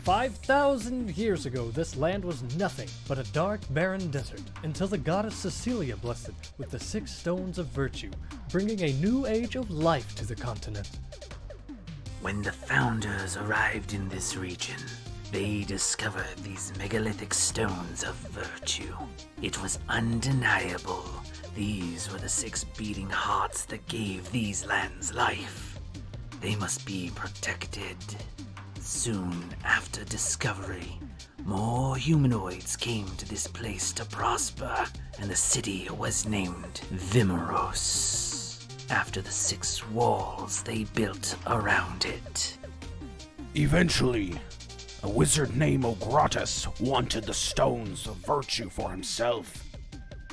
5,000 years ago, this land was nothing but a dark, barren desert, until the goddess Cecilia blessed it with the 6 stones of virtue, bringing a new age of life to the continent. When the founders arrived in this region, they discovered these megalithic stones of virtue. It was undeniable. These were the 6 beating hearts that gave these lands life. They must be protected. Soon after discovery, more humanoids came to this place to prosper, and the city was named Vimuros, after the 6 walls they built around it. Eventually, a wizard named Ogratus wanted the stones of virtue for himself.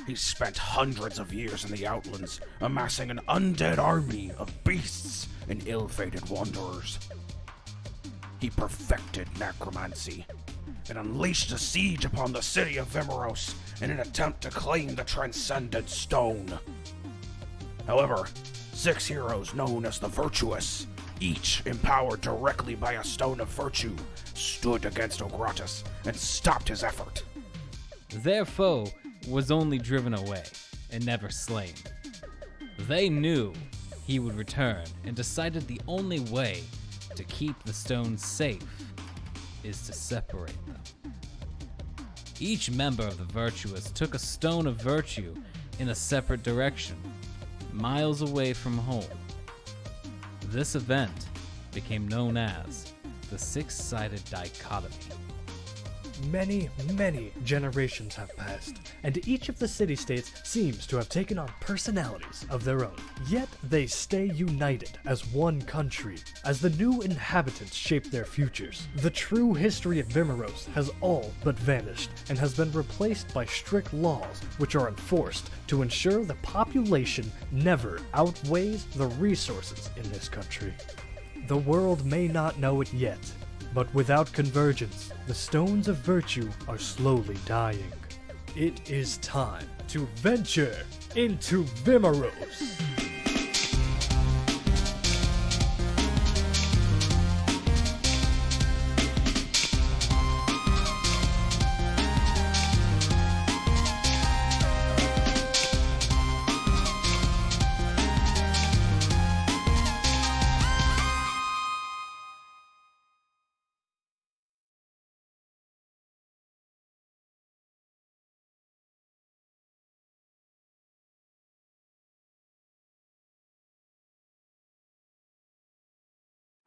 He spent hundreds of years in the Outlands, amassing an undead army of beasts and ill-fated wanderers. He perfected necromancy and unleashed a siege upon the city of Vimuros in an attempt to claim the transcendent stone. However, 6 heroes known as the Virtuous, each empowered directly by a stone of virtue, stood against Ogratus and stopped his effort. Their foe was only driven away and never slain. They knew he would return and decided the only way to keep the stones safe is to separate them. Each member of the Virtuous took a stone of virtue in a separate direction, miles away from home. This event became known as the 6-sided dichotomy. Many, many generations have passed, and each of the city-states seems to have taken on personalities of their own. Yet they stay united as one country, as the new inhabitants shape their futures. The true history of Vimuros has all but vanished, and has been replaced by strict laws which are enforced to ensure the population never outweighs the resources in this country. The world may not know it yet, but without convergence, the stones of virtue are slowly dying. It is time to venture into Vimuros.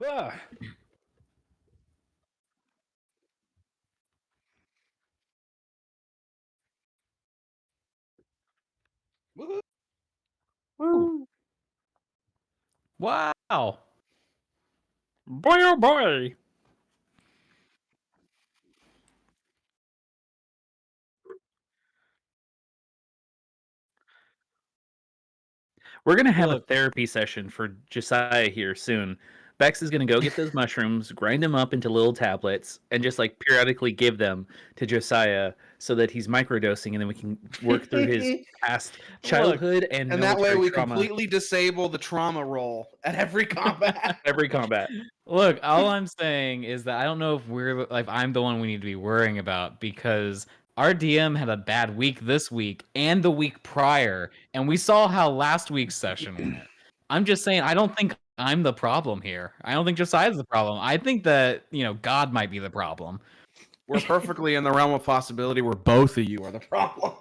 Ah. Woo. Woo! Wow! Boy, oh boy! We're gonna have a therapy session for Josiah here soon. Bex is gonna go get those mushrooms, grind them up into little tablets, and just like periodically give them to Josiah so that he's microdosing, and then we can work through his past childhood and that way we trauma. completely disable the trauma roll at every combat. Every combat. Look, all I'm saying is that I don't know if I'm the one we need to be worrying about, because our DM had a bad week this week and the week prior, and we saw how last week's session went. I'm just saying, I don't think I'm the problem here. I don't think Josiah's the problem. I think that, God might be the problem. We're perfectly in the realm of possibility where both of you are the problem.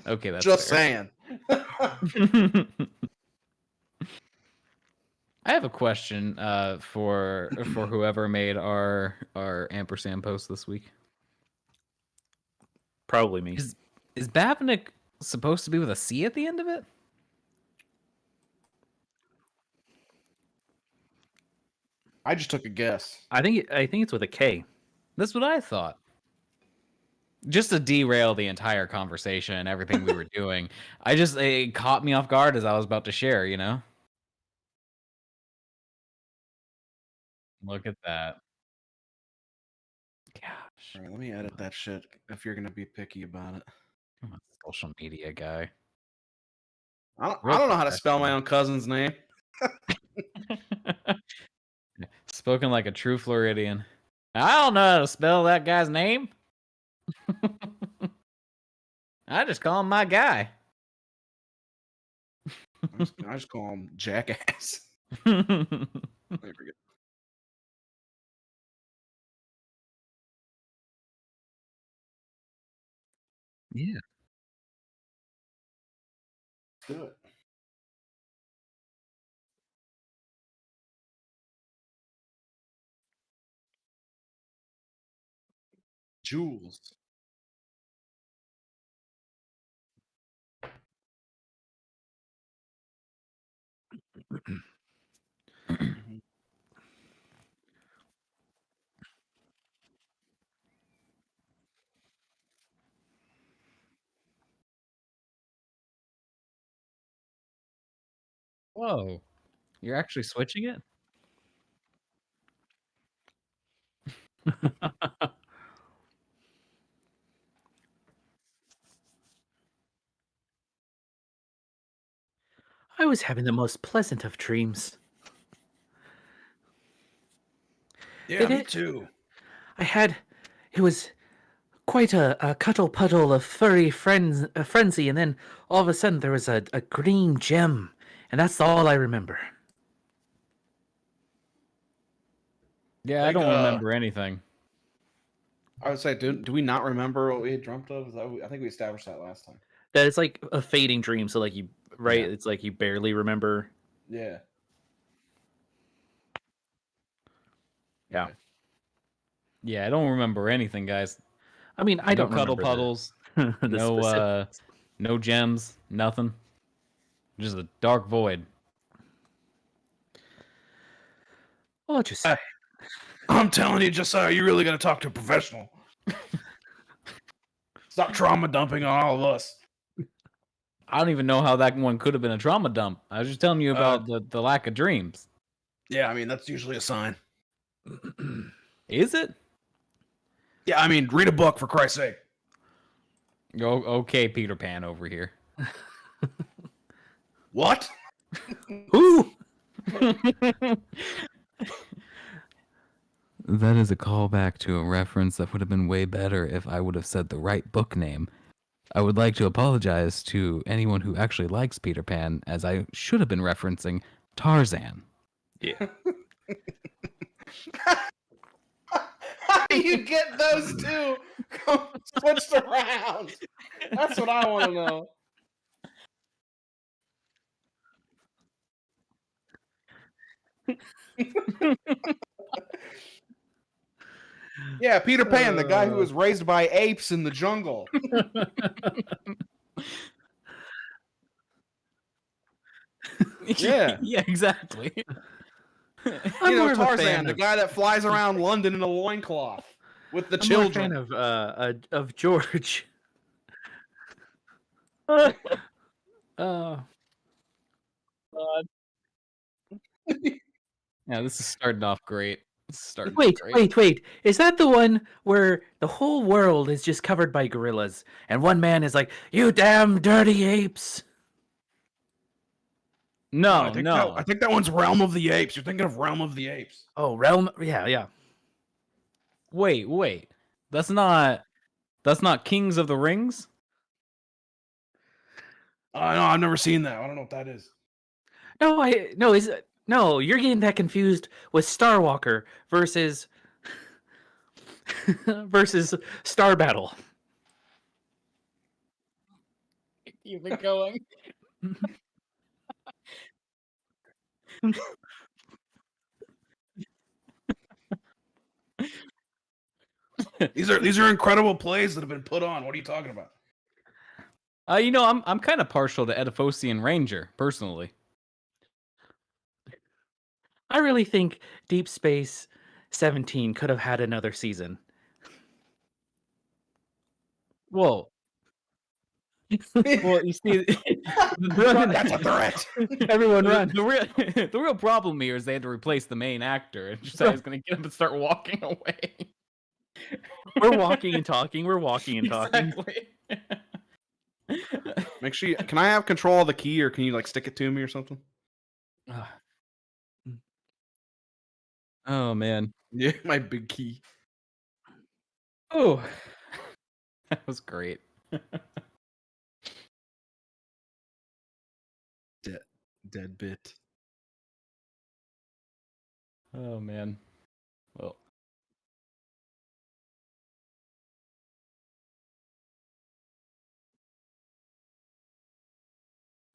Okay, that's just fair. saying. I have a question for whoever made our ampersand post this week. Probably me. Is Bavnik supposed to be with a C at the end of it? I just took a guess. I think it's with a K. That's what I thought. Just to derail the entire conversation and everything we were doing, it caught me off guard as I was about to share, Look at that. Gosh. All right, let me edit that shit if you're gonna be picky about it. I'm a social media guy. I don't know how to spell my own cousin's name. Spell Spoken like a true Floridian. I don't know how to spell that guy's name. I just call him my guy. I just call him Jackass. I forget. Yeah. Do it. Jules. Mhm. Whoa. You're actually switching it? I was having the most pleasant of dreams. Yeah, me It- too. it was quite a cuddle puddle of furry frenzy, and then all of a sudden there was a green gem, and that's all I remember. Yeah, I Like, don't remember anything. I would say, do we not remember what we had dreamt of? I think we established that last time. That it's like a fading dream, so like you right, Yeah. it's like you barely remember. Yeah. Yeah. Okay. Yeah, I don't remember anything, guys. I mean, I No don't cuddle remember puddles. the No specifics. no gems, nothing. Just a dark void. Oh, just I'm telling you, Josiah, you really got to talk to a professional. Stop trauma dumping on all of us. I don't even know how that one could have been a trauma dump. I was just telling you about the lack of dreams. Yeah, I mean, that's usually a sign. Is it? Yeah, I mean, read a book, for Christ's sake. Oh, okay, Peter Pan over here. What? who? That is a callback to a reference that would have been way better if I would have said the right book name. I would like to apologize to anyone who actually likes Peter Pan, as I should have been referencing Tarzan. Yeah. How do you get those two switched around? That's what I want to know. Yeah, Peter Pan, the guy who was raised by apes in the jungle. Yeah. Yeah, exactly. I'm more of a Tarzan, fan the guy that flies around London in a loincloth with the I'm more a children. fan of George. Oh. God. Yeah, this is starting off great. This is starting off great. Wait. Is that the one where the whole world is just covered by gorillas and one man is like, "You damn dirty apes." No, I think no. I think that one's Realm of the Apes. You're thinking of Realm of the Apes. Oh, realm. Yeah. Wait. That's not Kings of the Rings? No, I've never seen that. I don't know what that is. No, you're getting that confused with Starwalker versus versus Star Battle. Keep it going. These are incredible plays that have been put on. What are you talking about? I'm kind of partial to Edifosian Ranger, personally. I really think Deep Space 17 could have had another season. Whoa. Well, you see, That's a threat. Everyone run. The real problem here is they had to replace the main actor, and Josiah's gonna get up and start walking away. We're walking and talking. We're walking and talking. Exactly. Make sure can I have control of the key, or can you like stick it to me or something? Oh man. Yeah, my big key. Oh, that was great. Dead bit. Oh man. Well,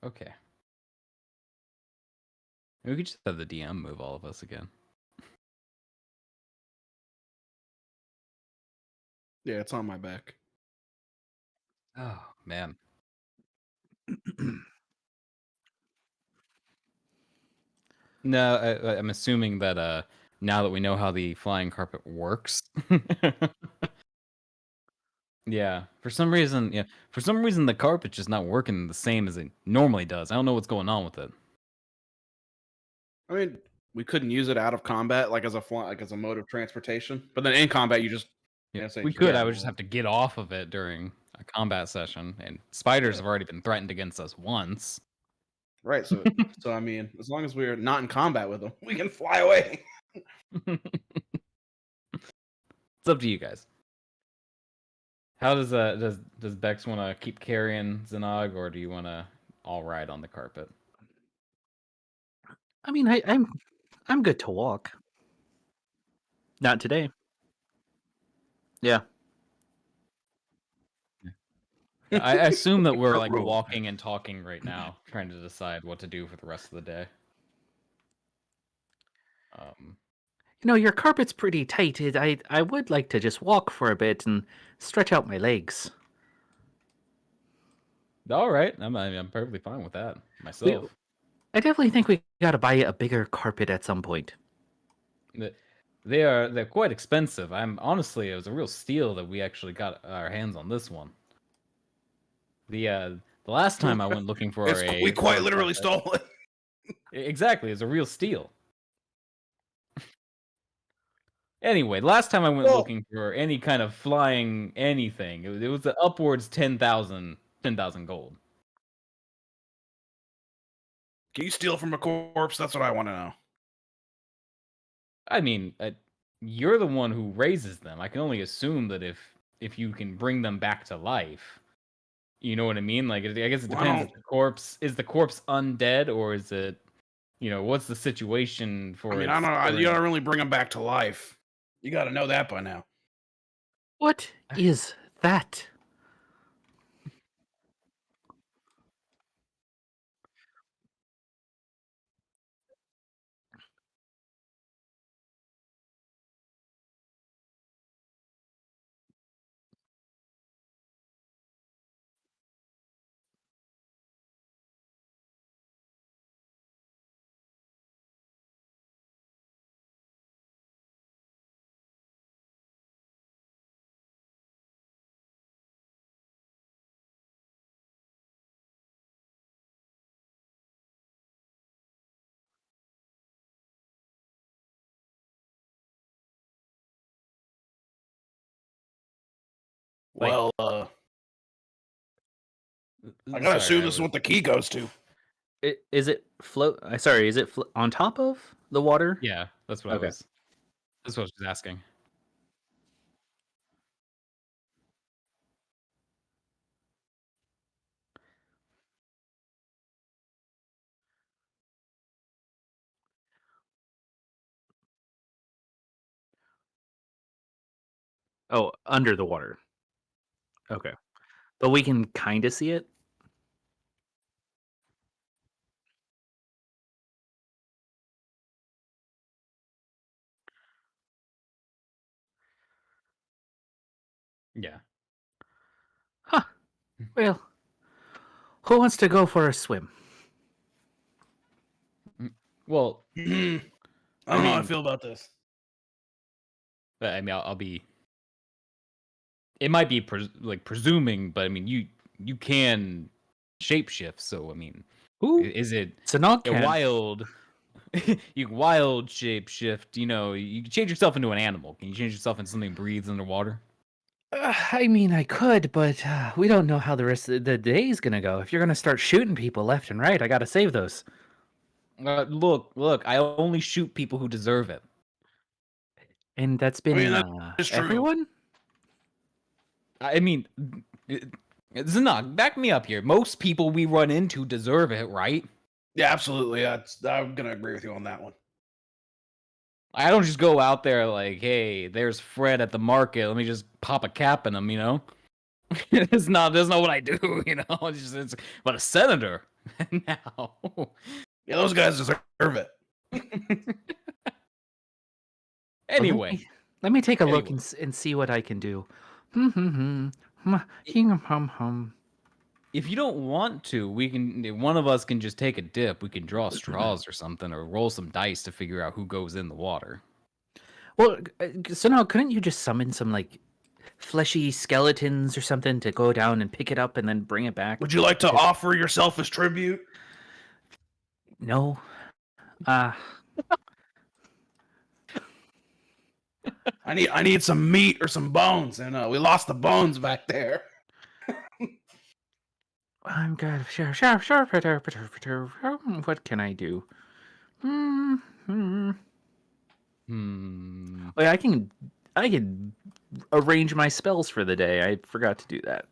okay. We could just have the DM move all of us again. Yeah, it's on my back. Oh man. No, I'm assuming that now that we know how the flying carpet works. Yeah, for some reason, the carpet's just not working the same as it normally does. I don't know what's going on with it. I mean, we couldn't use it out of combat, like as a mode of transportation. But then in combat, you just Yeah, say, we could. yeah, I would just have to get off of it during a combat session, and spiders have already been threatened against us once. right. So I mean, as long as we're not in combat with them, we can fly away. It's up to you guys. How does Bex want to keep carrying Zanog, or do you want to all ride on the carpet? I mean, I'm good to walk. Not today. Yeah. I assume that we're like Road. walking and talking right now, trying to decide what to do for the rest of the day. You know, your carpet's pretty tight. I would like to just walk for a bit and stretch out my legs. All right, I'm perfectly fine with that myself. I definitely think we gotta buy a bigger carpet at some point. They're quite expensive. Honestly, it was a real steal that we actually got our hands on this one. The last time I went looking for We quite literally stole it. Exactly, it's a real steal. Anyway, last time I went looking for any kind of flying anything, it was upwards 10,000 gold. Can you steal from a corpse? That's what I want to know. I mean, you're the one who raises them. I can only assume that if you can bring them back to life, you know what I mean? Like, I guess it depends. Is the corpse undead, or is it, what's the situation for? I mean, I don't know. You don't really bring them back to life. You got to know that by now. What is that? Well, I gotta assume this is what the key goes to. Is it float? Sorry, is it on top of the water? Yeah, that's what Okay. That's what I was just asking. Oh, under the water. Okay. But we can kind of see it. Yeah. Huh. Well, who wants to go for a swim? Well, I don't know how I feel about this. I mean, I'll be. It might be presuming, but I mean, you can shapeshift. So I mean, is it Zanog can. wild? You can wild shapeshift. You can change yourself into an animal. Can you change yourself into something that breathes underwater? I mean, I could, but we don't know how the rest of the day is gonna go. If you're gonna start shooting people left and right, I gotta save those. Look! I only shoot people who deserve it. And that's I been mean, that is true. everyone? I mean, Zanok, back me up here. Most people we run into deserve it, right? Yeah, absolutely. I'm gonna agree with you on that one. I don't just go out there like, hey, there's Fred at the market. Let me just pop a cap in him, you know? That's not what I do, you know? But a senator now. Yeah, those guys deserve it. Anyway, Let me take a look Anyway. and see what I can do. If you don't want to, we can. One of us can just take a dip. We can draw straws or something, or roll some dice to figure out who goes in the water. Well, so now couldn't you just summon some like fleshy skeletons or something to go down and pick it up and then bring it back? Would you like to offer yourself as tribute? No. I need some meat or some bones, and we lost the bones back there. I'm good. Sure. What can I do? Wait, I can arrange my spells for the day. I forgot to do that.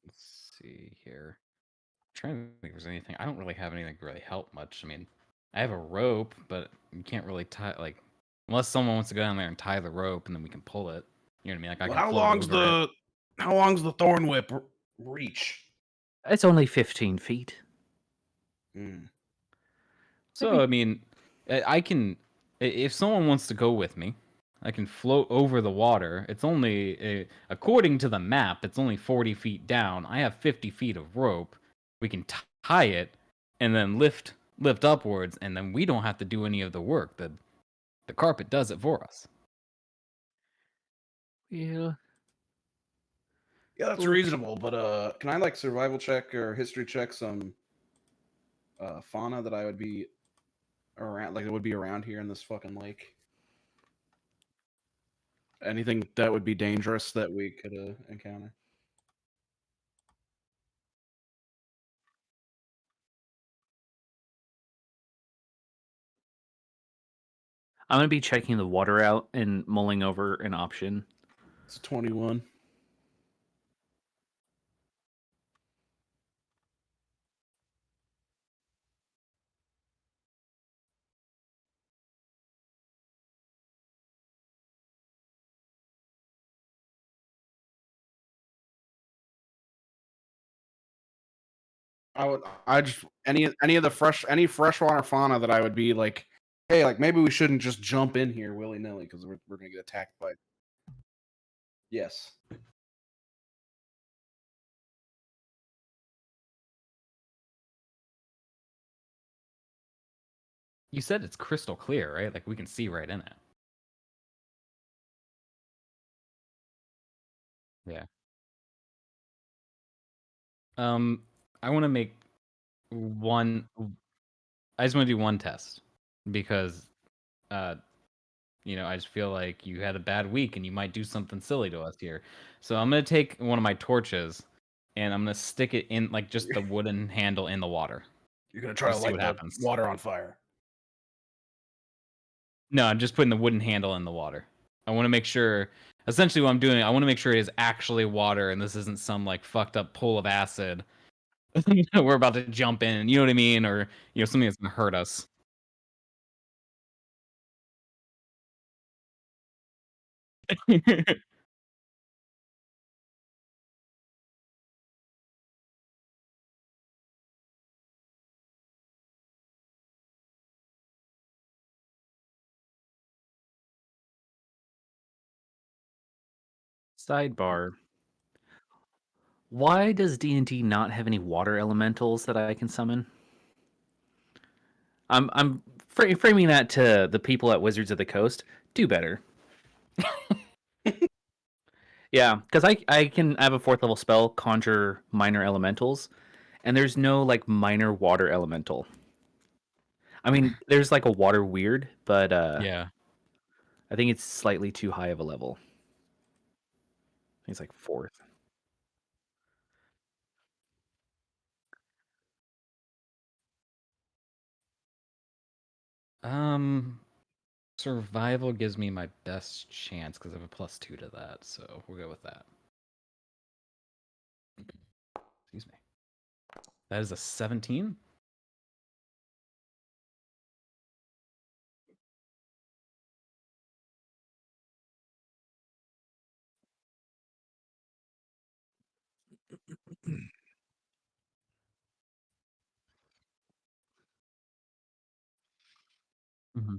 Let's see here. I'm trying to think if there's anything. I don't really have anything to really help much. I mean, I have a rope, but you can't really tie unless someone wants to go down there and tie the rope, and then we can pull it. You know what I mean? Like I Well, can float over it. how long's the thorn whip reach? It's only 15 feet. So I mean, I can. If someone wants to go with me, I can float over the water. It's only, according to the map, it's only 40 feet down. I have 50 feet of rope. We can tie it and then lift upwards, and then we don't have to do any of the work. The carpet does it for us. Yeah. Yeah, that's reasonable. But can I like survival check or history check some fauna that I would be around, like it would be around here in this fucking lake? Anything that would be dangerous that we could encounter? I'm gonna be checking the water out and mulling over an option. It's 21. I just any of the any freshwater fauna that I would be like, hey, like maybe we shouldn't just jump in here willy nilly because we're gonna get attacked by. Yes. You said it's crystal clear, right? Like we can see right in it. Yeah. I want to make one. I just want to do one test because, I just feel like you had a bad week and you might do something silly to us here. So I'm gonna take one of my torches and I'm gonna stick it in like just the wooden handle in the water. You're gonna try to See light what the happens. water on fire. No, I'm just putting the wooden handle in the water. I want to make sure. Essentially, what I'm doing, I want to make sure it is actually water, and this isn't some like fucked up pool of acid. We're about to jump in. You know what I mean? Or something that's gonna hurt us. Sidebar. Why does D&D not have any water elementals that I can summon? I'm framing that to the people at Wizards of the Coast. Do better. Yeah, because I have a 4th level spell, Conjure Minor Elementals, and there's no like minor water elemental. I mean, there's like a water weird, but Yeah. I think it's slightly too high of a level. I think it's like 4th. Survival gives me my best chance because I have a +2 to that, so we'll go with that. Excuse me. That is a 17. Mm-hmm.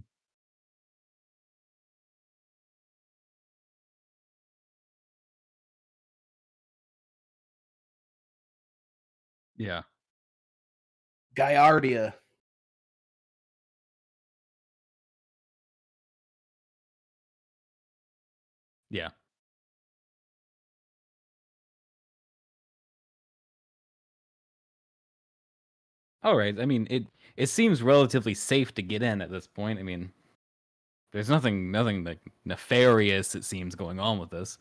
Yeah. Gaiardia. Yeah. All right. I mean, it seems relatively safe to get in at this point. I mean, there's nothing like nefarious, it seems, going on with this.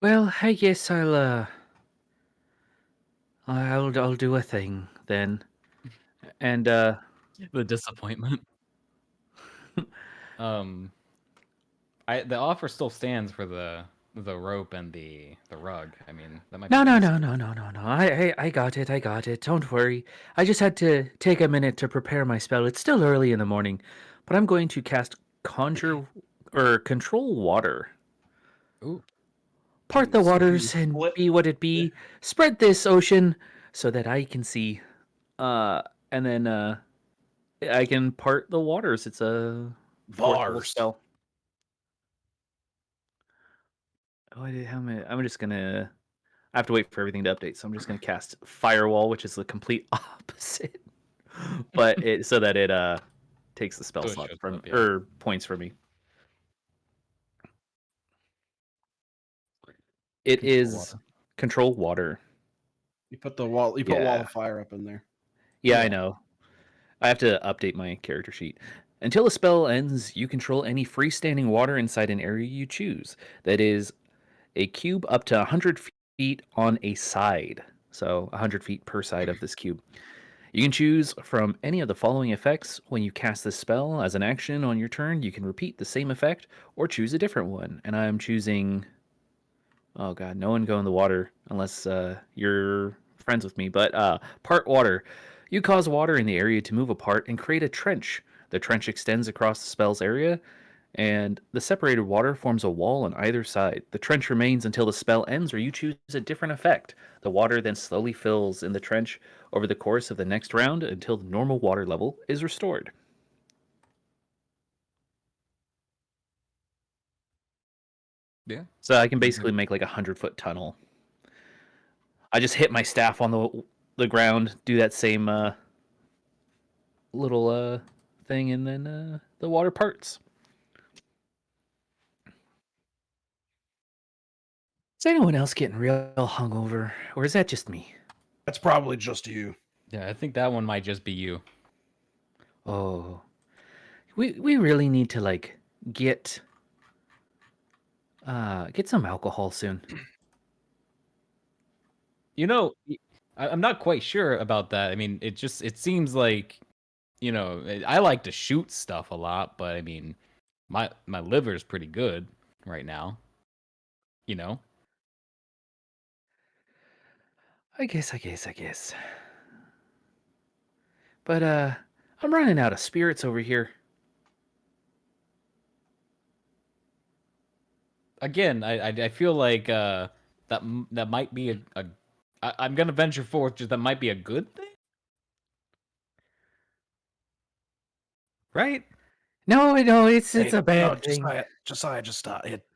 Well, I guess I'll do a thing then. And The disappointment. Um, the offer still stands for the rope and the rug. I mean, that might be no, no, easy. no, no, no, no, no. I got it. I got it. Don't worry. I just had to take a minute to prepare my spell. It's still early in the morning, but I'm going to cast conjure or control water. Ooh. Part the So you waters and split be what it the- be. Spread this ocean so that I can see. And then I can part the waters. It's a fourth level Bars. spell. Oh, I'm just gonna. I have to wait for everything to update, so I'm just gonna cast Firewall, which is the complete opposite, but it so that it takes the spell So it slot shows from up, yeah. or points from me. It Control is water. control water. You put wall Yeah. of fire up in there. Yeah, I Yeah. know. I have to update my character sheet. Until a spell ends, you control any freestanding water inside an area you choose. That is a cube up to 100 feet on a side. So 100 feet per side of this cube. You can choose from any of the following effects when you cast this spell. As an action on your turn, you can repeat the same effect or choose a different one. And I'm choosing. Oh god, no one go in the water unless you're friends with me. But part water. You cause water in the area to move apart and create a trench. The trench extends across the spell's area, and the separated water forms a wall on either side. The trench remains until the spell ends or you choose a different effect. The water then slowly fills in the trench over the course of the next round until the normal water level is restored. Yeah. So I can basically make like a 100-foot tunnel. I just hit my staff on the ground, do that same little thing, and then the water parts. Is anyone else getting real hungover, or is that just me? That's probably just you. Yeah, I think that one might just be you. Oh, we really need to like get some alcohol soon. You know, I'm not quite sure about that. I mean, it seems like, I like to shoot stuff a lot, but I mean, my liver's pretty good right now. You know? I guess. But I'm running out of spirits over here. Again, I feel like that might be I'm gonna venture forth just that might be a good thing, right? No, it's Hey, a no, bad thing. Josiah, just it.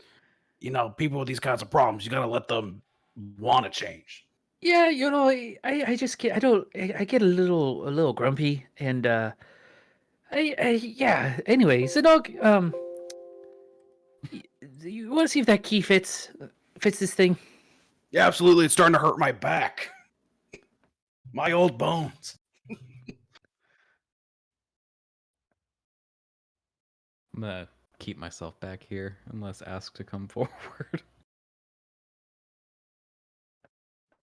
People with these kinds of problems, you gotta let them want to change. Yeah, I just get I get a little grumpy and yeah. Anyway, Zadok, you want to see if that key fits this thing? Yeah, absolutely. It's starting to hurt my back. My old bones. I'm gonna keep myself back here unless asked to come forward.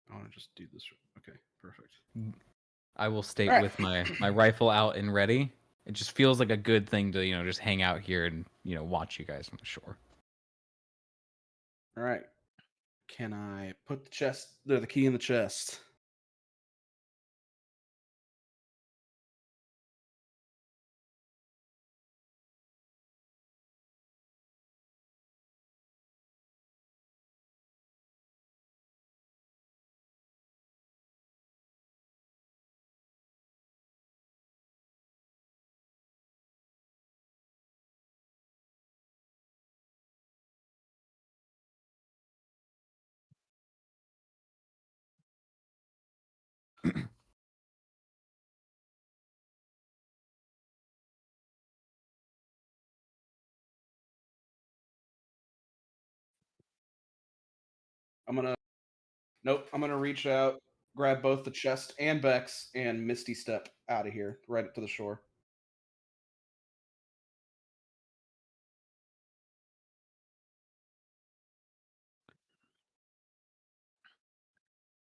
I want to just do this. Okay, perfect. I will state Alright. with my rifle out and ready. It just feels like a good thing to, just hang out here and, watch you guys from the shore. All right. Can I put the key in the chest? Nope. I'm gonna reach out, grab both the chest and Bex, and Misty Step out of here, right to the shore.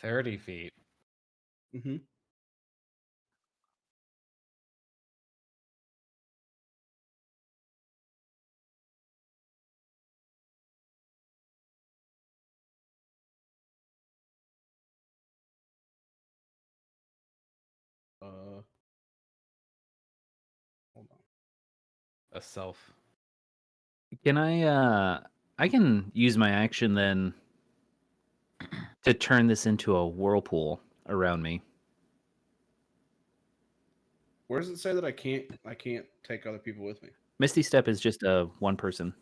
$30 feet. Mm-hmm. Hold on. A self. Can I can use my action then to turn this into a whirlpool around me. Where does it say that I can't? I can't take other people with me. Misty Step is just a one person.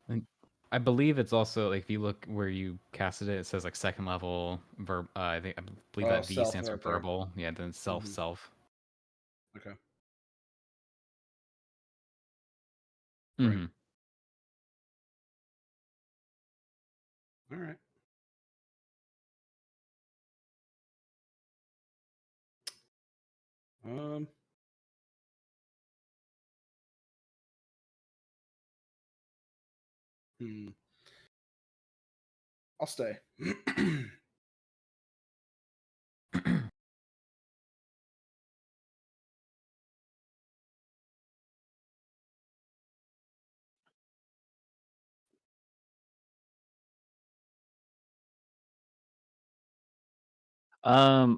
And I believe it's also like if you look where you casted it, it says like second level verb. I believe that V Self stands for right there. verbal. Yeah, then self Mhm. self. Okay. Mm-hmm. All right. Um. Hmm. I'll stay.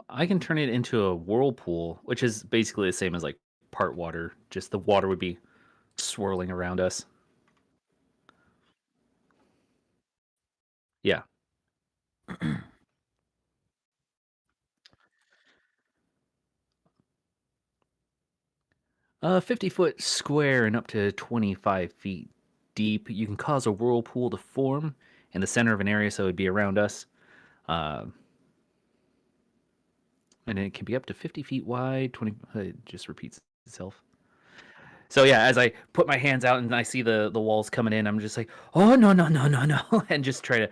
I can turn it into a whirlpool, which is basically the same as like part water. Just the water would be swirling around us. Yeah. 50-foot square and up to 25 feet deep. You can cause a whirlpool to form in the center of an area, so it'd be around us. Uh, and it can be up to 50 feet wide. 20. It just repeats itself. So yeah, as I put my hands out and I see the walls coming in, I'm just like, oh no no no no no, and just try to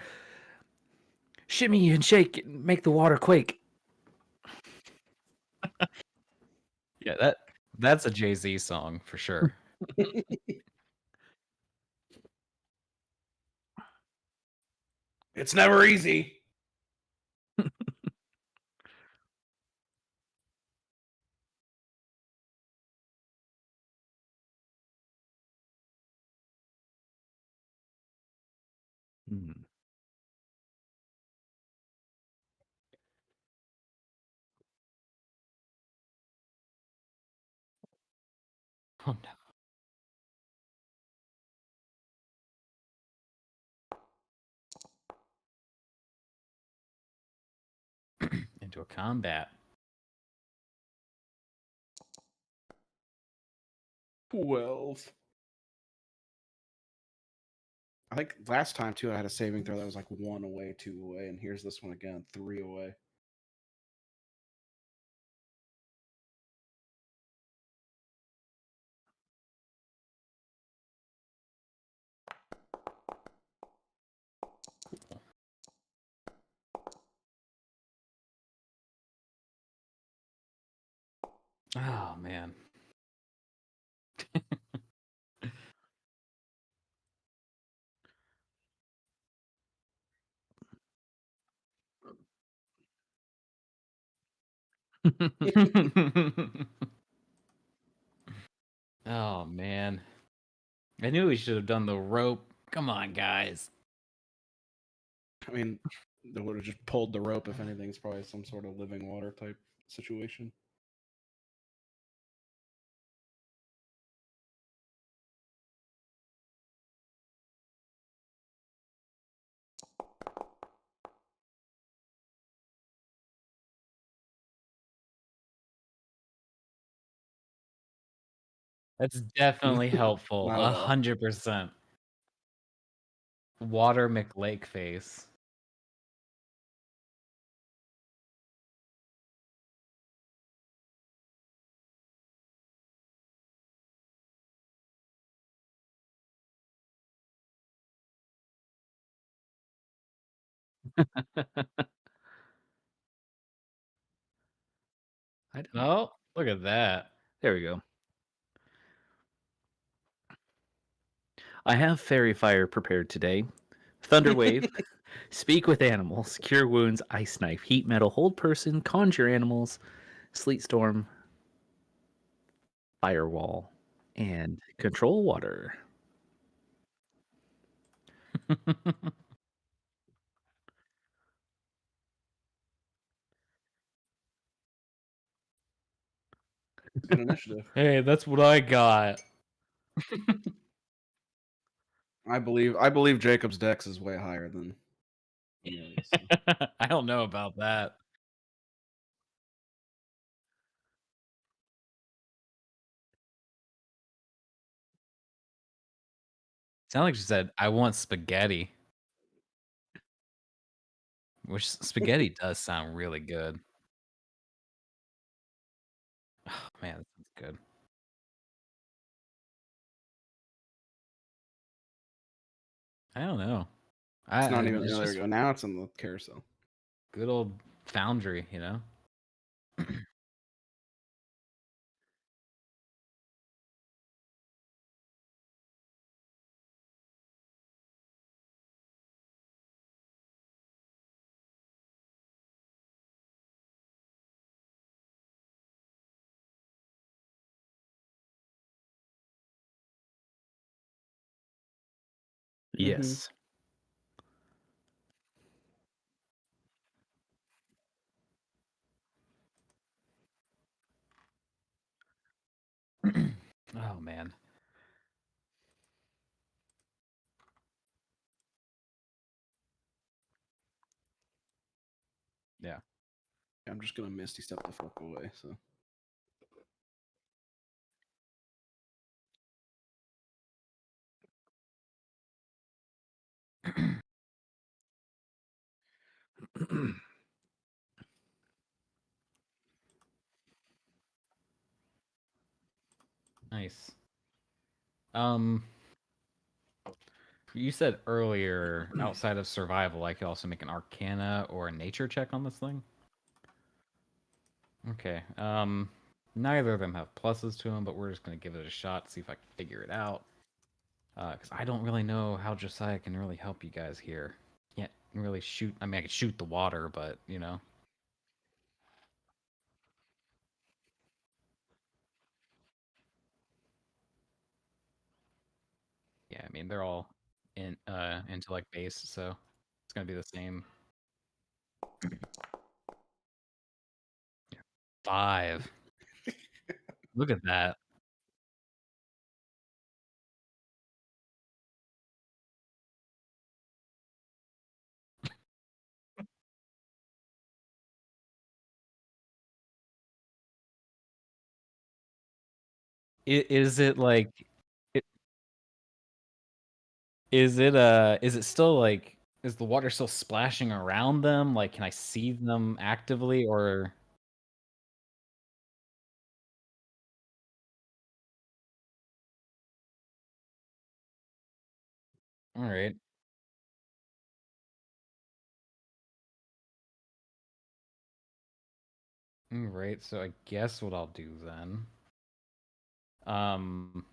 shimmy and shake, and make the water quake. Yeah, that's a Jay-Z song for sure. It's never easy. Hmm. Oh no. Into a combat. 12. I think last time too, I had a saving throw that was like 1 away, 2 away, and here's this one again, 3 away. Oh man. Oh man. I knew we should have done the rope. Come on, guys. I mean, they would have just pulled the rope if anything. It's probably some sort of living water type situation. That's definitely helpful. Not at all. 100%. Water McLake face. Oh, look at that. There we go. I have fairy fire prepared today. Thunder wave, speak with animals, cure wounds, ice knife, heat metal, hold person, conjure animals, sleet storm, firewall, and control water. Good initiative. Hey, that's what I got. I believe Jacob's dex is way higher than Amelia's. So. I don't know about that. Sound like she said, "I want spaghetti," which spaghetti does sound really good. Oh man, that sounds good. I don't know. It's not even. It's Oh, there we just go. Now it's in the carousel. good old Foundry, you know? Yes. Oh man. Yeah. I'm just gonna misty step the fuck away. So. Nice. Um, you said earlier, outside of survival, I could also make an Arcana or a Nature check on this thing. Okay. Neither of them have pluses to them, but we're just gonna give it a shot, see if I can figure it out. Because I don't really know how Josiah can really help you guys here. Can't really shoot. I mean, I could shoot the water, but you know. Yeah, I mean they're all in intellect based, so it's gonna be the same. 5. Look at that. Is it like i- is it still like is the water still splashing around them? Like can I see them actively or all right. All right, so I guess what I'll do then. Um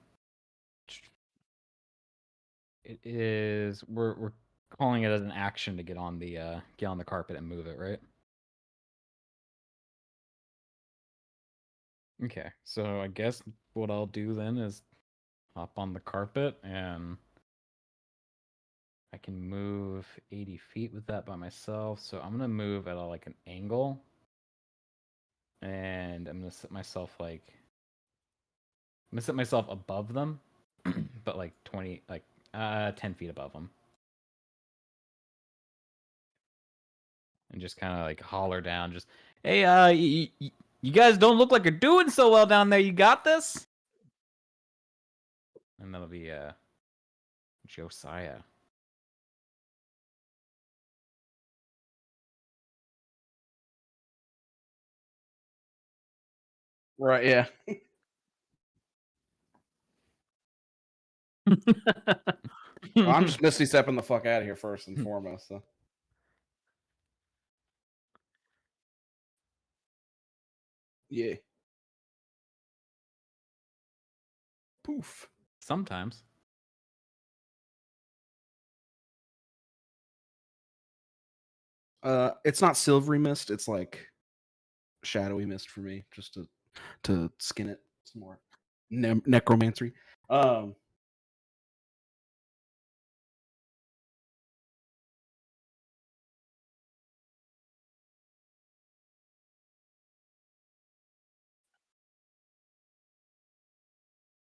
it is we're calling it as an action to get on the carpet and move it, right? Okay, so I guess what I'll do then is hop on the carpet, and I can move 80 feet with that by myself. So I'm gonna move at like an angle, and I'm gonna set myself above them, but like 10 feet above them, and just kind of like holler down, just, hey, you guys don't look like you're doing so well down there. You got this? And that'll be Josiah. Right, yeah. Well, I'm just Misty stepping the fuck out of here first and foremost. So. Yeah. Poof. Sometimes. It's not silvery mist. It's like shadowy mist for me, just to skin it some more. Necromancy.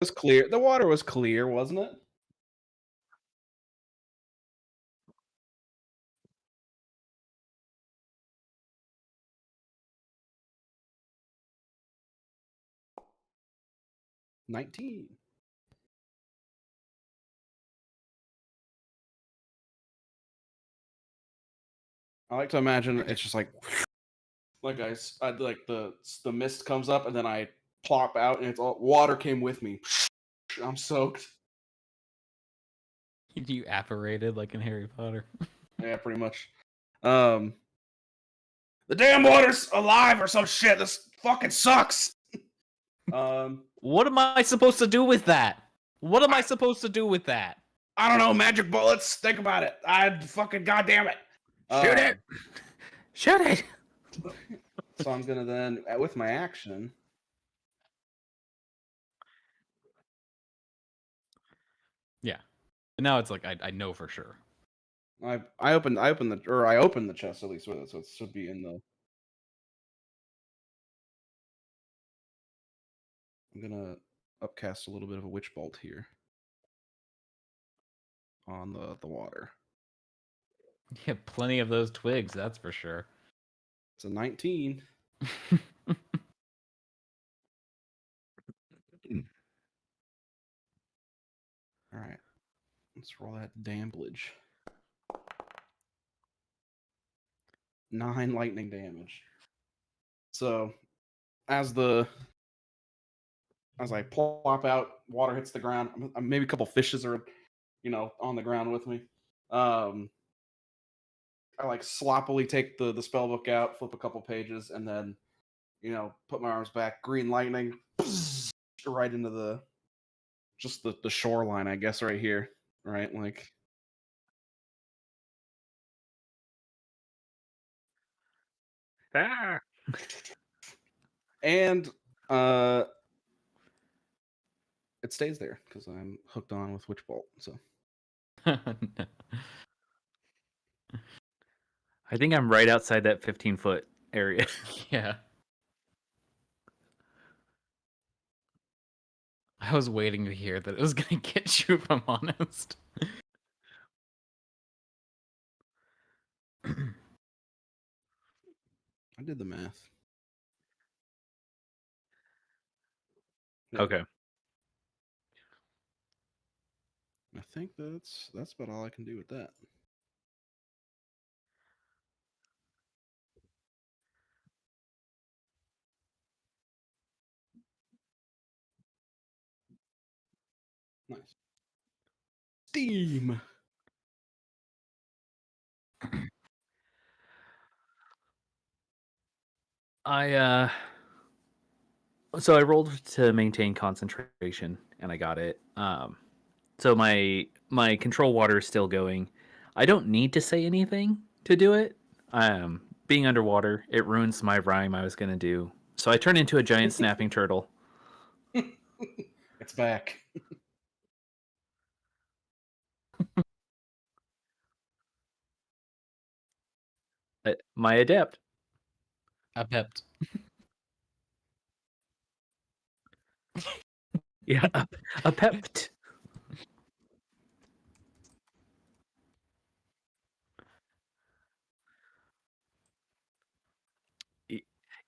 It was clear. The water was clear, wasn't it? $19. I like to imagine it's just like I like the mist comes up and then I plop out and it's all water came with me. I'm soaked. You apparated like in Harry Potter. Yeah, pretty much. The damn water's alive or some shit. This fucking sucks. What am I supposed to do with that? What am I supposed to do with that? I don't know. Magic bullets. Think about it. I'd fucking goddamn it. Shoot it! Shoot it! So I'm gonna then, with my action. Yeah. And now it's like I know for sure. I opened the chest at least with it, so it should be in the. I'm gonna upcast a little bit of a witch bolt here on the water. You have plenty of those twigs, that's for sure. It's a 19. All right, let's roll that damage. 9 lightning damage. So, as I plop out, water hits the ground. Maybe a couple fishes are, on the ground with me. I like sloppily take the spell book out, flip a couple pages, and then, put my arms back. Green lightning, right into the shoreline, I guess, right here. Right, like. Ah. And it stays there because I'm hooked on with Witch Bolt. So I think I'm right outside that 15-foot area. Yeah. I was waiting to hear that it was gonna get you, if I'm honest. I did the math. Yeah. Okay. I think that's about all I can do with that. Nice. Steam. So I rolled to maintain concentration and I got it. So my control water is still going. I don't need to say anything to do it. Being underwater, it ruins my rhyme I was gonna do. So I turn into a giant snapping turtle. It's back. My adept. Adept. Yeah, a pept.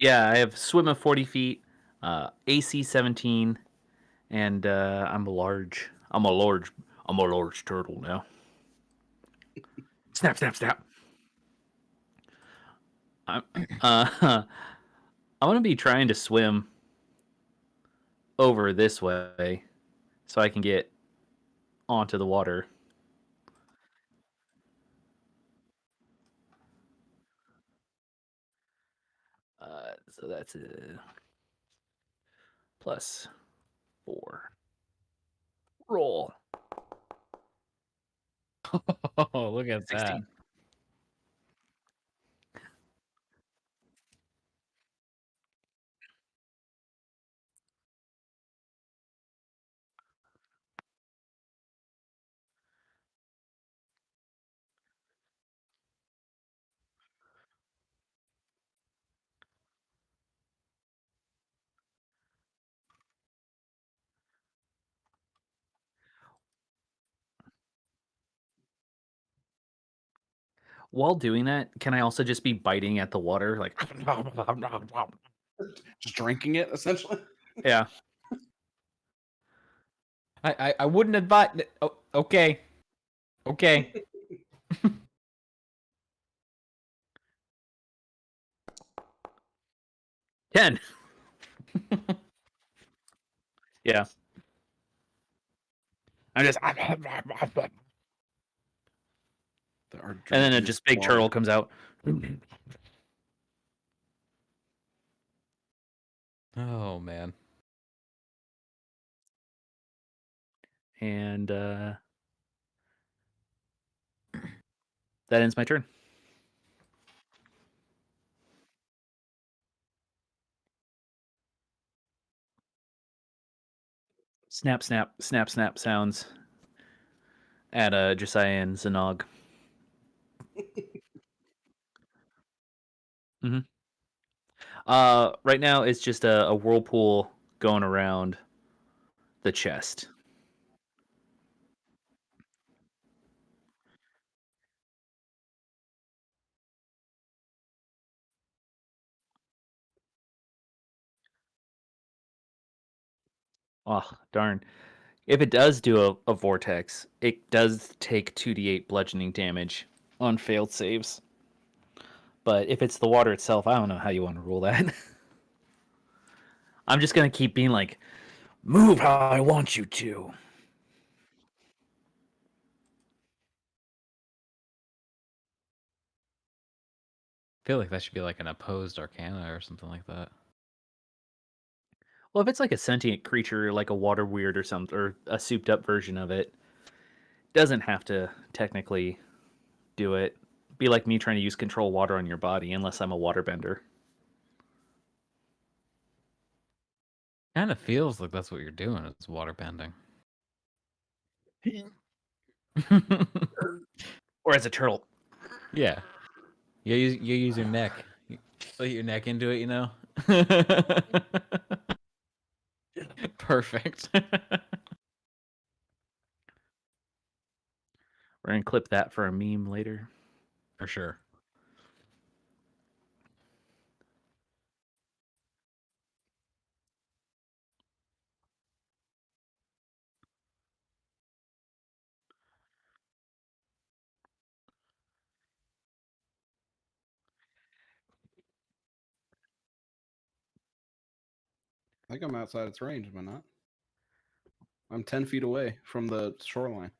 Yeah, I have swim of 40 feet, AC 17, and I'm large. I'm a large turtle now. Snap, snap, snap. I'm, I'm gonna be trying to swim over this way so I can get onto the water. So that's a +4. Roll. Oh, look at 16. that. While doing that, can I also just be biting at the water? Like, Just drinking it, essentially. yeah. I wouldn't advise. Oh, okay. Okay. 10. Yeah. I'm just. And then a just big turtle comes out. Oh man. And that ends my turn. Snap, snap, snap, snap sounds at Josiah and Zanog. hmm Right now it's just a whirlpool going around the chest. Oh, darn. If it does do a vortex, it does take 2d8 bludgeoning damage on failed saves. But if it's the water itself, I don't know how you want to rule that. I'm just going to keep being like, move how I want you to. I feel like that should be like an opposed arcana or something like that. Well, if it's like a sentient creature, like a water weird or something, or a souped up version of it, doesn't have to technically do it. Be like me trying to use control water on your body, unless I'm a waterbender. Kind of feels like that's what you're doing. It's water bending. Or as a turtle. Yeah. You use your neck. You put your neck into it, you know? Perfect. We're gonna clip that for a meme later. For sure. I think I'm outside its range, am I not? I'm 10 feet away from the shoreline.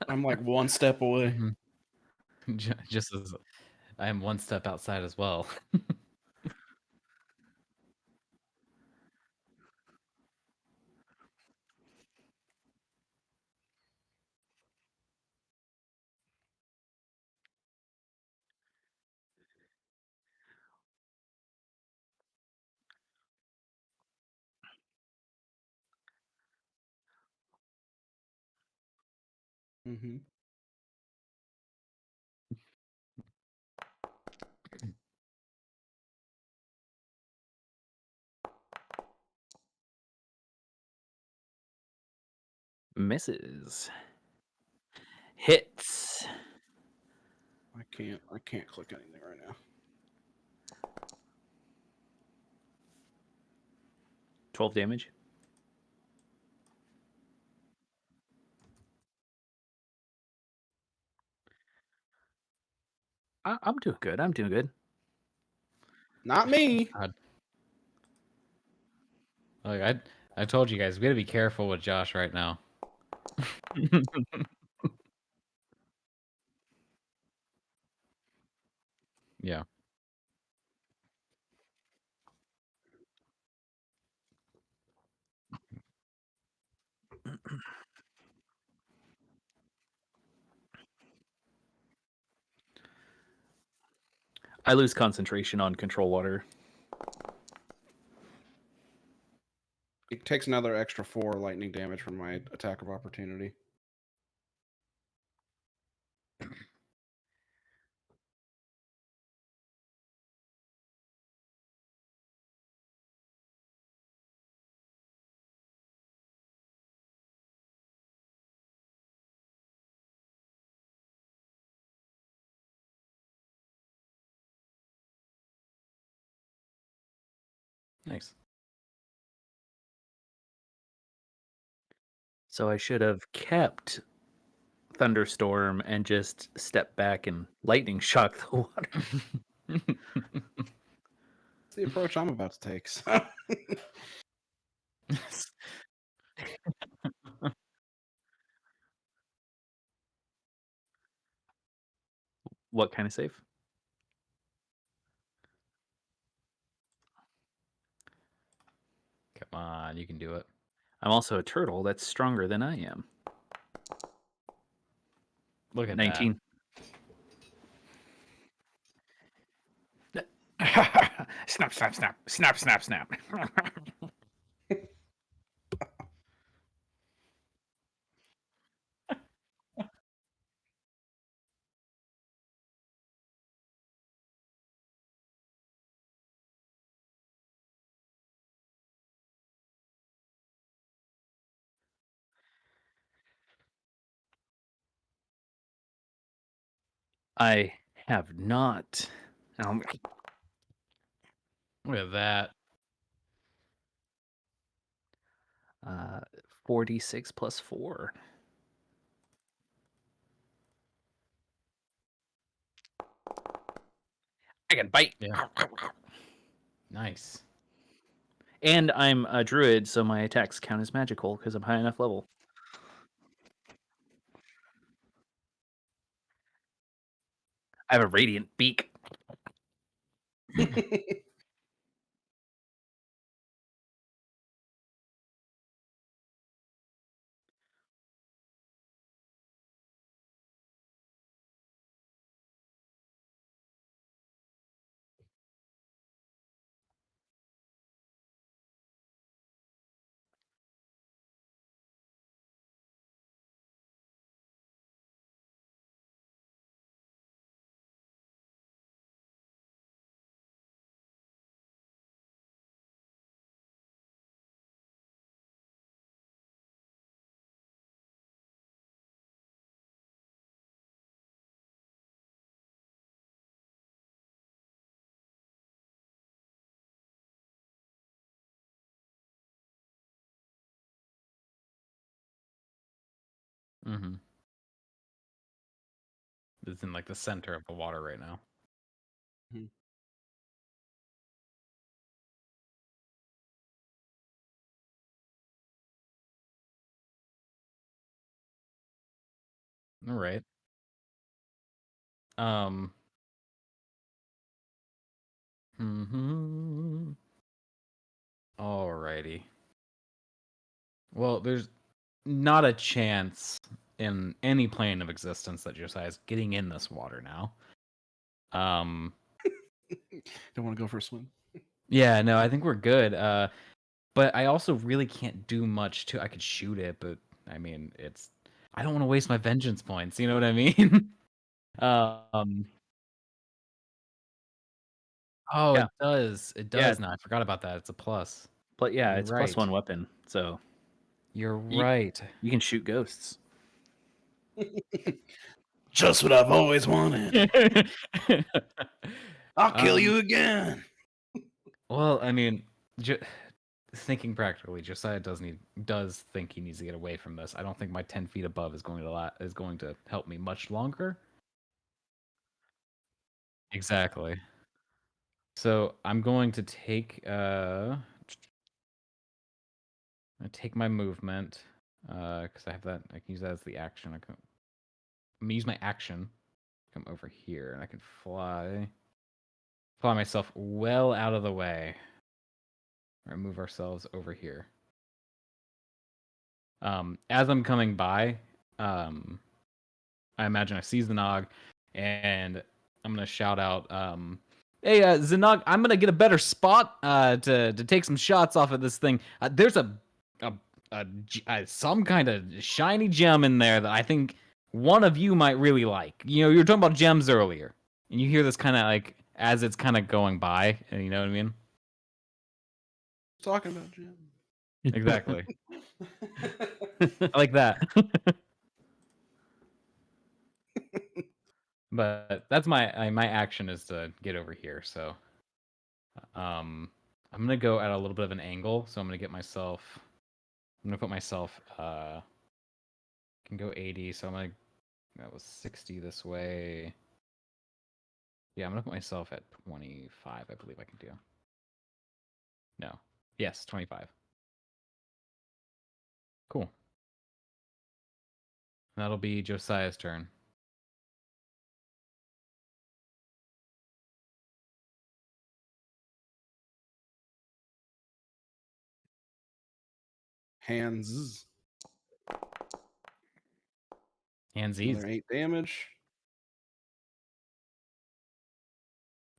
I'm like one step away. Just as I am one step outside as well. Mm-hmm. Misses. Hits. I can't click anything right now. 12 damage. I'm doing good. I'm doing good. Not me. God. Like I told you guys, we gotta be careful with Josh right now. Yeah. I lose concentration on control water. It takes another extra 4 lightning damage from my attack of opportunity. Nice. So I should have kept Thunderstorm and just stepped back and lightning shock the water. That's the approach I'm about to take. So. What kind of save? Come on, you can do it. I'm also a turtle that's stronger than I am. Look at 19. Snap, snap, snap, snap, snap, snap. I have not. Look at that. 46 plus 4. I can bite. Yeah. Nice. And I'm a druid, so my attacks count as magical because I'm high enough level. I have a radiant beak. Mm-hmm. It's in like the center of the water right now. All right. Mm-hmm. Alrighty. Well, there's not a chance in any plane of existence that Josiah's getting in this water now. Don't want to go for a swim. Yeah, no, I think we're good. But I also really can't do much to. I could shoot it, but I mean, it's I don't want to waste my vengeance points. You know what I mean? um. Oh, Yeah. it does. It Yeah. does now. I forgot about that. It's a plus. But yeah, You're it's right. +1 weapon, so You're You- right. you can shoot ghosts. Just what I've always wanted. I'll kill you again. Well, I mean, thinking practically, Josiah does think he needs to get away from this. I don't think my 10 feet above is going to help me much longer. Exactly. So I'm going to take my movement because I have that. I can use that as the action. I'm gonna use my action. Come over here, and I can fly myself well out of the way. Or move ourselves over here. As I'm coming by, I imagine I see Zanog, and I'm gonna shout out, "Hey, Zanog, I'm gonna get a better spot to take some shots off of this thing. There's some kind of shiny gem in there that I think one of you might really like. You know, you were talking about gems earlier, and you hear this kind of like as it's kind of going by, and you know what I mean? Talking about Jim. Exactly. I like that. But that's my action is to get over here. So, I'm gonna go at a little bit of an angle. So I'm gonna put myself. Can go 80. So that was 60 this way. Yeah, I'm gonna put myself at 25. I believe I can do. No. Yes, 25. Cool. That'll be Josiah's turn. Hands. Handsies. Another 8 damage.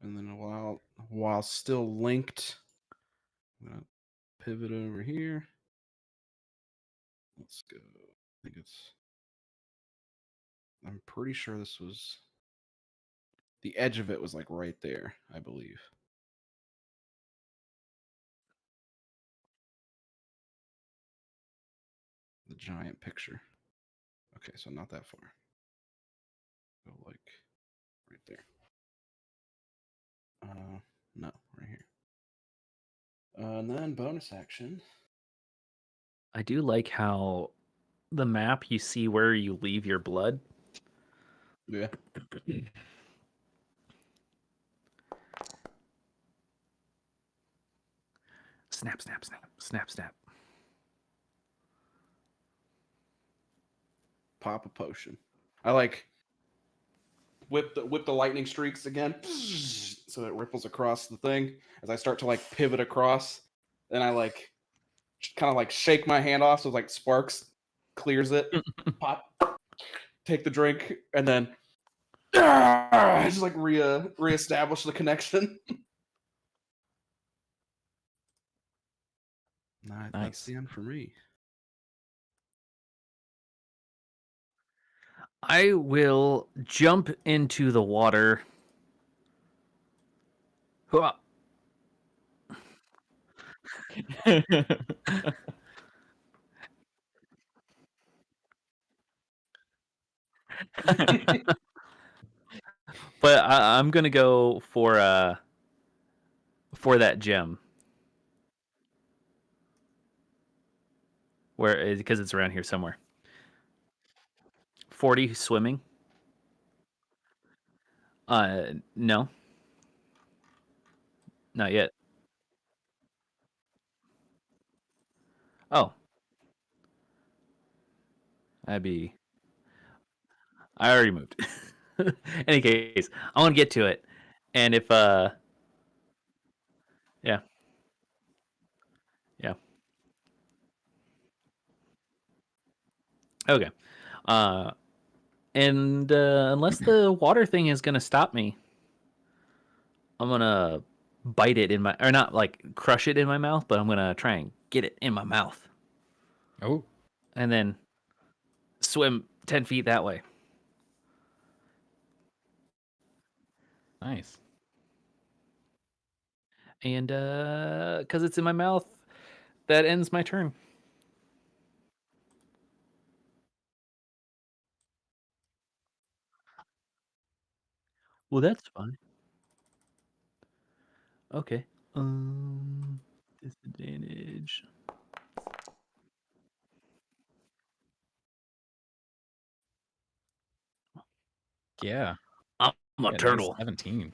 And then while still linked, I'm gonna pivot over here. Let's go. I'm pretty sure this was the edge of it was like right there, I believe. The giant picture. Okay, so not that far. Go like right there. No, right here. And then bonus action. I do like how the map you see where you leave your blood. Yeah. Snap, snap, snap, snap, snap. Pop a potion. I like whip the lightning streaks again, so it ripples across the thing as I start to like pivot across. Then I like kind of like shake my hand off so like sparks clears it. Pop, take the drink, and then just like reestablish the connection. Nice. That's the end for me. I will jump into the water. Hua. But I'm gonna go for that gem. Because it's around here somewhere. 40 swimming. No. Not yet. Oh. I already moved. Any case, I want to get to it. And if yeah. Yeah. Okay. And unless the water thing is gonna stop me, I'm gonna bite it or not like crush it in my mouth, but I'm gonna try and get it in my mouth. Oh. And then swim 10 feet that way. Nice. And because it's in my mouth, that ends my turn. Well, that's fine. Okay. Disadvantage. Yeah. I'm a Yeah, nice turtle. 17.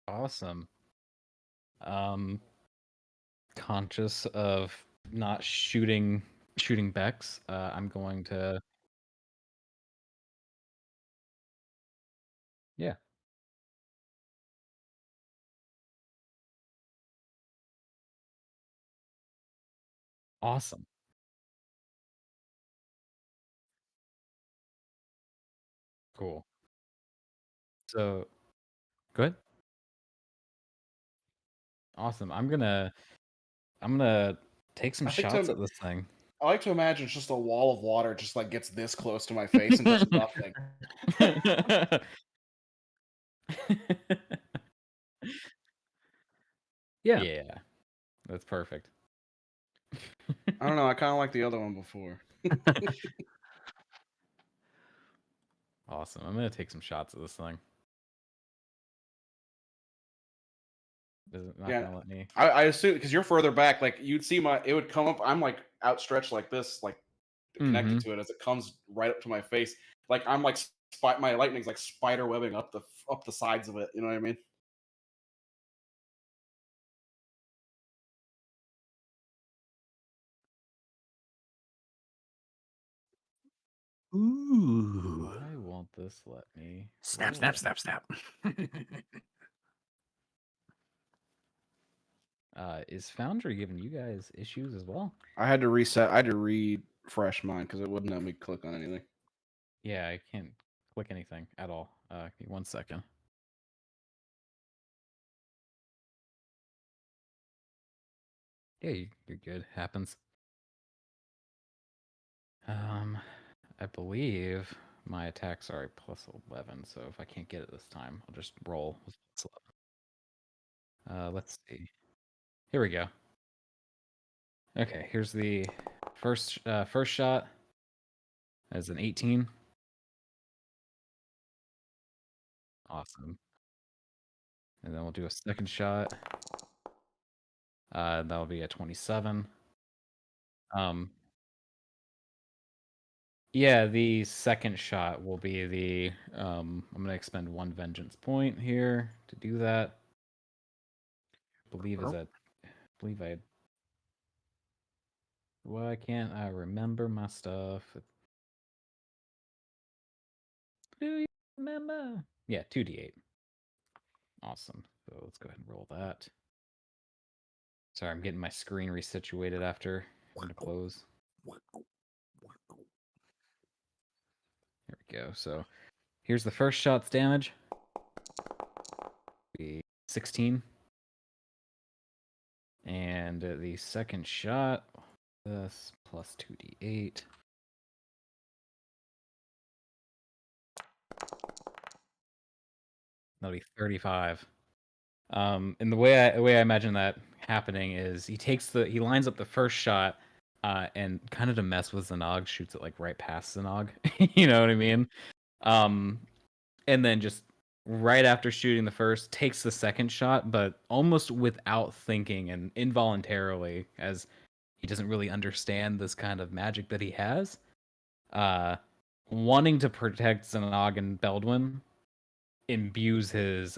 Awesome. Conscious of not shooting Bex, I'm going to. Yeah. Awesome. Cool. So, go ahead. Awesome. I'm gonna take some I think shots at this thing. I like to imagine it's just a wall of water just like gets this close to my face and does nothing. Yeah. Yeah, that's perfect. I don't know. I kind of like the other one before. Awesome. I'm gonna take some shots at this thing. Is it not Yeah, gonna let me? I assume because you're further back, like you'd see it would come up. I'm like outstretched like this, like connected to it as it comes right up to my face. Like I'm like my lightning's like spider webbing up the sides of it. You know what I mean? Ooh. Why won't this let me? Snap, snap, snap, snap. Is Foundry giving you guys issues as well? I had to reset. I had to refresh mine because it wouldn't let me click on anything. Yeah, I can't click anything at all. Give me 1 second. Yeah, you're good. Happens. I believe my attacks are a plus 11, so if I can't get it this time, I'll just roll with plus 11. Let's see. Here we go. Okay, here's the first shot as an 18. Awesome. And then we'll do a second shot. That'll be a 27. Yeah, the second shot will be the I'm gonna expend 1 vengeance point here to do that. I believe I why can't I remember my stuff? Do you remember? Yeah, 2d8. Awesome. So let's go ahead and roll that. Sorry, I'm getting my screen resituated after having to close. Here we go. So here's the first shot's damage. Be 16. And the second shot, this plus 2d8. That'll be 35. And the way I imagine that happening is he lines up the first shot, and kind of to mess with Zanog, shoots it like right past Zanog. You know what I mean? And then just right after shooting the first, takes the second shot, but almost without thinking and involuntarily, as he doesn't really understand this kind of magic that he has. Wanting to protect Zanog and Beldwin, imbues his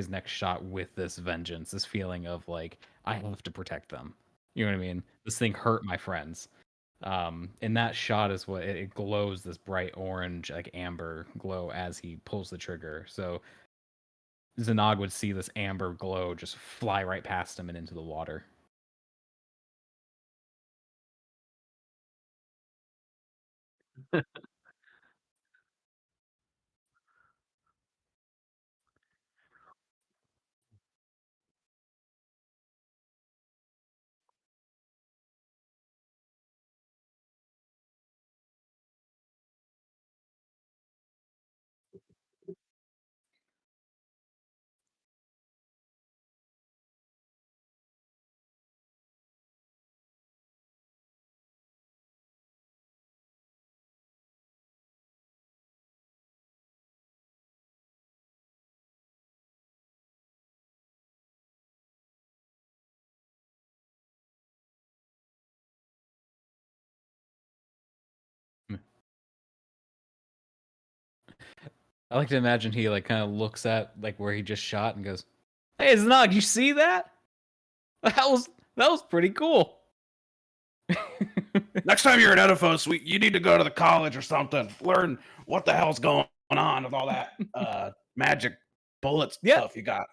next shot with this vengeance, this feeling of like, I have to protect them. You know what I mean? This thing hurt my friends. And that shot is what it glows this bright orange, like amber glow as he pulls the trigger. So Zanog would see this amber glow just fly right past him and into the water. I like to imagine he like kind of looks at like where he just shot and goes, "Hey, Znog, you see that? That was pretty cool." Next time you're at Edifos, you need to go to the college or something. Learn what the hell's going on with all that magic bullet Yeah. stuff you got.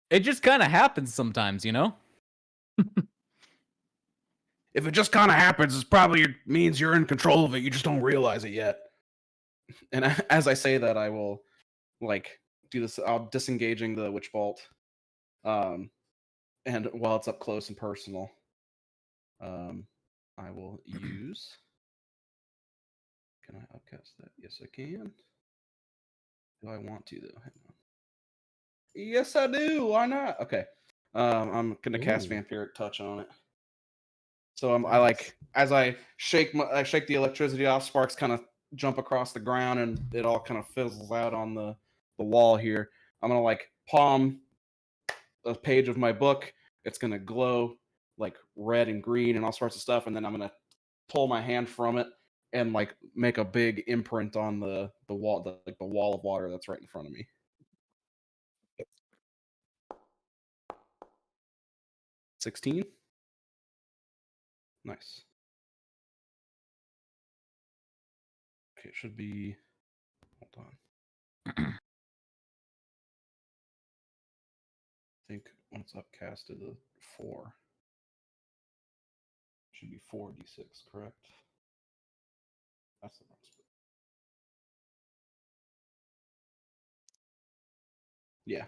It just kind of happens sometimes, you know? If it just kind of happens, it probably means you're in control of it. You just don't realize it yet. And as I say that, I will like do this. I'll disengaging the witch bolt, and while it's up close and personal, I will use. Can I upcast that? Yes, I can. Do I want to though? Hang on. Yes, I do. Why not? Okay. I'm gonna cast Ooh. Vampiric Touch on it. So I like as I shake the electricity off, sparks kind of jump across the ground, and it all kind of fizzles out on the wall here. I'm gonna like palm a page of my book. It's gonna glow like red and green and all sorts of stuff, and then I'm gonna pull my hand from it and like make a big imprint on the wall, the wall of water that's right in front of me. 16. Nice. Okay, it should be. Hold on. I think once upcasted, the 4 should be 4d6, correct? That's the wrong split. Yeah.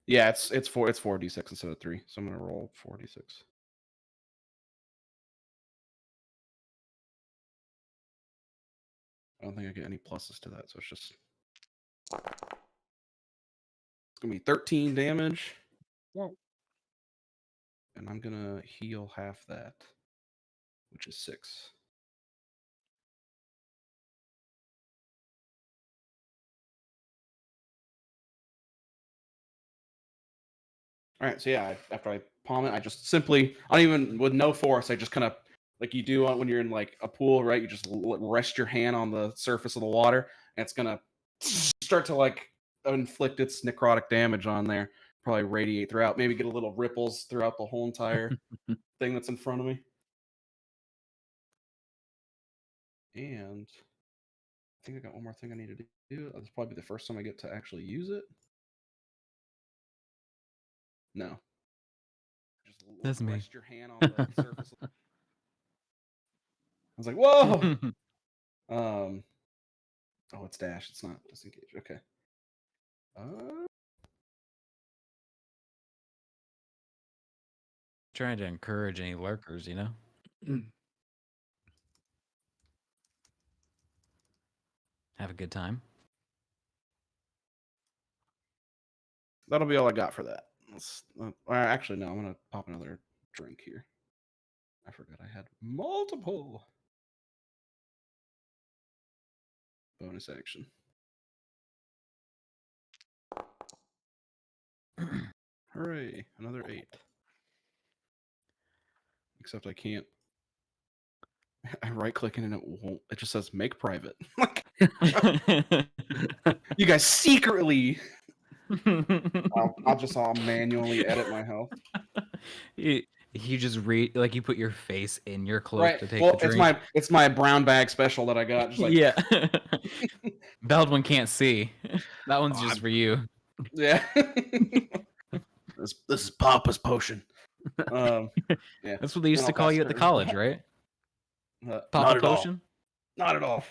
Yeah, it's 4d6 instead of 3. So I'm gonna roll 4d6. I don't think I get any pluses to that, so it's just it's gonna be 13 damage. Whoa. And I'm gonna heal half that, which is 6. All right, so yeah, after I palm it, I just simply, I don't even, with no force, I just kind of, like you do when you're in like a pool, right? You just rest your hand on the surface of the water, and it's gonna start to like inflict its necrotic damage on there, probably radiate throughout, maybe get a little ripples throughout the whole entire thing that's in front of me. And I think I got one more thing I need to do. That's probably the first time I get to actually use it. No. Just That's me. rest your hand on the surface. I was like, whoa! Oh, it's dash. It's not disengage. Okay. Trying to encourage any lurkers, you know? Have a good time. That'll be all I got for that. Actually, no. I'm gonna pop another drink here. I forgot I had multiple bonus action. Hooray! Another 8. Except I can't. I right click and it won't. It just says make private. Like, you guys secretly. I'll manually edit my health. You just read like you put your face in your cloak Right. to take Well, the drink. it's my brown bag special that I got. Just like, Yeah. Baldwin can't see. That one's Oh, just for you. yeah. This is Papa's potion. Yeah. That's what they used Then to I'll call pass you at the through. college, right? Not Papa at all. potion? Not at all.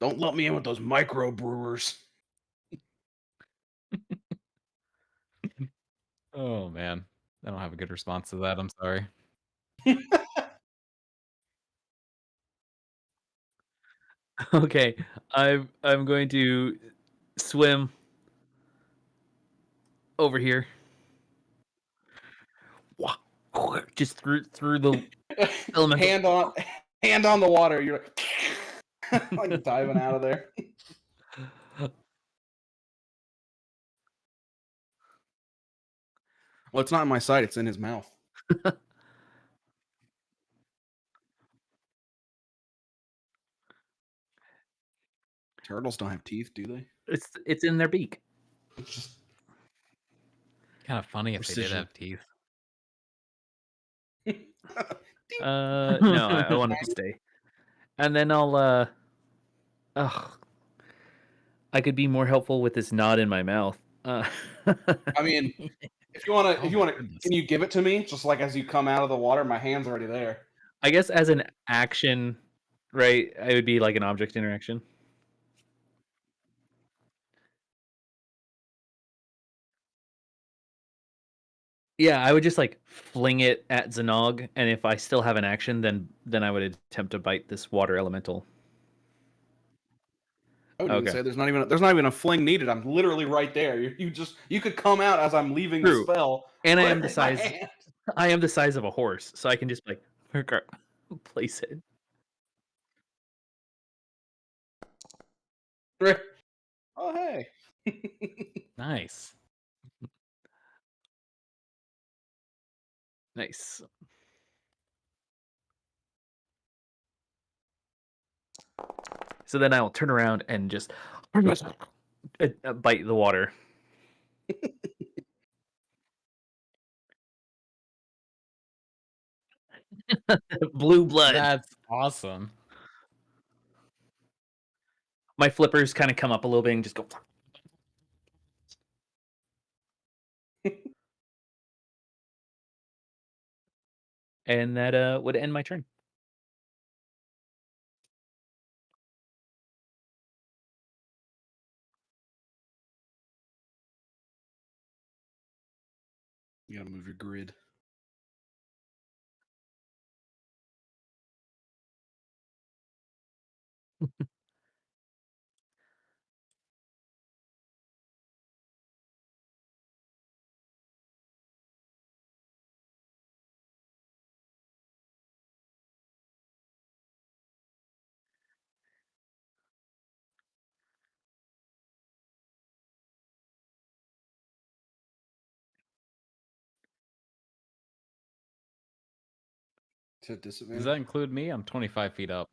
Don't lump me in with those microbrewers. Oh man, I don't have a good response to that. I'm sorry. Okay, I'm going to swim over here. Wah, just through the elemental. hand on hand on the water. You're like, like diving out of there. Well, it's not in my sight. It's in his mouth. Turtles don't have teeth, do they? It's in their beak. It's just Kind of funny if they did precision. have teeth. No, I want it to stay. And then I'll ugh, I could be more helpful with this knot in my mouth. I mean, if you want to, Oh my goodness. can you give it to me? Just like as you come out of the water, my hand's already there. I guess as an action, right? It would be like an object interaction. Yeah, I would just like fling it at Zanog, and if I still have an action, then I would attempt to bite this water elemental. I would even Okay. say there's not even a fling needed. I'm literally right there. You could come out as I'm leaving True. the spell. And I put am it the in my size hand. I am the size of a horse, so I can just like place it. Oh hey. Nice. Nice. So then I'll turn around and just bite the water. Blue blood. That's awesome. My flippers kind of come up a little bit and just go. And that would end my turn. You gotta move your grid. To Does disadvantage. that include me? I'm 25 feet up.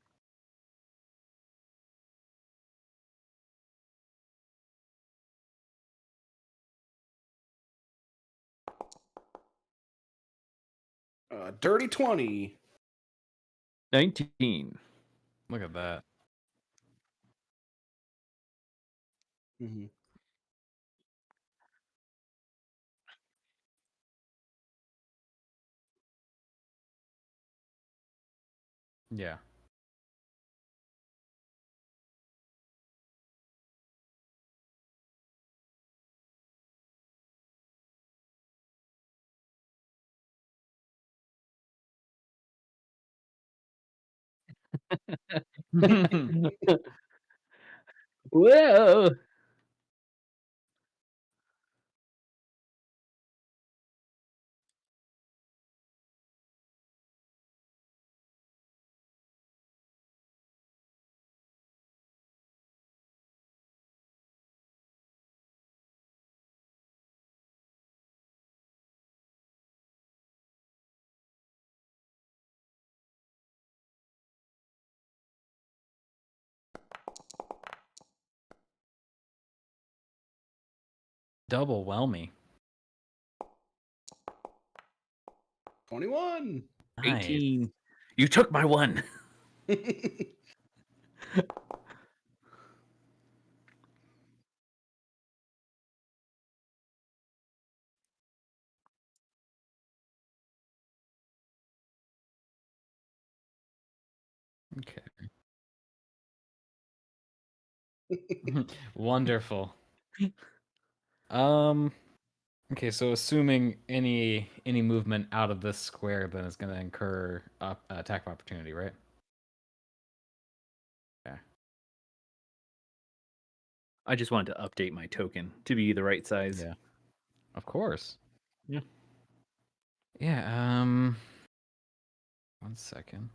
Dirty 20. 19. Look at that. Mm-hmm. Yeah. Whoa. Double whelmy. 21. Nice. 18. You took my one. Okay. Wonderful. Okay, so assuming any movement out of this square, then it's going to incur attack of opportunity, right? Yeah. I just wanted to update my token to be the right size. Yeah. Of course. Yeah. Yeah. 1 second.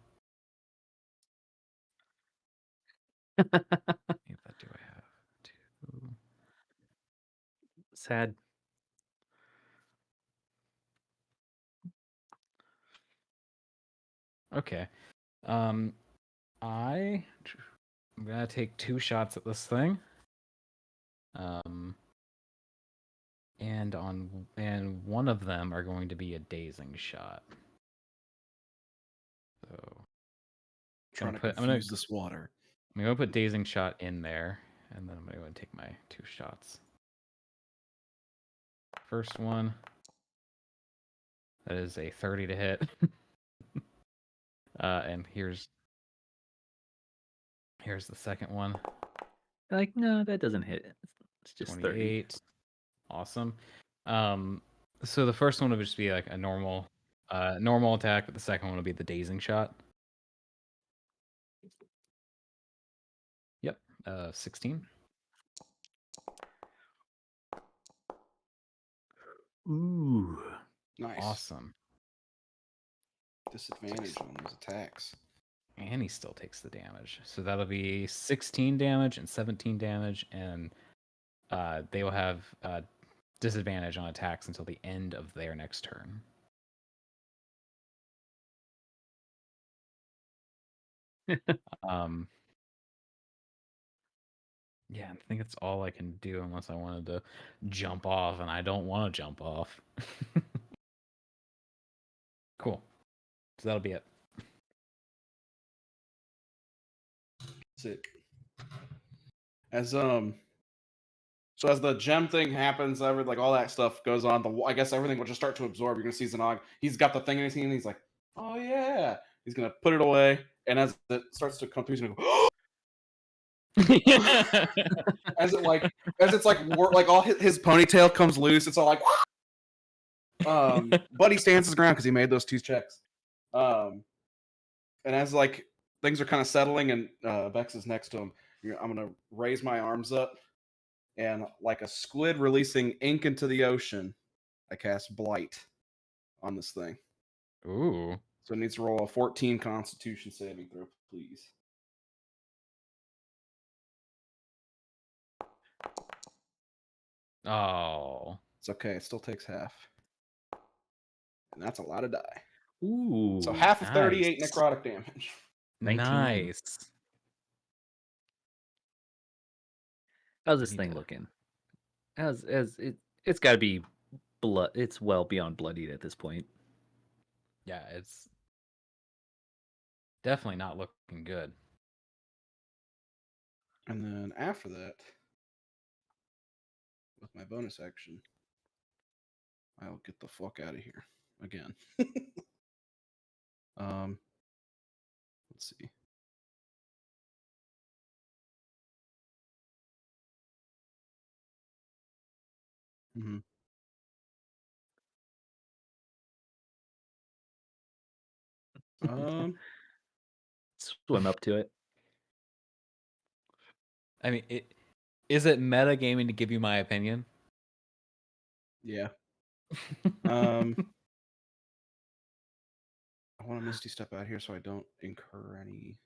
What do I have? 2. Sad. Okay. I'm gonna take 2 shots at this thing. And one of them are going to be a dazing shot. So Trying to I'm confuse this water. gonna put dazing shot in there, and then I'm gonna go and take my 2 shots. First one. That is a 30 to hit. And here's the second one. Like, no, that doesn't hit. It's just 28. 30. Awesome. So the first one would just be like a normal attack, but the second one would be the dazing shot. Yep. 16. Ooh. Nice. Awesome. Disadvantage on those attacks. And he still takes the damage. So that'll be 16 damage and 17 damage, and they will have disadvantage on attacks until the end of their next turn. Yeah, I think it's all I can do unless I wanted to jump off, and I don't want to jump off. Cool. So that'll be it. Sick. So as the gem thing happens, like all that stuff goes on. I guess everything will just start to absorb. You're gonna see Zanog. He's got the thing in his hand. And he's like, "Oh yeah." He's gonna put it away, and as it starts to come through, he's gonna go, as it's like all his ponytail comes loose. It's all like, but he stands his ground because he made those 2 checks. And as like things are kind of settling, and Bex is next to him, I'm gonna raise my arms up. And like a squid releasing ink into the ocean, I cast Blight on this thing. Ooh. So it needs to roll a 14 Constitution saving throw, please. Oh. It's okay. It still takes half. And that's a lot of die. Ooh. So half of nice. 38 necrotic damage. 19. Nice. How's this thing looking? It's got to be blood. It's well beyond bloodied at this point. Yeah, it's definitely not looking good. And then after that, with my bonus action, I'll get the fuck out of here again. Let's see. Mm-hmm. Swim up to it. I mean, is it metagaming to give you my opinion? Yeah. I want to Misty Step out here so I don't incur any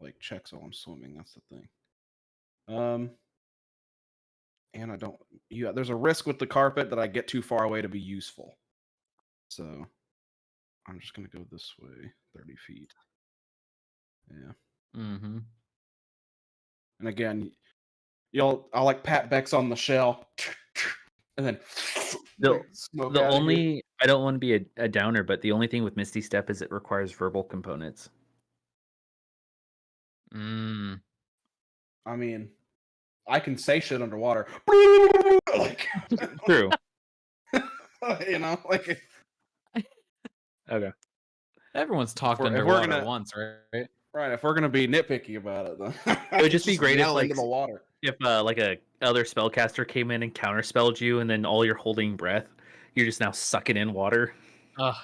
like checks while I'm swimming. That's the thing. And I don't. Yeah, there's a risk with the carpet that I get too far away to be useful. So I'm just gonna go this way, 30 feet. Yeah. Mm-hmm. And again, I'll like pat Bex on the shell, and then the only I don't want to be a downer, but the only thing with Misty Step is it requires verbal components. Mm. I mean, I can say shit underwater. Like, True. You know, like. Okay. Everyone's talked If we're underwater gonna- once, right? Right. If we're gonna be nitpicky about it, then It would just be great if yell like into the water. if like a other spellcaster came in and counterspelled you, and then all you're holding breath, you're just now sucking in water. Ugh.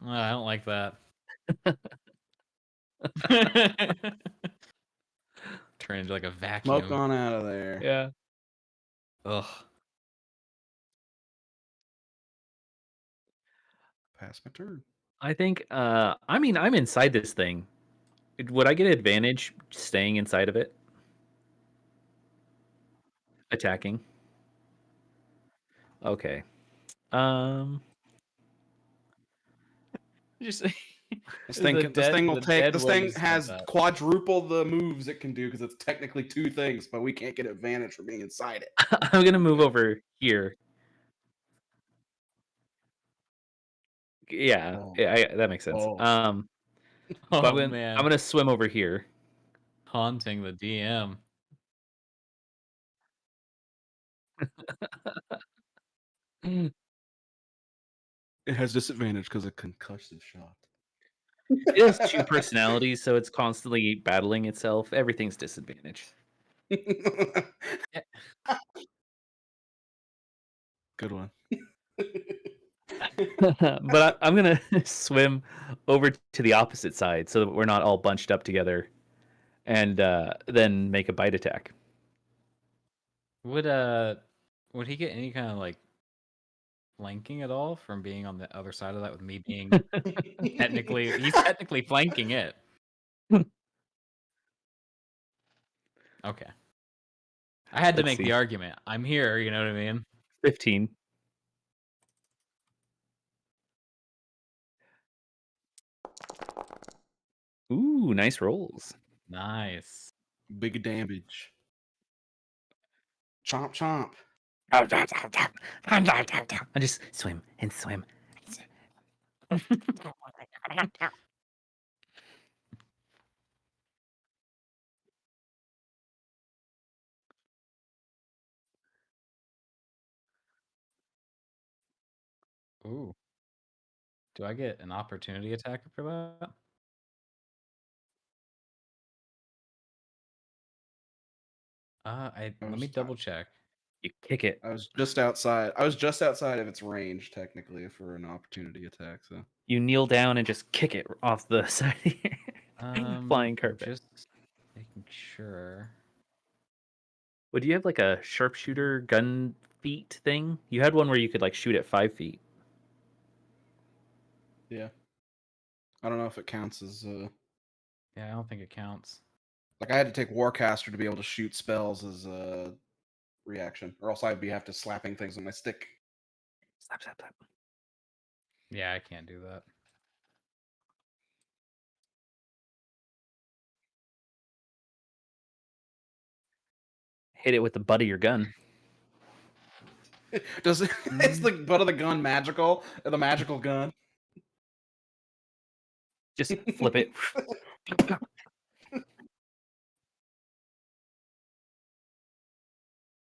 I don't like that. Turn into like a vacuum. Smoke on out of there. Yeah. Ugh. Pass my turn. I think. I mean, I'm inside this thing. Would I get advantage staying inside of it? Attacking. Okay. Just This thing has that. quadruple the moves it can do because it's technically two things, but we can't get advantage for being inside it. I'm gonna move over here. Yeah, Oh. that makes sense. Oh. But Oh man, I'm gonna swim over here. haunting the DM. It has disadvantage because of concussive shot. It has two personalities, so it's constantly battling itself. Everything's disadvantaged. Good one. But I'm gonna swim over to the opposite side so that we're not all bunched up together, and then make a bite attack. Would he get any kind of like flanking at all from being on the other side of that with me being he's technically flanking it. Okay. I had to Let's make see. the argument. I'm here, you know what I mean? 15. Ooh, nice rolls. Nice. Big damage. Chomp chomp. I just swim and swim. Ooh. Do I get an opportunity attack for that? Let me double check. You kick it. I was just outside. I was just outside of its range, technically, for an opportunity attack. So You kneel down and just kick it off the side of your flying carpet. Just making sure. Would you have like a sharpshooter gun feet thing? You had one where you could like shoot at 5 feet. yeah, I don't know if it counts as Yeah, I don't think it counts. like I had to take Warcaster to be able to shoot spells as a reaction, or else I'd have to slapping things with my stick. Slap, slap, slap. Yeah, I can't do that. Hit it with the butt of your gun. Does it? Is the butt of the gun magical? The magical gun? Just flip it.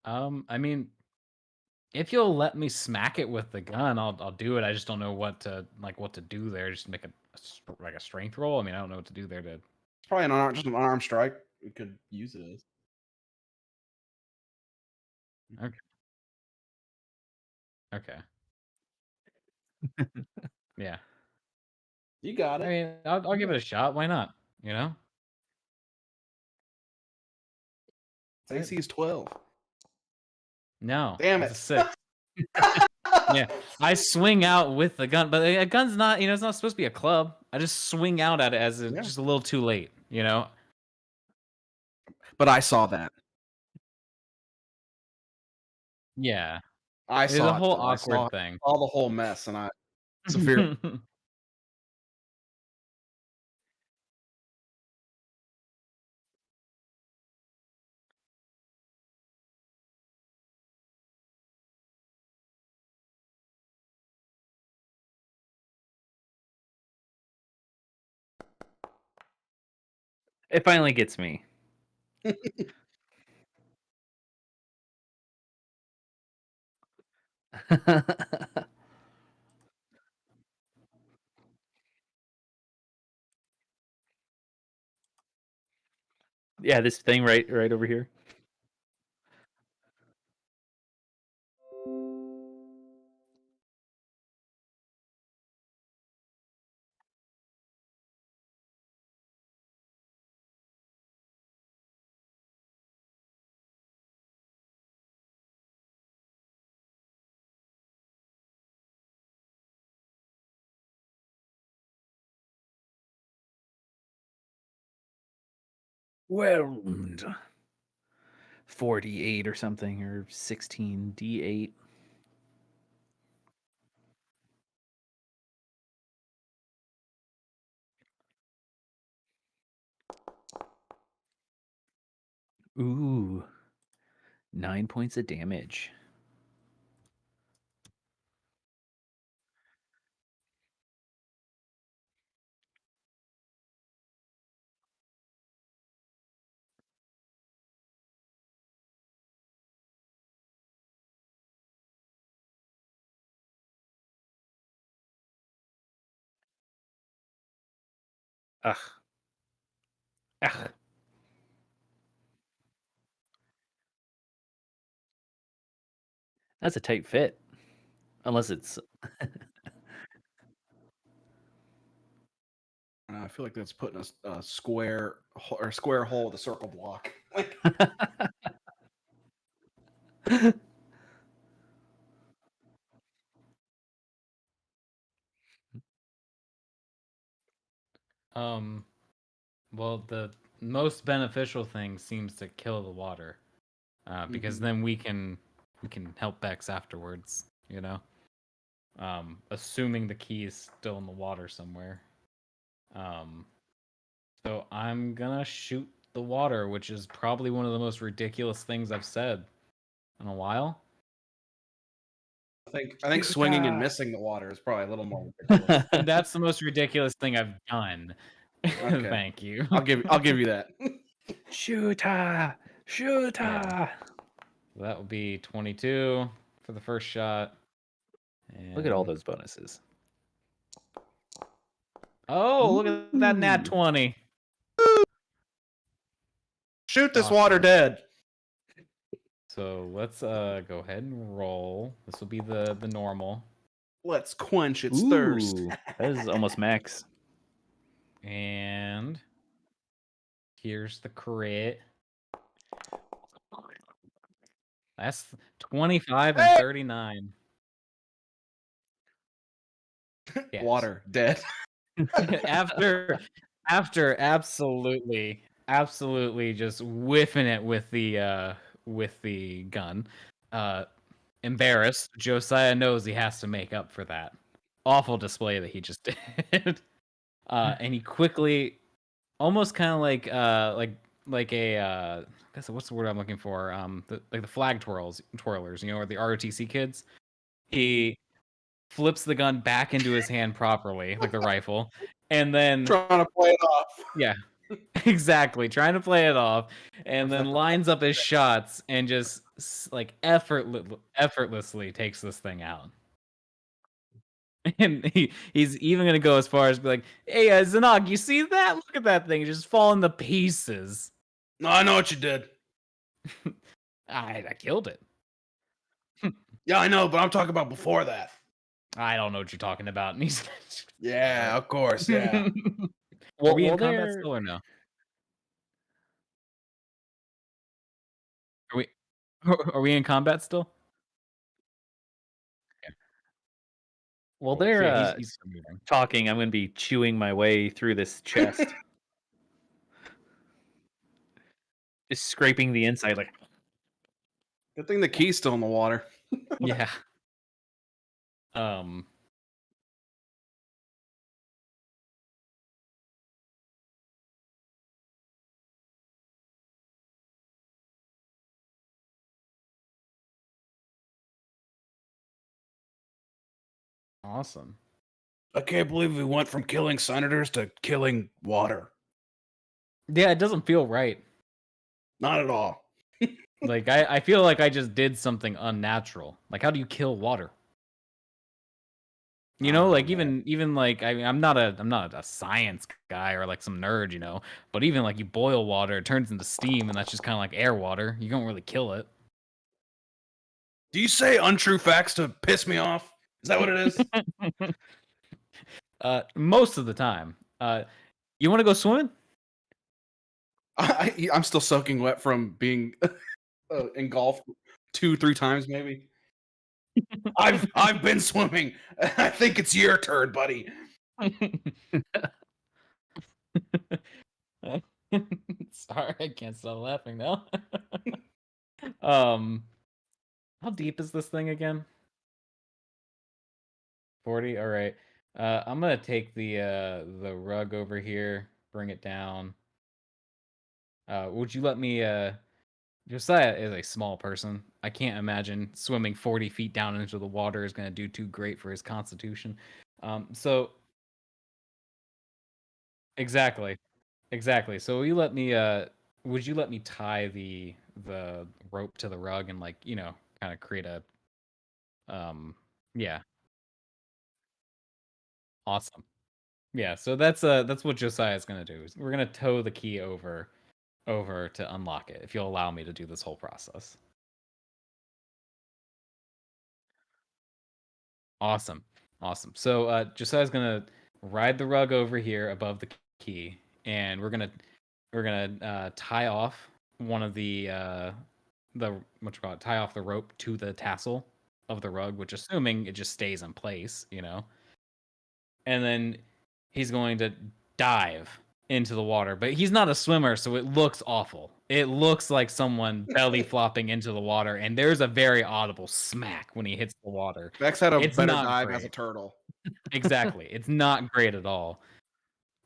I mean, if you'll let me smack it with the gun, I'll do it. I just don't know what to do there. Just make a strength roll. I mean, I don't know what to do there to. It's probably just an unarmed strike. We could use it as. Okay. Yeah. You got I it. mean, I'll give it a shot. Why not? You know. AC is 12. No. Damn it's it. a 6. Yeah. I swing out with the gun, but a gun's not. You know, it's not supposed to be a club. I just swing out at it as just a little too late. You know. But I saw that. Yeah. I It's saw a whole it, I awkward thing. saw the whole mess, and I severe. It finally gets me. Yeah, this thing right over here. Whelmed. 48 or something, or 16 D8. Ooh. 9 points of damage. Ugh. Ugh. That's a tight fit. Unless it's I feel like that's putting a square hole with a circle block. Like, Well, the most beneficial thing seems to kill the water, because then we can help Bex afterwards. You know, assuming the key is still in the water somewhere. So I'm gonna shoot the water, which is probably one of the most ridiculous things I've said in a while. I think swinging and missing the water is probably a little more ridiculous. And that's the most ridiculous thing I've done. Okay. Thank you. I'll give you that. Shooter! Shooter! Yeah. That would be 22 for the first shot. Look at all And- those bonuses. Oh, look at that nat 20. Shoot this Awesome. water dead. So let's go ahead and roll. This will be the normal. Let's quench its thirst. Ooh, that is almost max. And here's the crit. That's 25 and 39. Yes. Water dead. after absolutely just whiffing it with the gun. Embarrassed, Josiah knows he has to make up for that awful display that he just did. And he quickly, almost kind of like a I guess what's the word I'm looking for? The flag twirlers, you know, or the ROTC kids. He flips the gun back into his hand properly, like the rifle, and then Trying to play it off. yeah, exactly, trying to play it off, and then lines up his shots and just like effortlessly takes this thing out. And he's even gonna go as far as be like, "Hey, Zanog, you see that? Look at that thing just falling to pieces." No, I know what you did. I killed it. Yeah, I know, but I'm talking about before that. I don't know what you're talking about. And he's Yeah, of course. Yeah. Are we in combat still or no? Are we in combat still? Well, Cool. they're Yeah, he's moving. talking. I'm going to be chewing my way through this chest. Just scraping the inside like. Good thing the key's still in the water. Yeah. Awesome. I can't believe we went from killing senators to killing water. Yeah, it doesn't feel right. Not at all. Like I feel like I just did something unnatural. Like, how do you kill water? You know, like man. even like I mean, I'm not a science guy or like some nerd, you know. But even like you boil water, it turns into steam, and that's just kind of like air water. You don't really kill it. Do you say untrue facts to piss me off? Is that what it is? Most of the time. You want to go swimming? I'm still soaking wet from being engulfed 2-3 times, maybe. I've been swimming. I think it's your turn, buddy. Sorry, I can't stop laughing now. How deep is this thing again? 40. All right. I'm gonna take the rug over here, bring it down. Would you let me? Josiah is a small person. I can't imagine swimming 40 feet down into the water is gonna do too great for his constitution. So exactly. Exactly. So will you let me would you let me tie the rope to the rug and like, you know, kind of create a yeah, awesome. Yeah, so that's what Josiah's going to do. We're going to tow the key over to unlock it if you'll allow me to do this whole process. Awesome. Awesome. So Josiah's going to ride the rug over here above the key and we're going to tie off one of the what you call it, tie off the rope to the tassel of the rug, which assuming it just stays in place, you know. And then he's going to dive into the water, but he's not a swimmer, so it looks awful. It looks like someone belly flopping into the water, and there's a very audible smack when he hits the water. Vex had a It's better not dive great. as a turtle. Exactly. It's not great at all.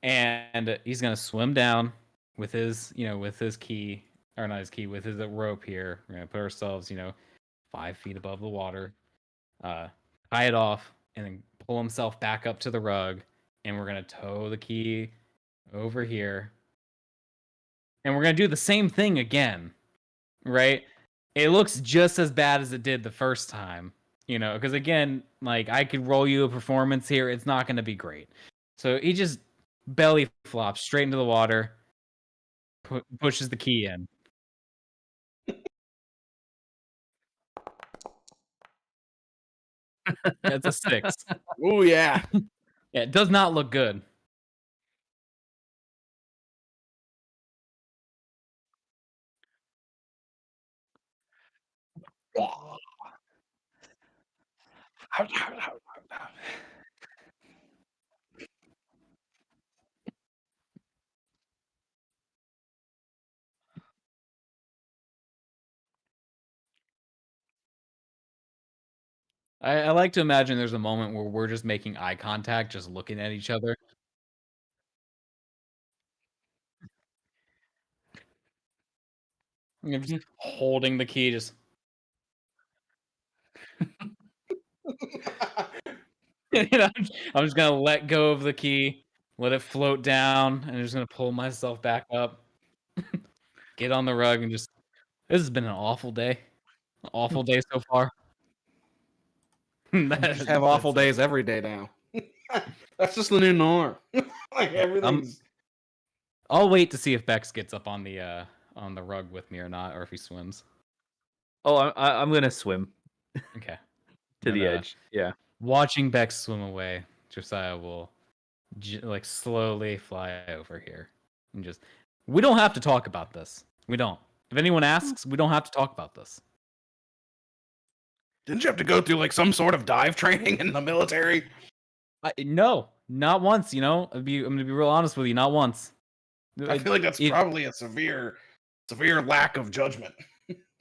And he's gonna swim down with his, you know, with his key, or not his key, with his rope here. We're gonna put ourselves, you know, 5 feet above the water, tie it off, and then pull himself back up to the rug. And we're gonna tow the key over here, and we're gonna do the same thing again, right? It looks just as bad as it did the first time, you know, because again, like I could roll you a performance here, it's not gonna be great. So he just belly flops straight into the water, pushes the key in. It's a 6. Oh yeah. Yeah, it does not look good. I like to imagine there's a moment where we're just making eye contact, just looking at each other. And just holding the key, just you know, I'm just gonna let go of the key, let it float down, and I'm just gonna pull myself back up, get on the rug, and just. This has been an awful day. An awful day so far. Just have awful days every day now. That's just the new norm. Like everything's. I'll wait to see if Bex gets up on the rug with me or not, or if he swims. Oh, I'm gonna swim Okay. to the And, edge. Yeah. Watching Bex swim away, Josiah will like slowly fly over here and just. We don't have to talk about this. We don't. If anyone asks, we don't have to talk about this. Didn't you have to go through like some sort of dive training in the military? No, not once. You know, I'm gonna be real honest with you. Not once. I feel like that's probably a severe lack of judgment.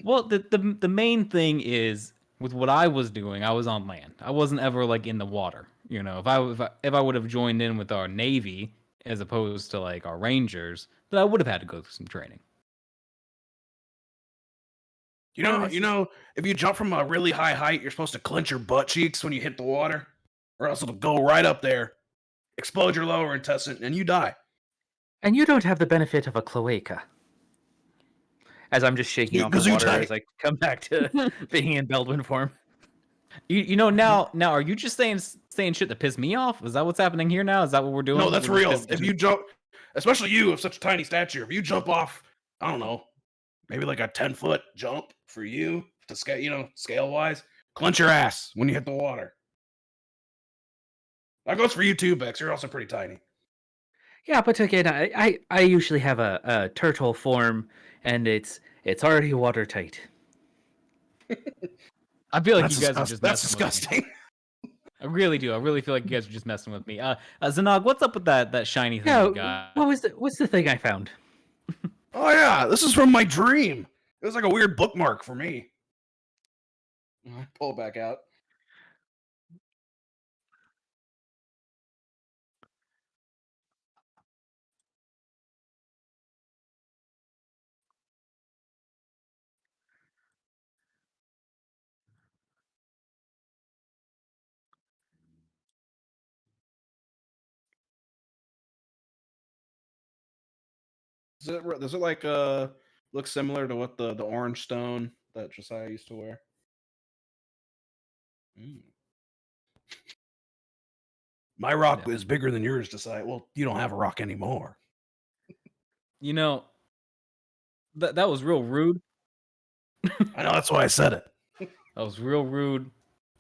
Well, the main thing is with what I was doing, I was on land. I wasn't ever like in the water. You know, if I would have joined in with our Navy as opposed to like our Rangers, then I would have had to go through some training. You know, if you jump from a really high height, you're supposed to clench your butt cheeks when you hit the water, or else it'll go right up there, explode your lower intestine, and you die. And you don't have the benefit of a cloaca. As I'm just shaking off the water as I come back to being in Baldwin form. You know now are you just saying shit to piss me off? Is that what's happening here now? Is that what we're doing? No, that's We're just real. If you jump, especially you of such a tiny stature, if you jump off, I don't know, maybe like a 10-foot jump for you to scale, scale wise, clench your ass when you hit the water. That goes for you too, Bex. You're also pretty tiny. Yeah, but again, I usually have a turtle form, and it's already watertight. I feel like That's you guys are just That's messing with me. disgusting. I really do. I really feel like you guys are just messing with me. Zanog, what's up with that shiny thing Yeah, you got? what's the thing I found? Oh yeah, this is from my dream. It was like a weird bookmark for me. I pull it back out. Does it like look similar to what the orange stone that Josiah used to wear? Mm. My rock is bigger than yours, Josiah. Well, you don't have a rock anymore. You know, that was real rude. I know, that's why I said it. That was real rude,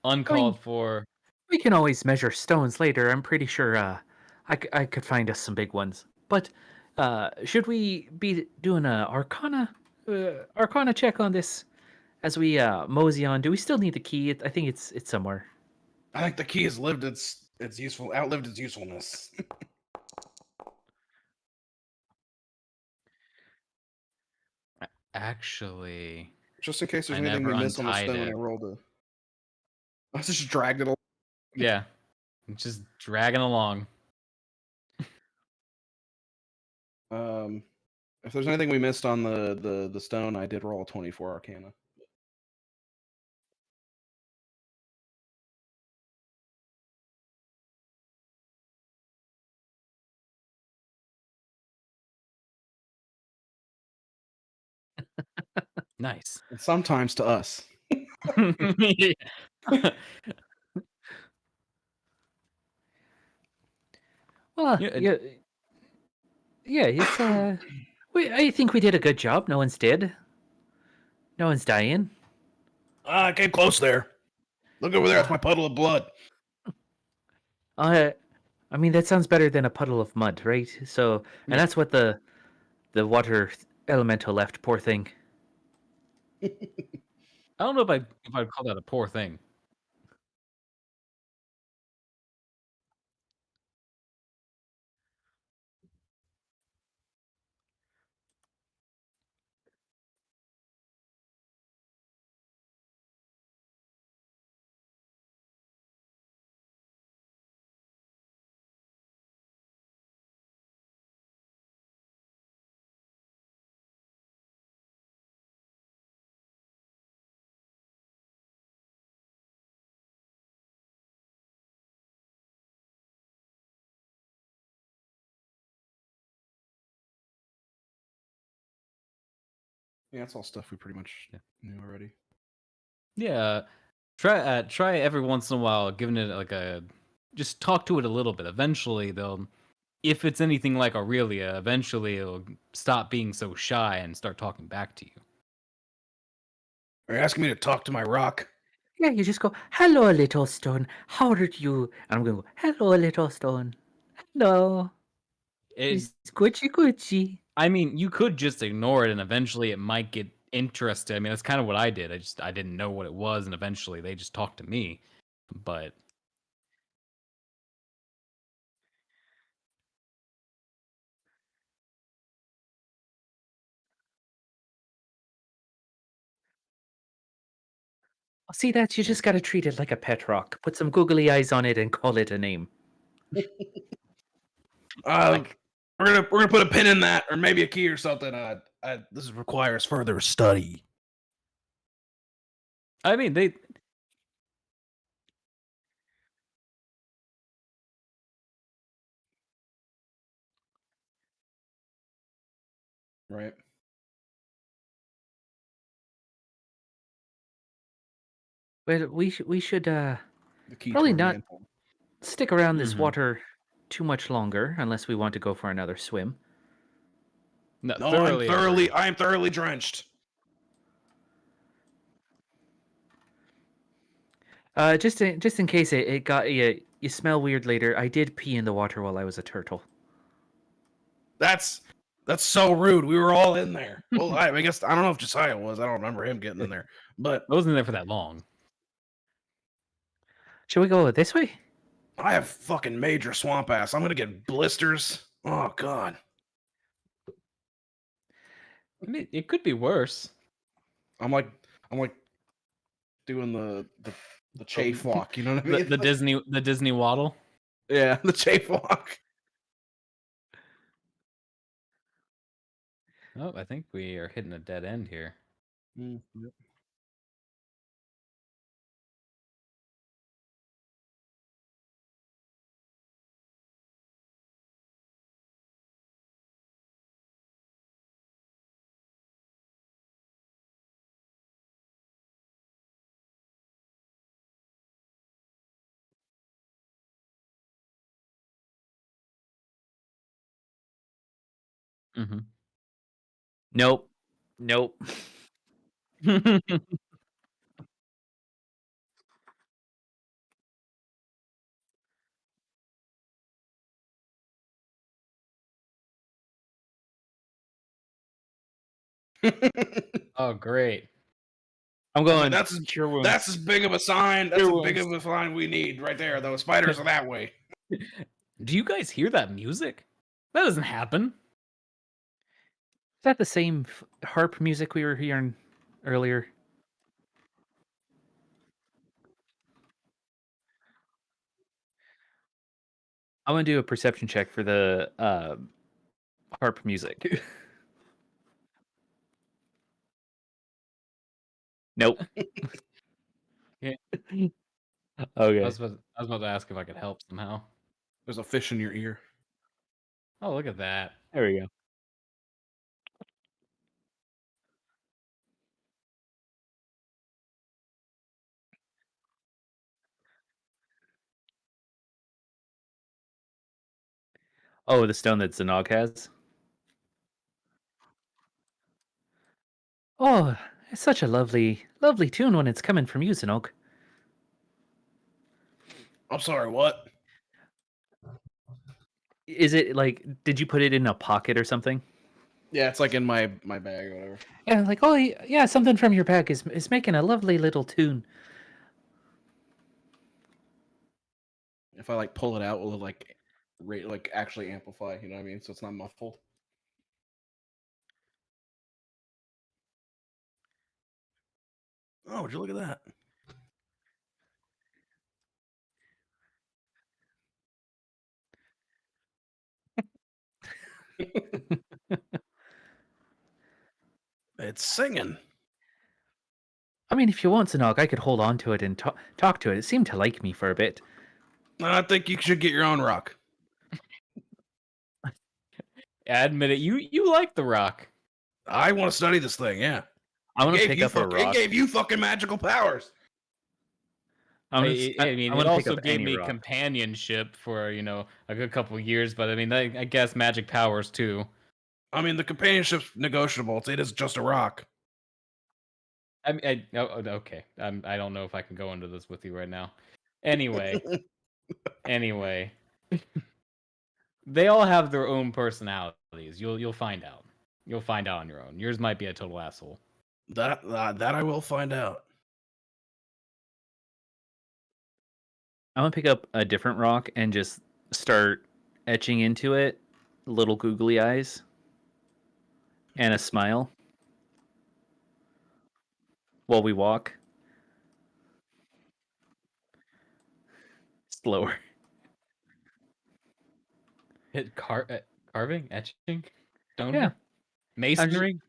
uncalled for. We can always measure stones later. I'm pretty sure I could find us some big ones. But should we be doing a Arcana check on this as we mosey on? Do we still need the key? I think it's somewhere. I think the key has outlived its usefulness. Actually, Just in case there's I anything never we missed on the untied stone, it. I rolled a. I just dragged it. Yeah, just dragging along. If there's anything we missed on the stone, I did roll a 24 Arcana. Nice. And sometimes to us. Well, Yeah, yeah, it's I think we did a good job. No one's dead. No one's dying. I came close there. Look over there. That's my puddle of blood. I mean that sounds better than a puddle of mud, right? So, and Yeah. that's what the water elemental left. Poor thing. I don't know if I'd call that a poor thing. Yeah, that's all stuff we pretty much knew already. Yeah, try every once in a while giving it like just talk to it a little bit. Eventually, they'll, if it's anything like Aurelia, eventually it'll stop being so shy and start talking back to you. Are you asking me to talk to my rock? Yeah, you just go, "Hello, little stone. How are you?" And I'm gonna go, "Hello, little stone. Hello. It, It's Gucci Gucci." I mean, you could just ignore it, and eventually it might get interested. I mean, that's kind of what I did. I didn't know what it was, and eventually they just talked to me. But See that? You just gotta treat it like a pet rock. Put some googly eyes on it and call it a name. like, We're gonna put a pin in that, or maybe a key or something. This requires further study. I mean, they Right. Well, we should The key probably toward not mantle. stick around this Mhm. water too much longer unless we want to go for another swim. No, No, thoroughly agree. I am thoroughly drenched. Just in case it got you smell weird later. I did pee in the water while I was a turtle. That's so rude. We were all in there. Well, I guess I don't know if Josiah was. I don't remember him getting in there. But I wasn't there for that long. Should we go this way? I have fucking major swamp ass. I'm gonna get blisters. Oh god. I mean, it could be worse. I'm like doing the chafe walk. You know what I mean? The Disney waddle. Yeah, the chafe walk. Oh, I think we are hitting a dead end here. Yep. Mm-hmm. Nope. Nope. Oh, great. I'm I mean, going. Sure wounds. that's as big of a sign. That's Sure as big wounds. of a sign we need right there. Those spiders are that way. Do you guys hear that music? That doesn't happen. Is that the same harp music we were hearing earlier? I'm gonna do a perception check for the harp music. Nope. Yeah. Okay. I was about to ask if I could help somehow. There's a fish in your ear. Oh, look at that. There we go. Oh, the stone that Zanog has. Oh, it's such a lovely, lovely tune when it's coming from you, Zanog. I'm sorry, what? Is it like? Did you put it in a pocket or something? Yeah, it's like in my bag or whatever. Yeah, like oh yeah, something from your bag is making a lovely little tune. If I like pull it out, will it like actually amplify? You know what I mean? So it's not muffled. Oh, would you look at that? It's singing. I mean, if you want, Zanog, I could hold on to it and talk to it. It seemed to like me for a bit. I think you should get your own rock. Admit it. You like the rock. I want to study this thing. Yeah, I want to pick up a It rock. gave you fucking magical powers. I mean, it want to pick also up gave any me rock. companionship for a good couple years. But I mean, I guess magic powers too. I mean, the companionship's negotiable. It is just a rock. Okay. I don't know if I can go into this with you right now. Anyway, they all have their own personalities. You'll find out. You'll find out on your own. Yours might be a total asshole. That I will find out. I'm gonna pick up a different rock and just start etching into it little googly eyes and a smile while we walk. Slower. Hit carving, etching, stone, Yeah. masonry.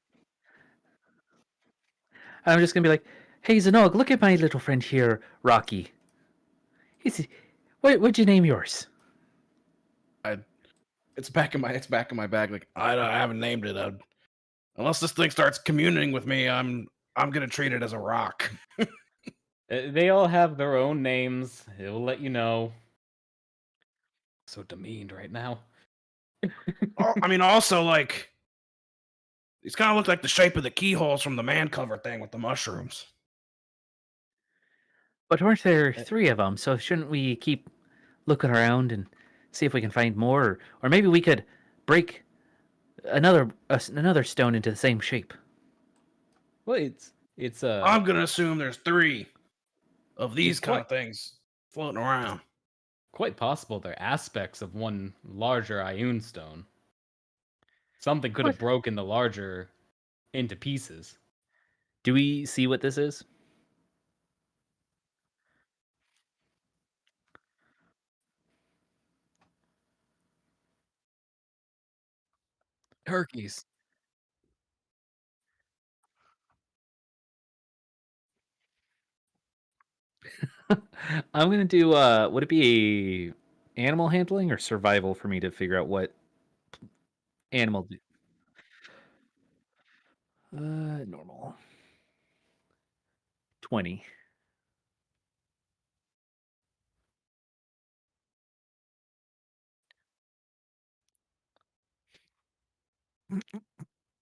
I'm just gonna be like, "Hey Zanog, look at my little friend here, Rocky. What'd you name yours?" It's back in my bag. Like I haven't named it. Unless this thing starts communing with me, I'm gonna treat it as a rock. They all have their own names. It'll let you know. So demeaned right now. I mean, also, like, these kind of look like the shape of the keyholes from the man cover thing with the mushrooms. But weren't there 3 of them? So shouldn't we keep looking around and see if we can find more? Or maybe we could break another stone into the same shape. Well, it's I'm gonna assume there's 3 of these It's kind quite- of things floating around. quite possible they're aspects of one larger Ioun stone. Something could have What? broken the larger into pieces. Do we see what this is? Turkeys. I'm gonna do. Would it be animal handling or survival for me to figure out what animal? Normal. 20.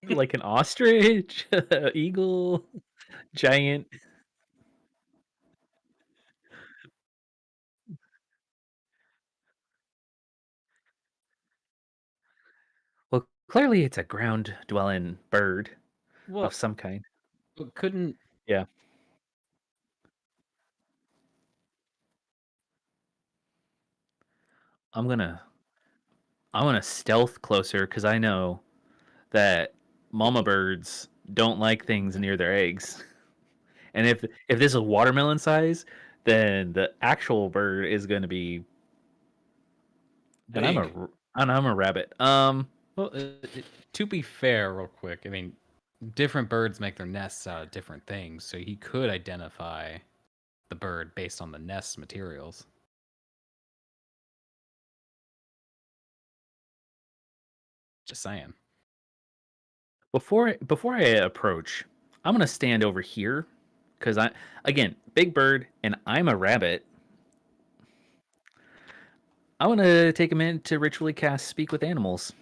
Like an ostrich, eagle, giant. Well, clearly it's a ground-dwelling bird Well, of some kind. couldn't Yeah. I'm gonna I'm gonna stealth closer because I know that mama birds don't like things near their eggs. And if this is watermelon size, then the actual bird is gonna be. And Big. I'm a rabbit. well, to be fair, real quick, I mean, different birds make their nests out of different things, so he could identify the bird based on the nest materials. Just saying. Before I approach, I'm gonna stand over here because again big bird and I'm a rabbit. I want to take a minute to ritually cast Speak with Animals.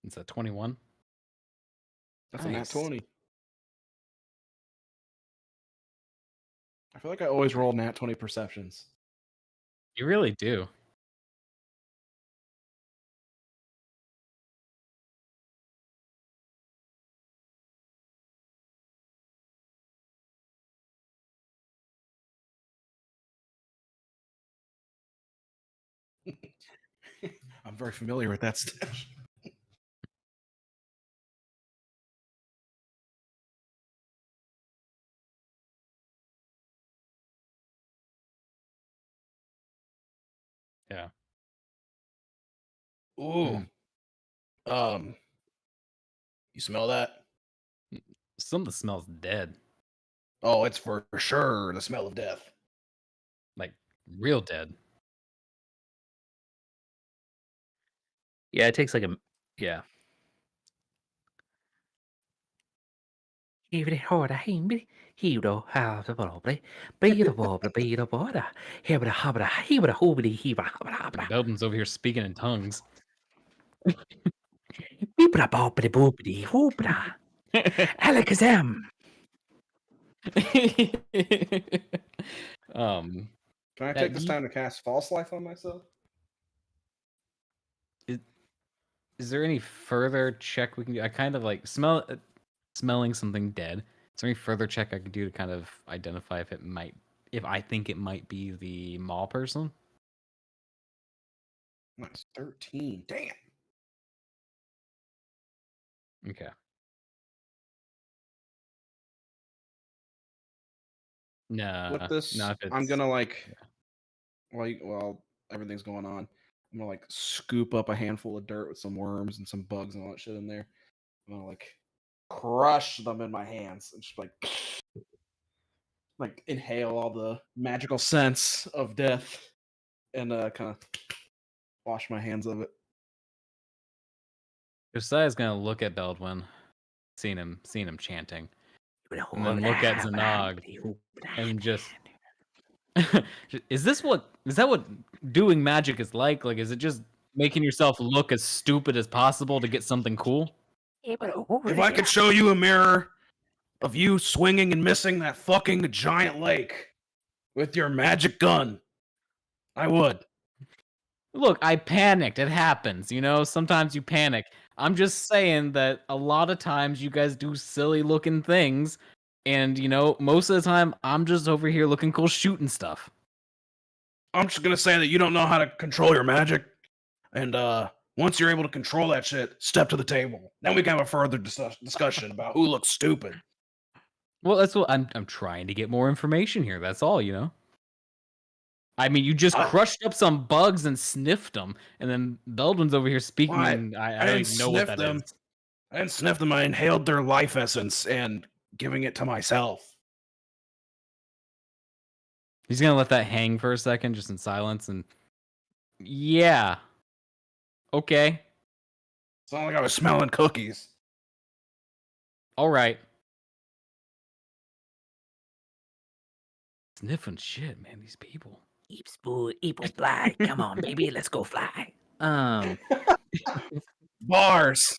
It's a 21. That's a nat Nice. 20. I feel like I always roll nat 20 perceptions. You really do. I'm very familiar with that stash. Yeah. Ooh. Mm. You smell that? Something smells dead. Oh, it's for sure the smell of death. Like, real dead. Yeah, it takes like a yeah. Even harder, he do have the probably be the bobble, be the border. Here with a habra, he with a hoobity, he with a habra. Belton's over here speaking in tongues. Beepra boppity boopity whoopra. Alakazam. um, Can I Yeah, take this time to cast False Life on myself? is there any further check we can do? I kind of like smelling something dead. Is there any further check I can do to kind of identify if I think it might be the mall person? Nice. 13. Damn. Okay. No, With this, not if I'm it's gonna like yeah. while everything's going on, I'm gonna like scoop up a handful of dirt with some worms and some bugs and all that shit in there. I'm gonna like crush them in my hands and just like inhale all the magical scents of death and kind of wash my hands of it. Josiah's gonna look at Beldwin, seeing him chanting, and then look at Zanog and just is that what doing magic is like? Like, is it just making yourself look as stupid as possible to get something cool? If I could show you a mirror of you swinging and missing that fucking giant lake with your magic gun, I would. Look, I panicked. It happens, you know? Sometimes you panic. I'm just saying that a lot of times you guys do silly looking things, and you know, most of the time I'm just over here looking cool shooting stuff. I'm just gonna say that you don't know how to control your magic, and once you're able to control that shit, step to the table. Then we can have a further discussion about who looks stupid. Well, that's what I'm trying to get more information here. That's all, you know? I mean, you just crushed up some bugs and sniffed them, and then Beldwin's over here speaking, Well, and I don't didn't even know what sniff that them. is. I didn't sniff them. I inhaled their life essence and giving it to myself. He's gonna let that hang for a second, just in silence, and yeah, okay, It's not like I was smelling cookies. all right. Sniffing shit, man. These people. Eep fly. Come on, baby, let's go fly. Bars.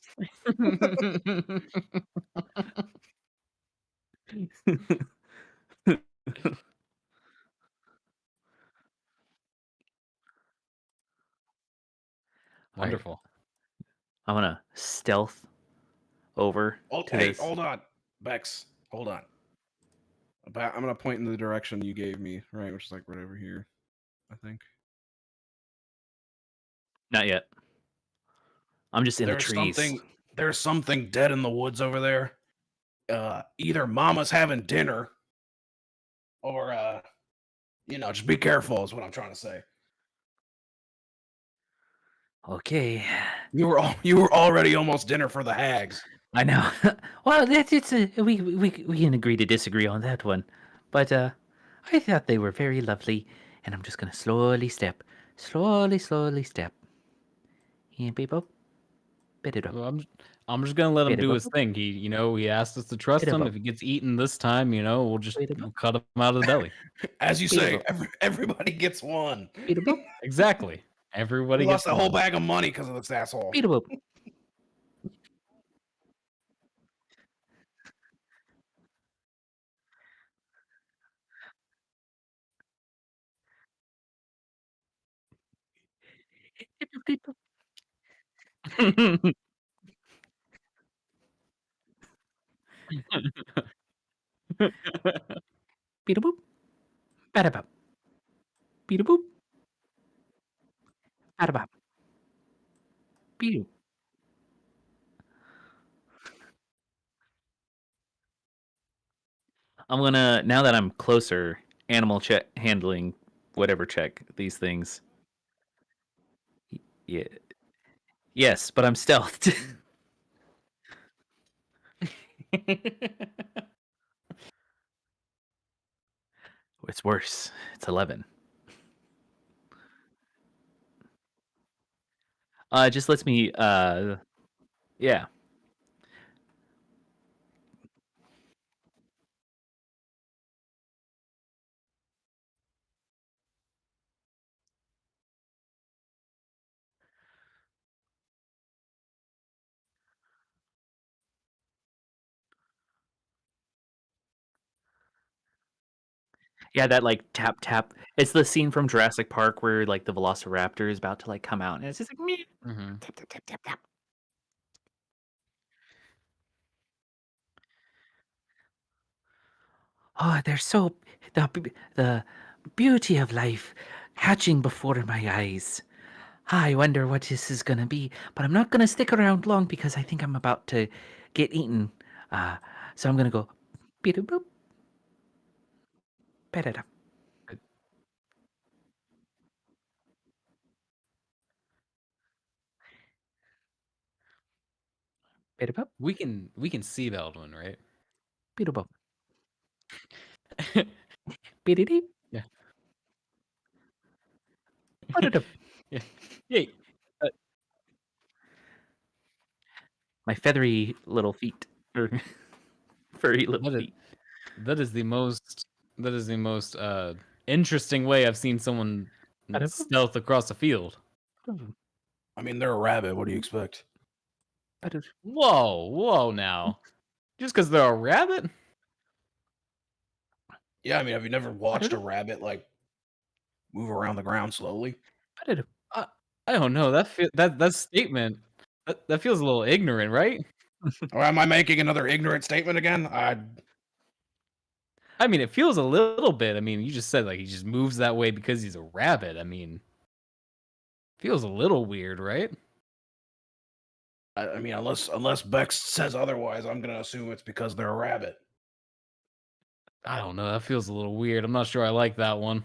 Wonderful. I'm gonna stealth over to Hey, this. hold on, Bex. Hold on. I'm gonna point in the direction you gave me, right, which is like right over here, I think. Not yet. I'm just in the trees. There's something dead in the woods over there. Either Mama's having dinner, or just be careful is what I'm trying to say. Okay. You were already almost dinner for the hags. I know. Well, we can agree to disagree on that one, but I thought they were very lovely, and I'm just gonna slowly step. And people, bit it up. Well, I'm just gonna let him do his thing. He asked us to trust him. If he gets eaten this time, we'll cut him out of the belly. As you say, everybody gets one. Exactly. Everybody We gets lost a whole bag of money because of this asshole. Beat a boop. Bada bop. Beat a boop. Bada bop. Beat. I'm gonna, now that I'm closer, animal check handling whatever check these things. Yeah. Yes, but I'm stealthed. It's worse. It's 11. It just lets me yeah. Yeah, that like tap tap. It's the scene from Jurassic Park where like the Velociraptor is about to like come out, and it's just like me. Tap tap tap tap tap. Oh, they're so the beauty of life hatching before my eyes. I wonder what this is gonna be, but I'm not gonna stick around long because I think I'm about to get eaten. So I'm gonna go beep boop, pet it up. Beat up, we can see Beldwin, right? beat up, beat it, Yeah. put it up. Yeah. Hey. my feathery little feet or furry little That is feet. that is the most interesting way I've seen someone stealth across a field. I mean, they're a rabbit. What do you expect? Whoa now. Just because they're a rabbit? Yeah, I mean, have you never watched a rabbit like move around the ground slowly? I, I don't know. That statement that feels a little ignorant, right? Or am I making another ignorant statement again? I mean, it feels a little bit. I mean, you just said like he just moves that way because he's a rabbit. I mean, feels a little weird, right? I mean, unless Bex says otherwise, I'm gonna assume it's because they're a rabbit. I don't know. That feels a little weird. I'm not sure I like that one.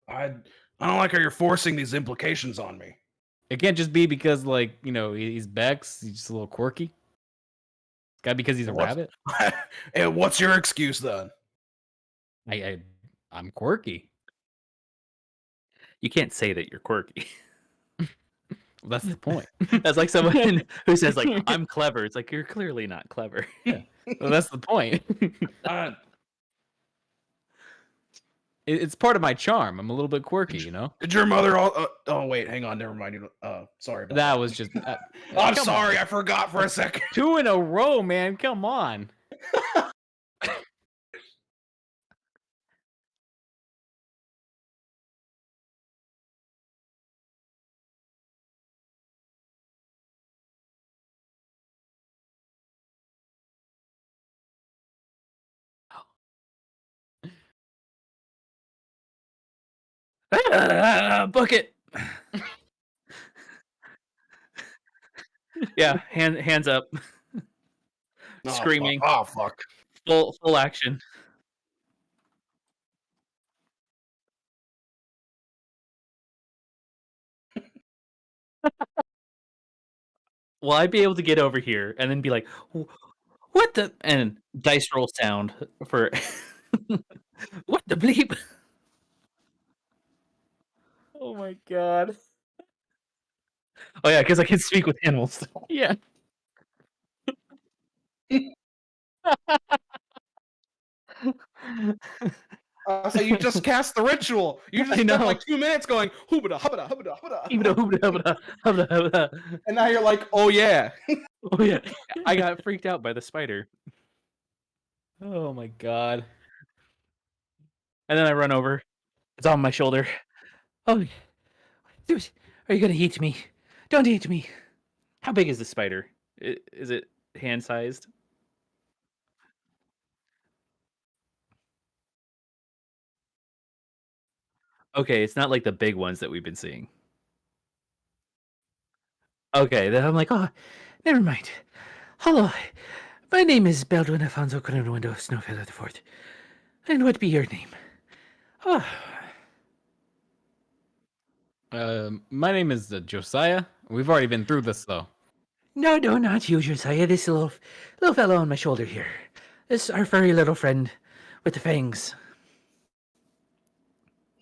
I I don't like how you're forcing these implications on me. It can't just be because like, he's Bex, he's just a little quirky. It's gotta be because he's a What's- rabbit. And what's your excuse then? I'm quirky. You can't say that you're quirky. Well, that's the point. That's like someone who says like I'm clever. It's like you're clearly not clever. Well, that's the point. Uh, It's part of my charm. I'm a little bit quirky, you know? did your mother all? Oh wait, hang on, never mind. Sorry. About That was just I'm come sorry, on. I forgot for a second. 2 in a row, man. Come on. Bucket. Yeah, hands up, screaming, Oh fuck. full action. Will I be able to get over here and then be like, what the? And dice roll sound for what the bleep? Oh my god. Oh yeah, because I can speak with animals. Yeah. So you just cast the ritual. You just I spent know. like 2 minutes going hoobada hubada hubada hubada, Hubba, hubba, hubba, hubba. and now you're like, oh yeah. Oh yeah, I got freaked out by the spider, Oh my god. and then I run over. It's on my shoulder. Oh, dude, are you gonna eat me? Don't eat me. How big is the spider? Is it hand sized? Okay, it's not like the big ones that we've been seeing. Okay, then I'm like, oh, never mind. Hello, my name is Baldwin Alfonso Coronado of Snowfeather the Fourth. And what be your name? Oh, My name is Josiah. We've already been through this though. no, not you, Josiah. This little fellow on my shoulder here. This is our furry little friend with the fangs.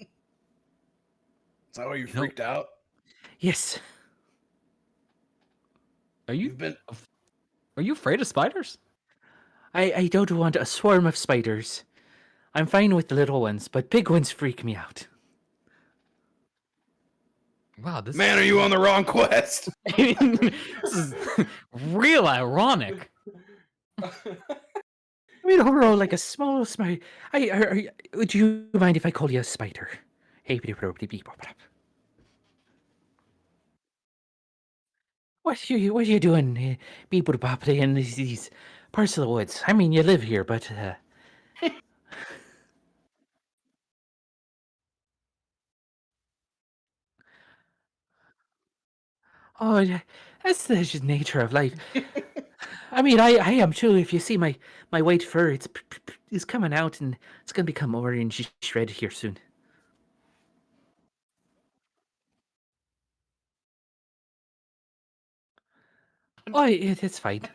Is that why you freaked out? Yes. Are you You've been are you afraid of spiders? I don't want a swarm of spiders. I'm fine with the little ones, but big ones freak me out. Wow, this Man, are you on the wrong quest? this is real ironic. We don't roll like a small spider. Would you mind if I call you a spider? What are you doing, people in these parts of the woods? I mean, you live here, but oh, that's the just nature of life. I mean, I am too. If you see my white fur, it's coming out and it's gonna become orange shred here soon. Oh, it's fine.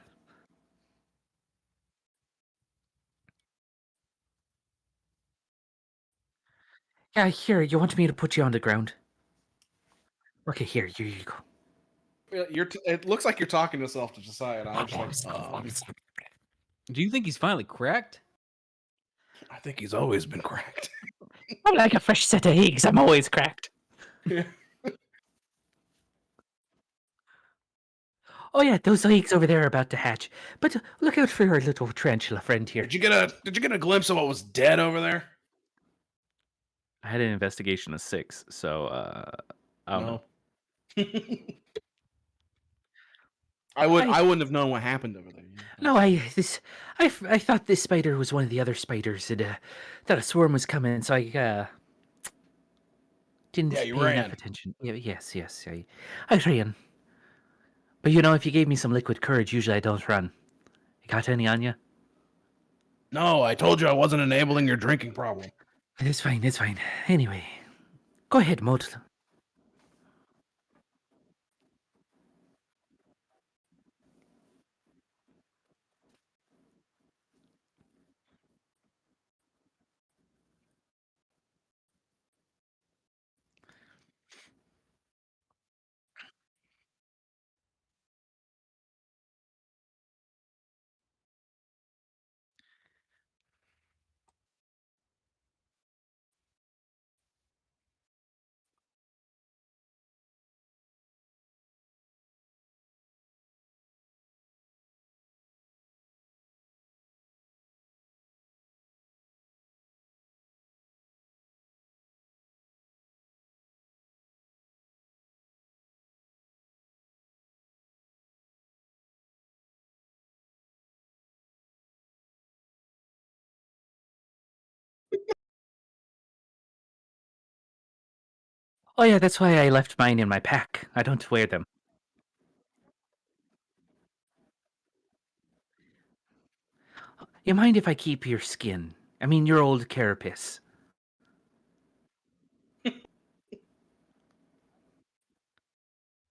Yeah, here. You want me to put you on the ground? Okay, here you go. It looks like you're talking to yourself to Josiah, and I'm just like, Do you think he's finally cracked? I think he's always been cracked. I'm like a fresh set of eggs. I'm always cracked. Oh yeah, those eggs over there are about to hatch. But look out for our little tarantula friend here. Did you get a glimpse of what was dead over there? I had an investigation of 6, so I don't know. I wouldn't have known what happened over there. No, I thought this spider was one of the other spiders, and thought a swarm was coming, so I didn't Yeah, you pay enough ran. attention. Yes, I ran. But you know, if you gave me some liquid courage, usually I don't run. You got any on you? No, I told you I wasn't enabling your drinking problem. It's fine. Anyway, go ahead, Maud. Oh yeah, that's why I left mine in my pack. I don't wear them. You mind if I keep your skin? I mean, your old carapace. And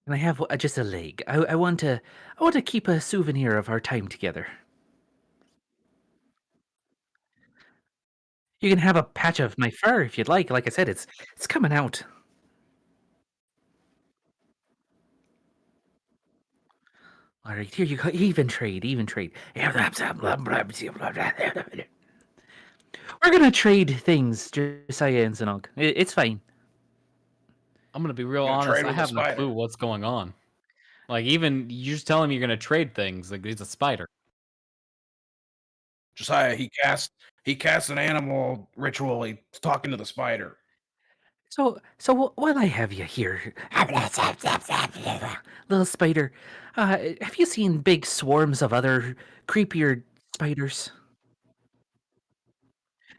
I have just a leg. I want to keep a souvenir of our time together. You can have a patch of my fur if you'd like. Like I said, it's coming out. All right, here you go. Even trade, even trade. We're gonna trade things, Josiah and Zanog. It's fine. I'm gonna be real You're gonna honest. trade I with a have no spider. clue what's going on. Like, even you just telling me you're gonna trade things. Like, he's a spider. Josiah, he cast an animal ritual. He's talking to the spider. So while I have you here, little spider, have you seen big swarms of other creepier spiders?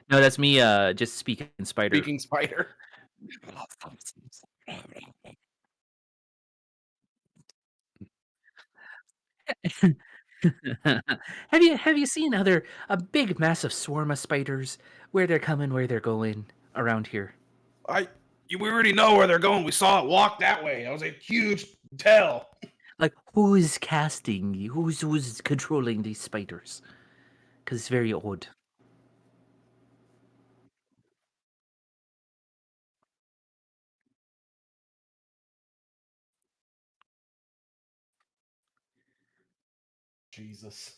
No, that's me just speaking spider. Speaking spider. Have you seen a big massive swarm of spiders? Where they're coming, where they're going around here? We already know where they're going. We saw it walk that way. That was a huge tell. Like who's casting? Who's controlling these spiders? Because it's very odd. Jesus.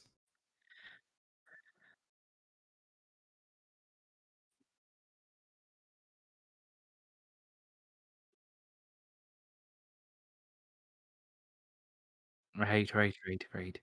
Right.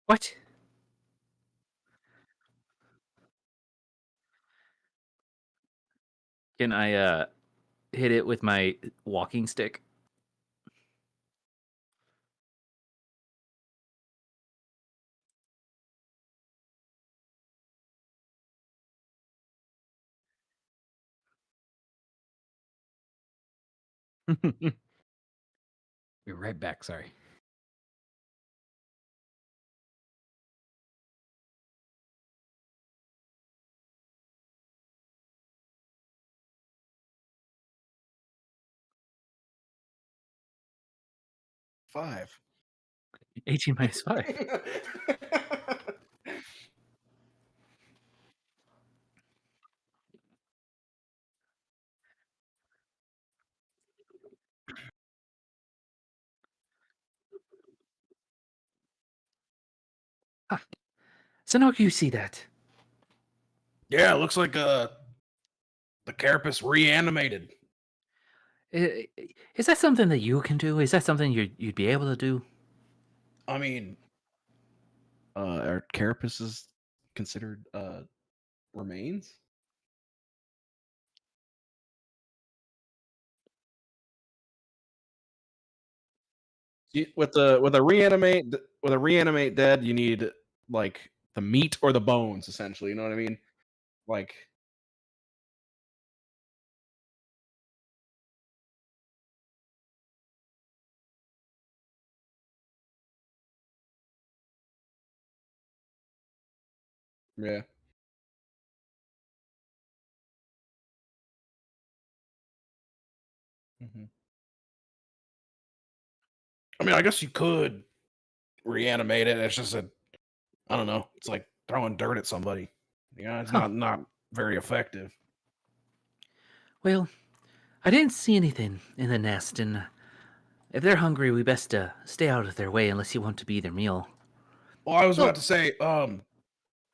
What? Can I hit it with my walking stick? Be right back. Sorry. 5. 18 minus 5. So now you see that. Yeah, it looks like the carapace reanimated. Is that something that you can do? Is that something you'd be able to do? I mean, Are carapaces considered remains? With a reanimate dead, you need like the meat or the bones, essentially. You know what I mean? Like, yeah. Hmm. I mean, I guess you could reanimate it. It's just I don't know. It's like throwing dirt at somebody. It's Huh. not very effective. Well, I didn't see anything in the nest, and if they're hungry, we best stay out of their way unless you want to be their meal. Well, I was So, about to say,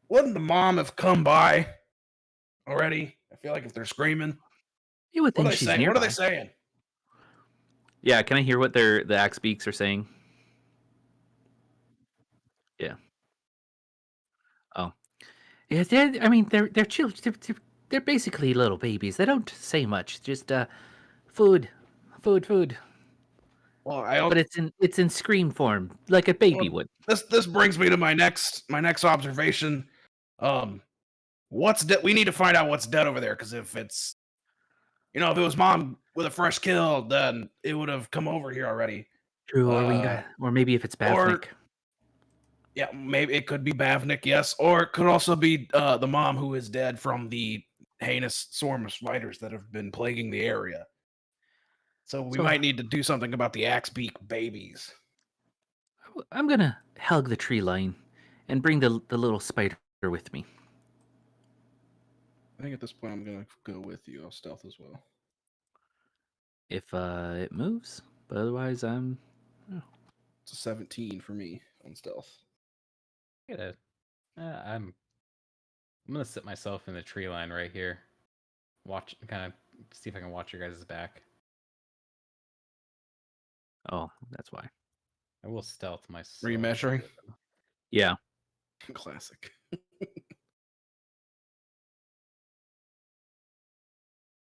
wouldn't the mom have come by already? I feel like if they're screaming, you would what are think they she's saying? What are they nearby. saying? Yeah, can I hear what the axe beaks are saying? Yeah. Oh. Yeah, they're children. They're basically little babies. They don't say much. Just food, food. Well, I don't. But it's in scream form, like a baby Well, would. this brings me to my next observation. What's dead? We need to find out what's dead over there, because if it's if it was mom with a fresh kill, then it would have come over here already. True, Uh, or maybe if it's or Bavnik. yeah, maybe it could be Bavnik, yes, or it could also be the mom who is dead from the heinous swarm of spiders that have been plaguing the area. So we So might need to do something about the axebeak babies. I'm gonna hug the tree line, and bring the little spider with me. I think at this point I'm gonna go with you. I'll stealth as well. If it moves, but otherwise It's a 17 for me on stealth. I'm gonna sit myself in the tree line right here. Watch, kind of see if I can watch your guys' back. Oh, that's why. I will stealth myself. Are you measuring? Yeah. Classic.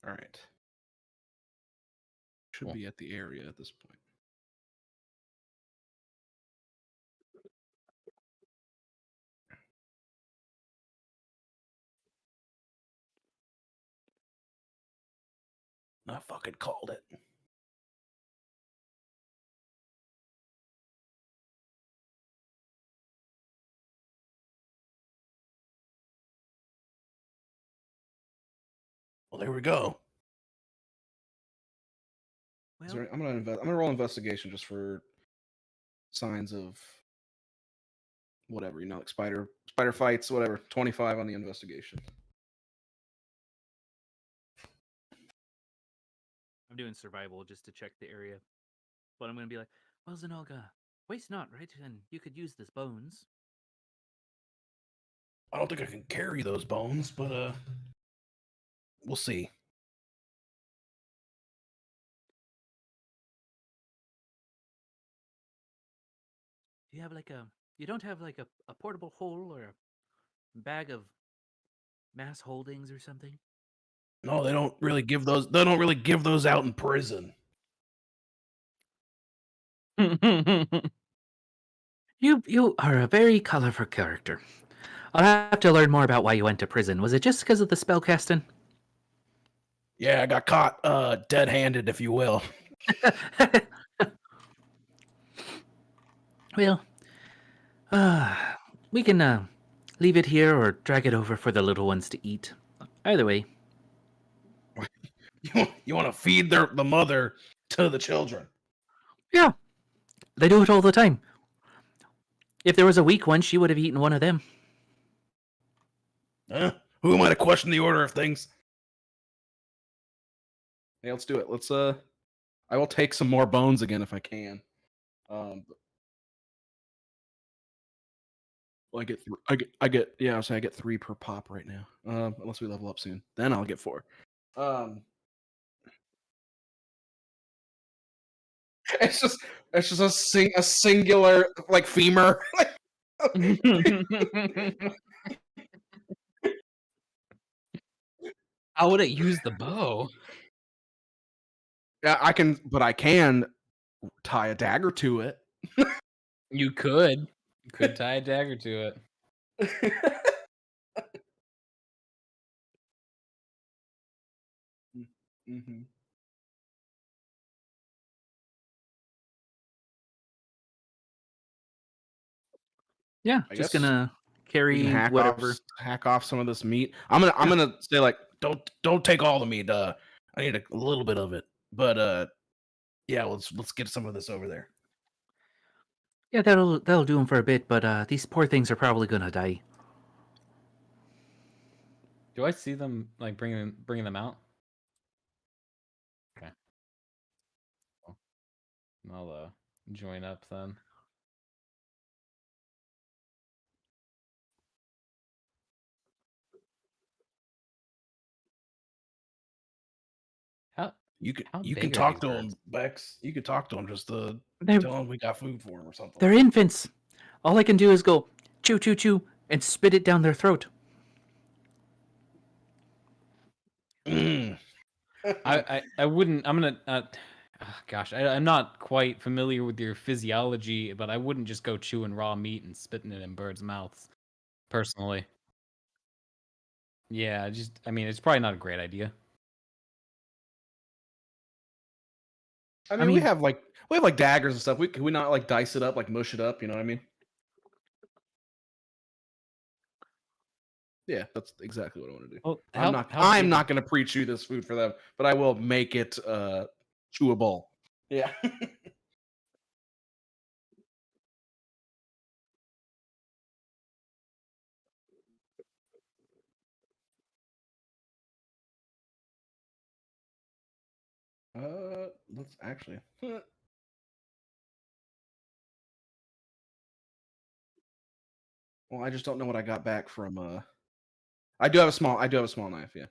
All right. Should Cool. be at the area at this point. I fucking called it. Well, there we go. Well, I'm gonna roll investigation just for signs of whatever, like spider fights, whatever. 25 on the investigation. I'm doing survival just to check the area, but I'm gonna be like, well, Zanoga, waste not, right? And you could use this bones. I don't think I can carry those bones, but we'll see. Do you have you don't have like a portable hole or a bag of mass holdings or something? No, they don't really give those. They don't really give those out in prison. You are a very colorful character. I'll have to learn more about why you went to prison. Was it just because of the spellcasting? Yeah, I got caught dead-handed, if you will. Well, we can leave it here or drag it over for the little ones to eat. Either way. You want to feed the mother to the children. Yeah. They do it all the time. If there was a weak one, she would have eaten one of them. Who am I to question the order of things? Hey, let's do it. Let's I will take some more bones again if I can. Well, I get yeah, I get 3 per pop right now. Unless we level up soon, then I'll get 4. It's just a singular like femur. How would it use the bow? Yeah, I can tie a dagger to it. You could tie a dagger to it. Mm-hmm. Yeah, I just guess gonna we carry can whatever. hack off some of this meat. I'm gonna say like don't take all the meat. I need a little bit of it. But yeah, let's get some of this over there. Yeah, that'll do them for a bit, but these poor things are probably gonna die. Do I see them like bringing them out? Okay. Well, I'll join up then. How You can how you can big are talk these to birds? him, Bex. You can talk to him. Just They're tell him we got food for him or something. they're infants. All I can do is go chew chew chew and spit it down their throat. Mm. I wouldn't. I'm gonna. Gosh, I'm not quite familiar with your physiology, but I wouldn't just go chewing raw meat and spitting it in birds' mouths. Personally, yeah. I mean, it's probably not a great idea. I I mean, we mean, have like daggers and stuff. Can we not like dice it up, like mush it up? You know what I mean? Yeah, that's exactly what I want to do. Well, I'm how not going to pre-chew this food for them, but I will make it chewable. Yeah. Let's actually. Well, I just don't know what I got back from. I do have a small knife. Yeah.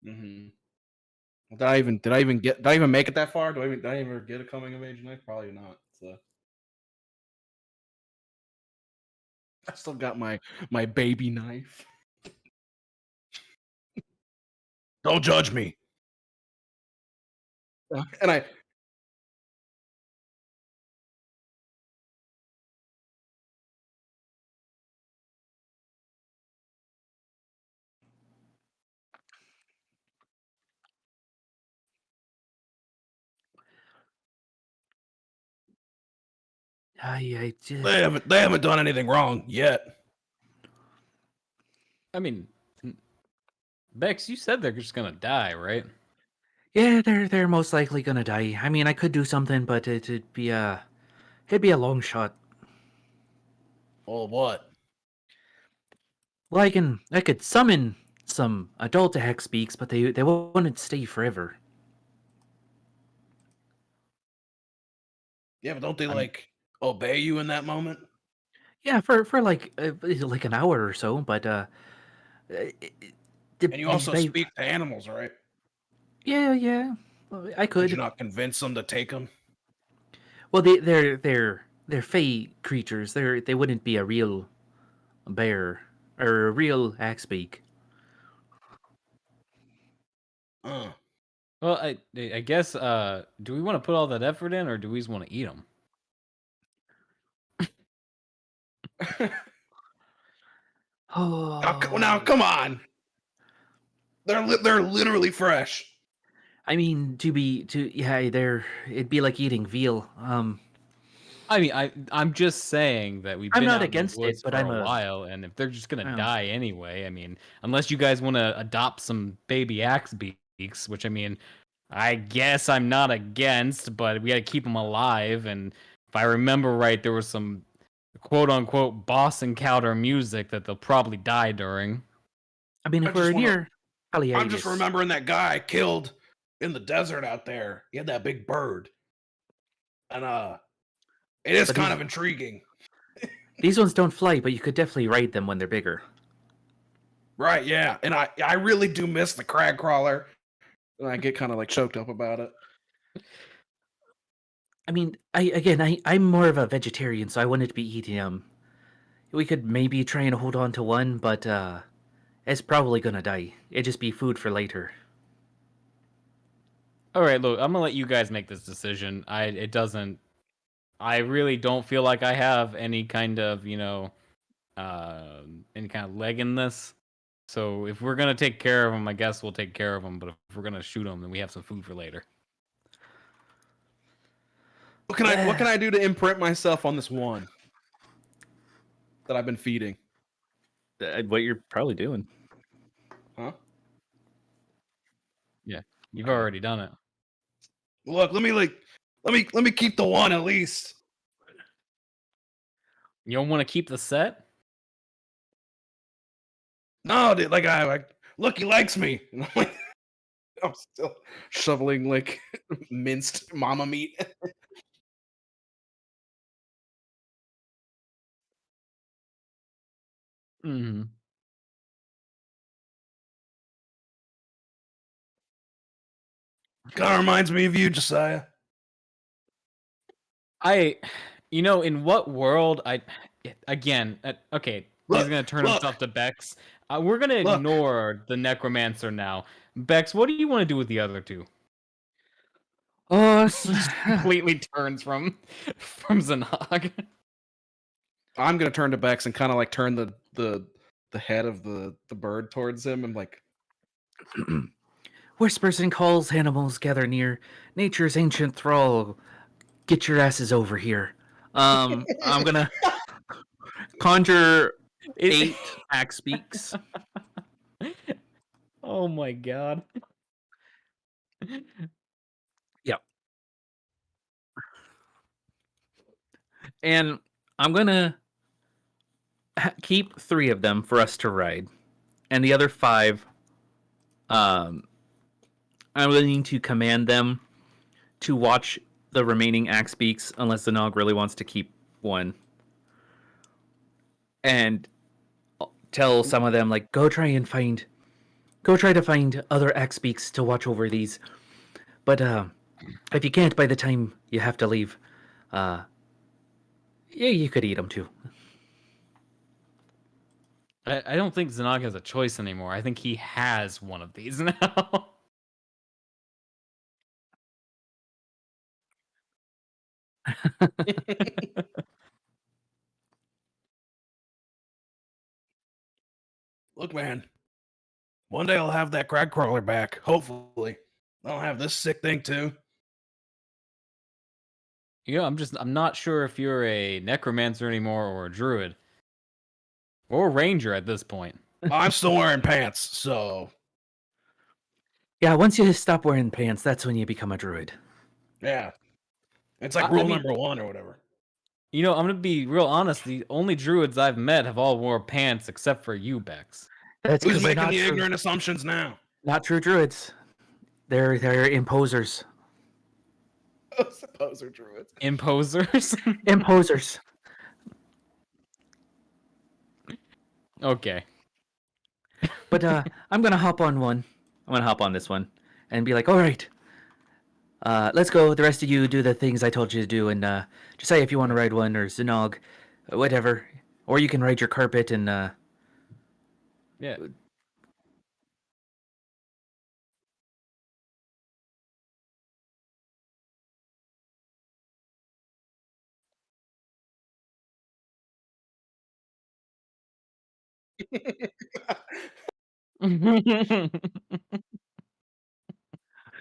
Mm-hmm. Did I even make it that far? Did I ever get a coming of age knife? Probably not. So I still got my baby knife. Don't judge me. And I they haven't done anything wrong yet. I mean, Bex, you said they're just gonna die, right? yeah, they're most likely gonna die. I mean, I could do something, but it'd be a long shot. Oh, what? Well, I could summon some adult hex beaks, but they wouldn't stay forever. Yeah, but don't they I'm- like obey you in that moment? Yeah, for like an hour or so, but And you also speak to animals, right? yeah, I Could you could. not convince them to take them? Well, they're fey creatures. They wouldn't be a real bear or a real axebeak. Uh. Well, I guess. Do we want to put all that effort in, or do we just want to eat them? Oh, Now, come on. They're literally fresh. I mean, it'd be like eating veal. I mean, I'm just saying that we've I'm been not out in the against it, woods but for I'm a a- while, and if they're just gonna Oh. die anyway, I mean, unless you guys want to adopt some baby axe beaks, which I mean, I guess I'm not against, but we got to keep them alive. And if I remember right, there was some quote unquote boss encounter music that they'll probably die during. I mean, I if we're just wanna- near I'm just Aliagus, remembering that guy I killed in the desert out there. He had that big bird. And it is But kind he's- of intriguing. these ones don't fly, but you could definitely ride them when they're bigger. Right, yeah. And I really do miss the crag crawler. And I get kind of like choked up about it. I mean, I'm more of a vegetarian, so I wanted to be eating them. We could maybe try and hold on to one, but it's probably gonna die. It'd just be food for later. All right, look, I'm gonna let you guys make this decision. I really don't feel like I have any kind of, any kind of leg in this. So if we're gonna take care of them, I guess we'll take care of them. But if we're gonna shoot them, then we have some food for later. What can I do to imprint myself on this one that I've been feeding? What you're probably doing. Huh? Yeah, you've already done it. Look, let me keep the one at least. You don't want to keep the set? No, dude, like I look, he likes me. And I'm like, I'm still shoveling like minced mama meat. Mm-hmm. Kind of reminds me of you, Josiah. In what world okay, he's Look, gonna turn look. himself to Bex. We're gonna Look. ignore the necromancer now. Bex, what do you want to do with the other two? Oh, Completely turns from Zanog. I'm gonna turn to Bex and kind of like turn the head of the bird towards him and like, whispers and calls, animals gather near. Nature's ancient thrall, get your asses over here. I'm gonna conjure 8 axe beaks. Oh my god. Yep. And I'm gonna keep 3 of them for us to ride, and the other 5, I'm willing to command them to watch the remaining axe beaks, unless the Nog really wants to keep one, and tell some of them like, go try to find other axe beaks to watch over these. But if you can't by the time you have to leave, yeah, you could eat them too. I don't think Zanog has a choice anymore. I think he has one of these now. look, man. One day I'll have that crag crawler back. Hopefully, I'll have this sick thing too. I'm not sure if you're a necromancer anymore or a druid. Or a ranger at this point. I'm still wearing pants, so Yeah, once you stop wearing pants, that's when you become a druid. yeah. It's like I rule mean- number 1 or whatever. I'm gonna be real honest, the only druids I've met have all wore pants except for you, Bex. That's Who's because they're making not the true, ignorant assumptions now? not true druids. They're imposers. Supposer druids. Imposers? Imposers. Okay. But I'm gonna hop on one. I'm gonna hop on this one and be like, all right, let's go. The rest of you do the things I told you to do, and just say if you want to ride one or Zanog, whatever, or you can ride your carpet and Yeah.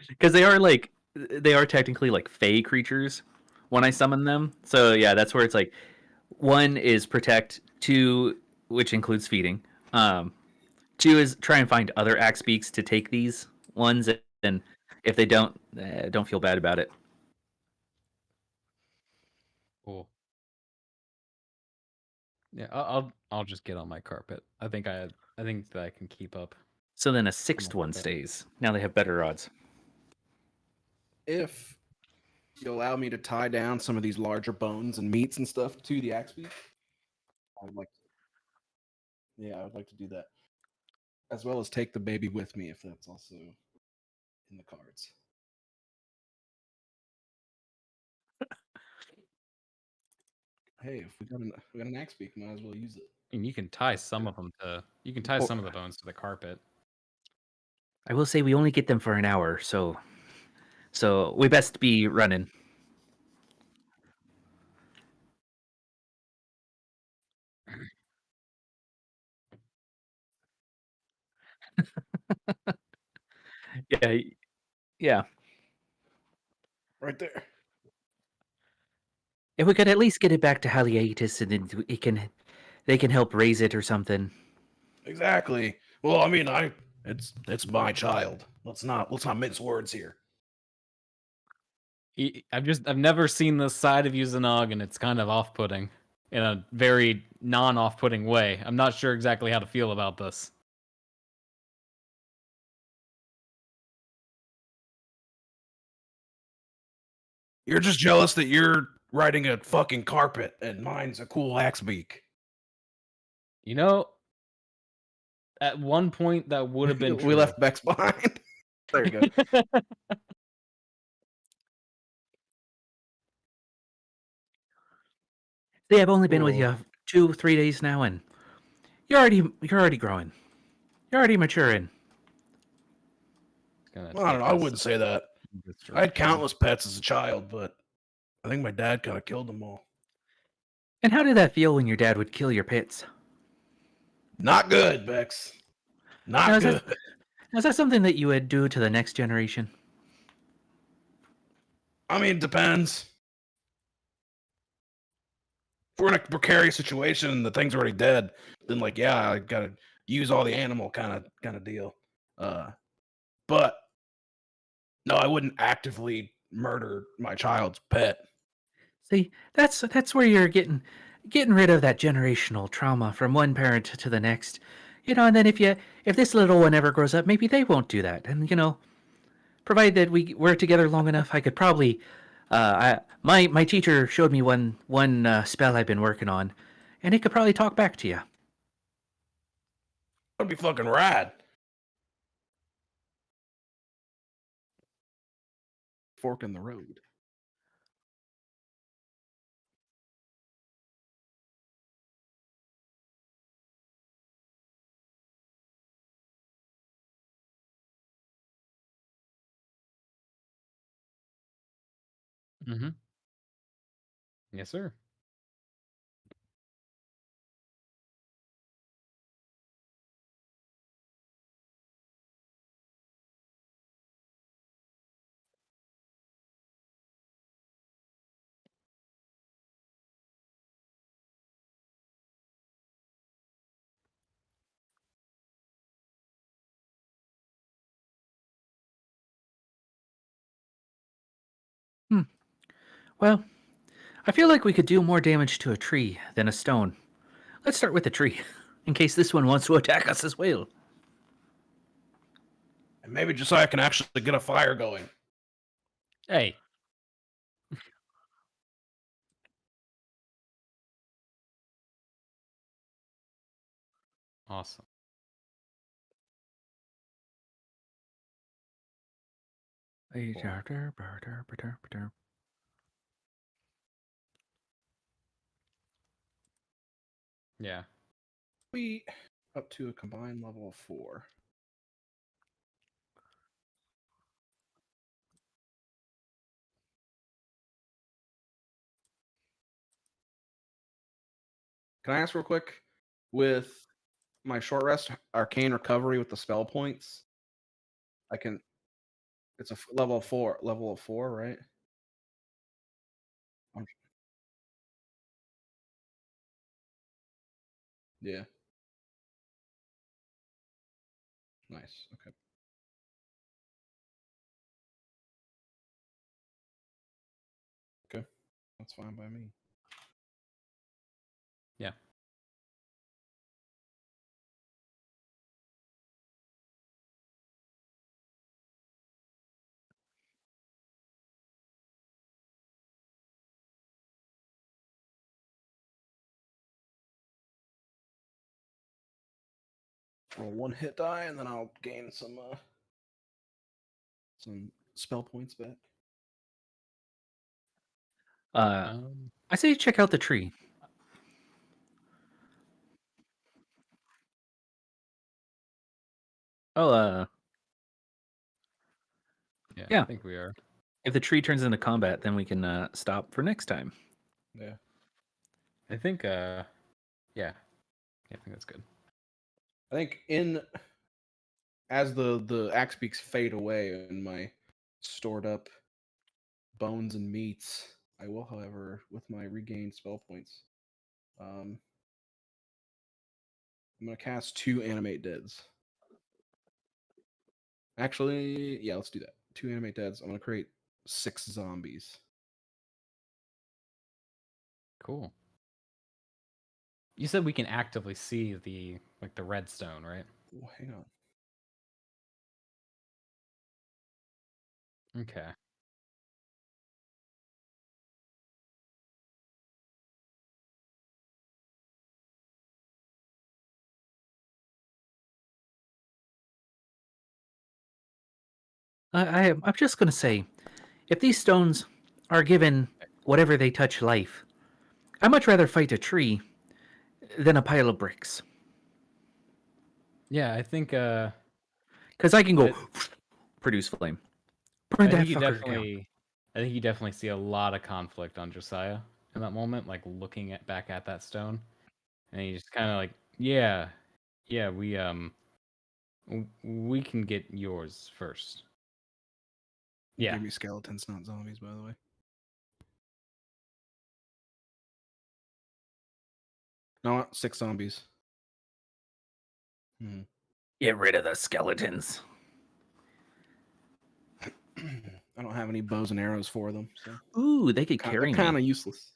because they are technically like fey creatures, when I summon them. So yeah, that's where it's like 1 is protect, 2, which includes feeding. 2 is try and find other axe beaks to take these ones, and if they don't feel bad about it. Cool. Yeah, I'll just get on my carpet. I think that I can keep up. So then a 6th one stays. Now they have better odds. If you allow me to tie down some of these larger bones and meats and stuff to the axe beak, I'd like I would like to do that. As well as take the baby with me if that's also in the cards. Hey, if we got an axe beak, might as well use it. And you can tie some of them to. You can tie some of the bones to the carpet. I will say we only get them for an hour, so we best be running. Yeah, yeah. Right there. If we could at least get it back to Haliatus, and then they can help raise it or something. Exactly. Well, I mean, it's my child. Let's not mince words here. I've never seen this side of Uzanog, and it's kind of off-putting in a very non-off-putting way. I'm not sure exactly how to feel about this. You're just jealous that you're riding a fucking carpet and mine's a cool axe beak. You know, at one point that would have been true. We left Bex behind. There you go. See, I've only been with you 2-3 days now, and you're already growing. You're already maturing. I don't know. I wouldn't say that. I had countless pets as a child, but I think my dad kind of killed them all. And how did that feel when your dad would kill your pets? Not good, Bex. Not good. Is that something that you would do to the next generation? I mean, it depends. If we're in a precarious situation and the thing's already dead, then like, yeah, I gotta use all the animal kind of deal. But no, I wouldn't actively murder my child's pet. See, that's where you're getting rid of that generational trauma from one parent to the next. And then if this little one ever grows up, maybe they won't do that. And provided that we're together long enough, I could probably my teacher showed me one spell I've been working on, and it could probably talk back to you. That'd be fucking rad. Fork in the road. Mm-hmm. Yes, sir. Well, I feel like we could do more damage to a tree than a stone. Let's start with the tree, in case this one wants to attack us as well. And maybe Josiah can actually get a fire going. Hey. Awesome. Yeah. We up to a combined level of 4. Can I ask real quick? With my short rest, arcane recovery with the spell points, I can. It's a level of 4, right? Yeah. Nice. Okay. Okay. That's fine by me. Yeah. Roll 1 hit die, and then I'll gain some spell points back. I say check out the tree. Oh, Yeah, Yeah. I think we are. if the tree turns into combat, then we can stop for next time. Yeah. I think, yeah. Yeah, I think that's good. I think as the axe beaks fade away and my stored up bones and meats, I will, however, with my regained spell points, I'm gonna cast 2 animate deads. Actually, yeah, let's do that. 2 animate deads. I'm gonna create 6 zombies. Cool. You said we can actively see the redstone, right? Oh, hang on. Okay. I'm just gonna say, if these stones are given whatever they touch life, I'd much rather fight a tree than a pile of bricks. Yeah, I think Because I can go I, produce flame. I Burn think that you fucker down. definitely I think you definitely see a lot of conflict on Josiah in that moment, like looking back at that stone. And he's just kind of like, yeah, we can get yours first. Yeah. Give me skeletons, not zombies, by the way. No, 6 zombies. Hmm. Get rid of the skeletons. I don't have any bows and arrows for them, so Ooh, they could they're carry kind me. of useless.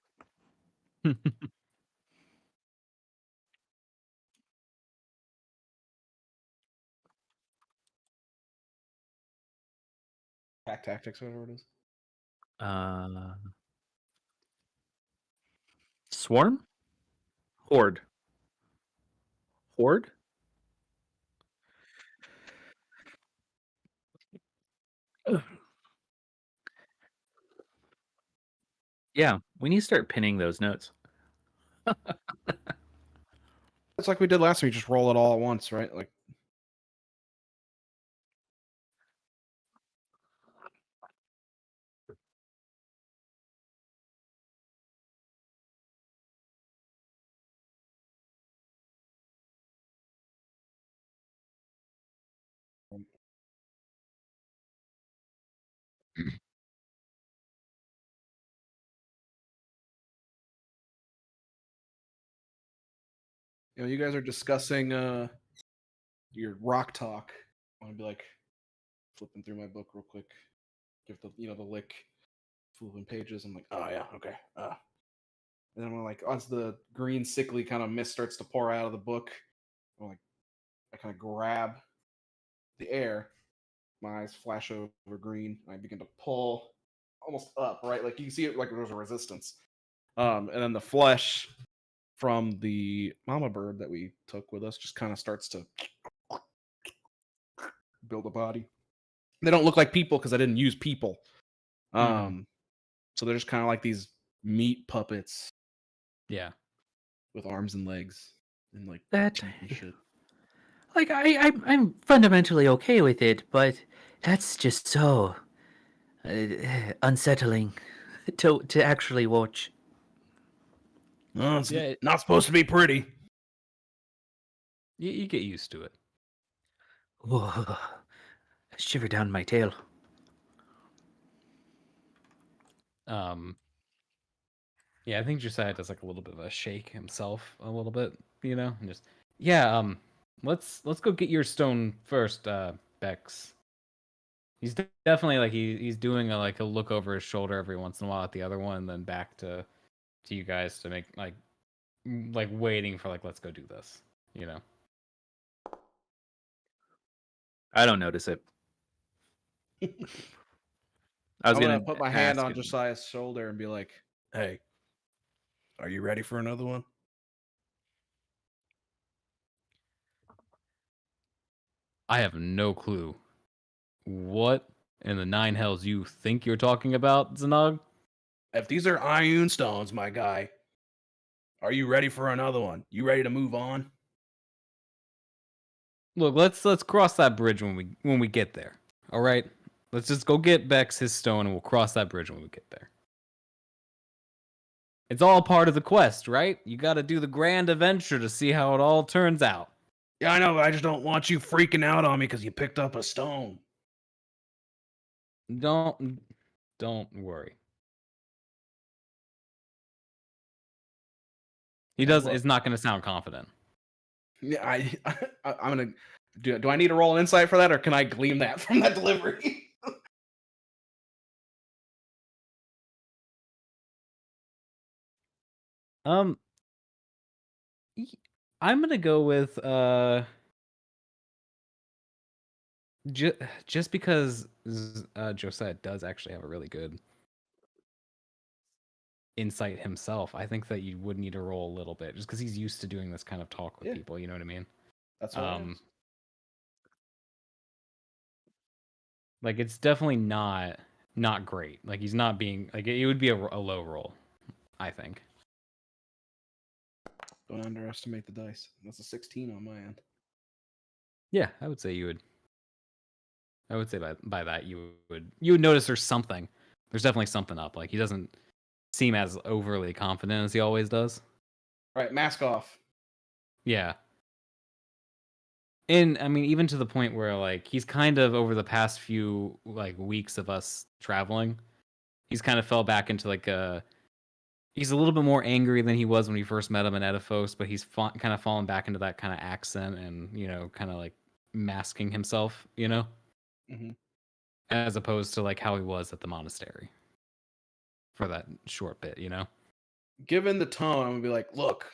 Pack tactics, whatever it is. Swarm? Horde. Horde? Yeah, we need to start pinning those notes. It's like we did last time. You just roll it all at once, right? Like, you guys are discussing your rock talk. I want to be like flipping through my book real quick. Give the lick, flipping pages. I'm like, oh yeah, okay. And then I'm like, as the green sickly kind of mist starts to pour out of the book, I'm like, I kind of grab the air. My eyes flash over green, and I begin to pull almost up, right? Like you can see it like there's a resistance. And then the flesh from the mama bird that we took with us just kind of starts to build a body. They don't look like people because I didn't use people. So they're just kind of like these meat puppets. Yeah. With arms and legs and like That, teeth and shit. like, I'm fundamentally okay with it, but that's just so unsettling to actually watch. Oh, it's Yeah, not supposed to be pretty. you get used to it. Whoa, shiver down my tail. Yeah, I think Josiah does like a little bit of a shake himself a little bit you know, and just yeah. Let's go get your stone first, Bex. He's definitely like he's doing a look over his shoulder every once in a while at the other one, and then back to you guys to make like waiting for like let's go do this, you know. I don't notice it. I was I'm gonna gonna put my hand ask on him. Josiah's shoulder and be like, Hey, are you ready for another one? I have no clue what in the nine hells you think you're talking about, Zanog. If these are iron stones, my guy, are you ready for another one? You ready to move on? Look, let's cross that bridge when we get there. All right, let's just go get Bex his stone, and we'll cross that bridge when we get there. It's all part of the quest, right? You got to do the grand adventure to see how it all turns out. Yeah, I know, but I just don't want you freaking out on me because you picked up a stone. Don't worry. He does. Well- It's not going to sound confident. yeah, I'm gonna. Do I need to roll an insight for that, or can I glean that from that delivery? I'm gonna go with just because Josiah does actually have a really good insight himself. I think that you would need to roll a little bit just because he's used to doing this kind of talk with Yeah. people. You know what I mean? That's what it is. Like it's definitely not great. Like he's not being like it would be a low roll, I think. Don't underestimate the dice. That's a 16 on my end. Yeah, I would say you would. I would say by that you would notice there's something. There's definitely something up. Like he doesn't seem as overly confident as he always does. All right, mask off. Yeah. And I mean, even to the point where like he's kind of over the past few like weeks of us traveling, he's kind of fell back into like he's a little bit more angry than he was when we first met him in Edifos, but he's kind of fallen back into that kind of accent and kind of like masking himself, Mm-hmm. as opposed to like how he was at the monastery for that short bit, Given the tone, I'm gonna be like, look,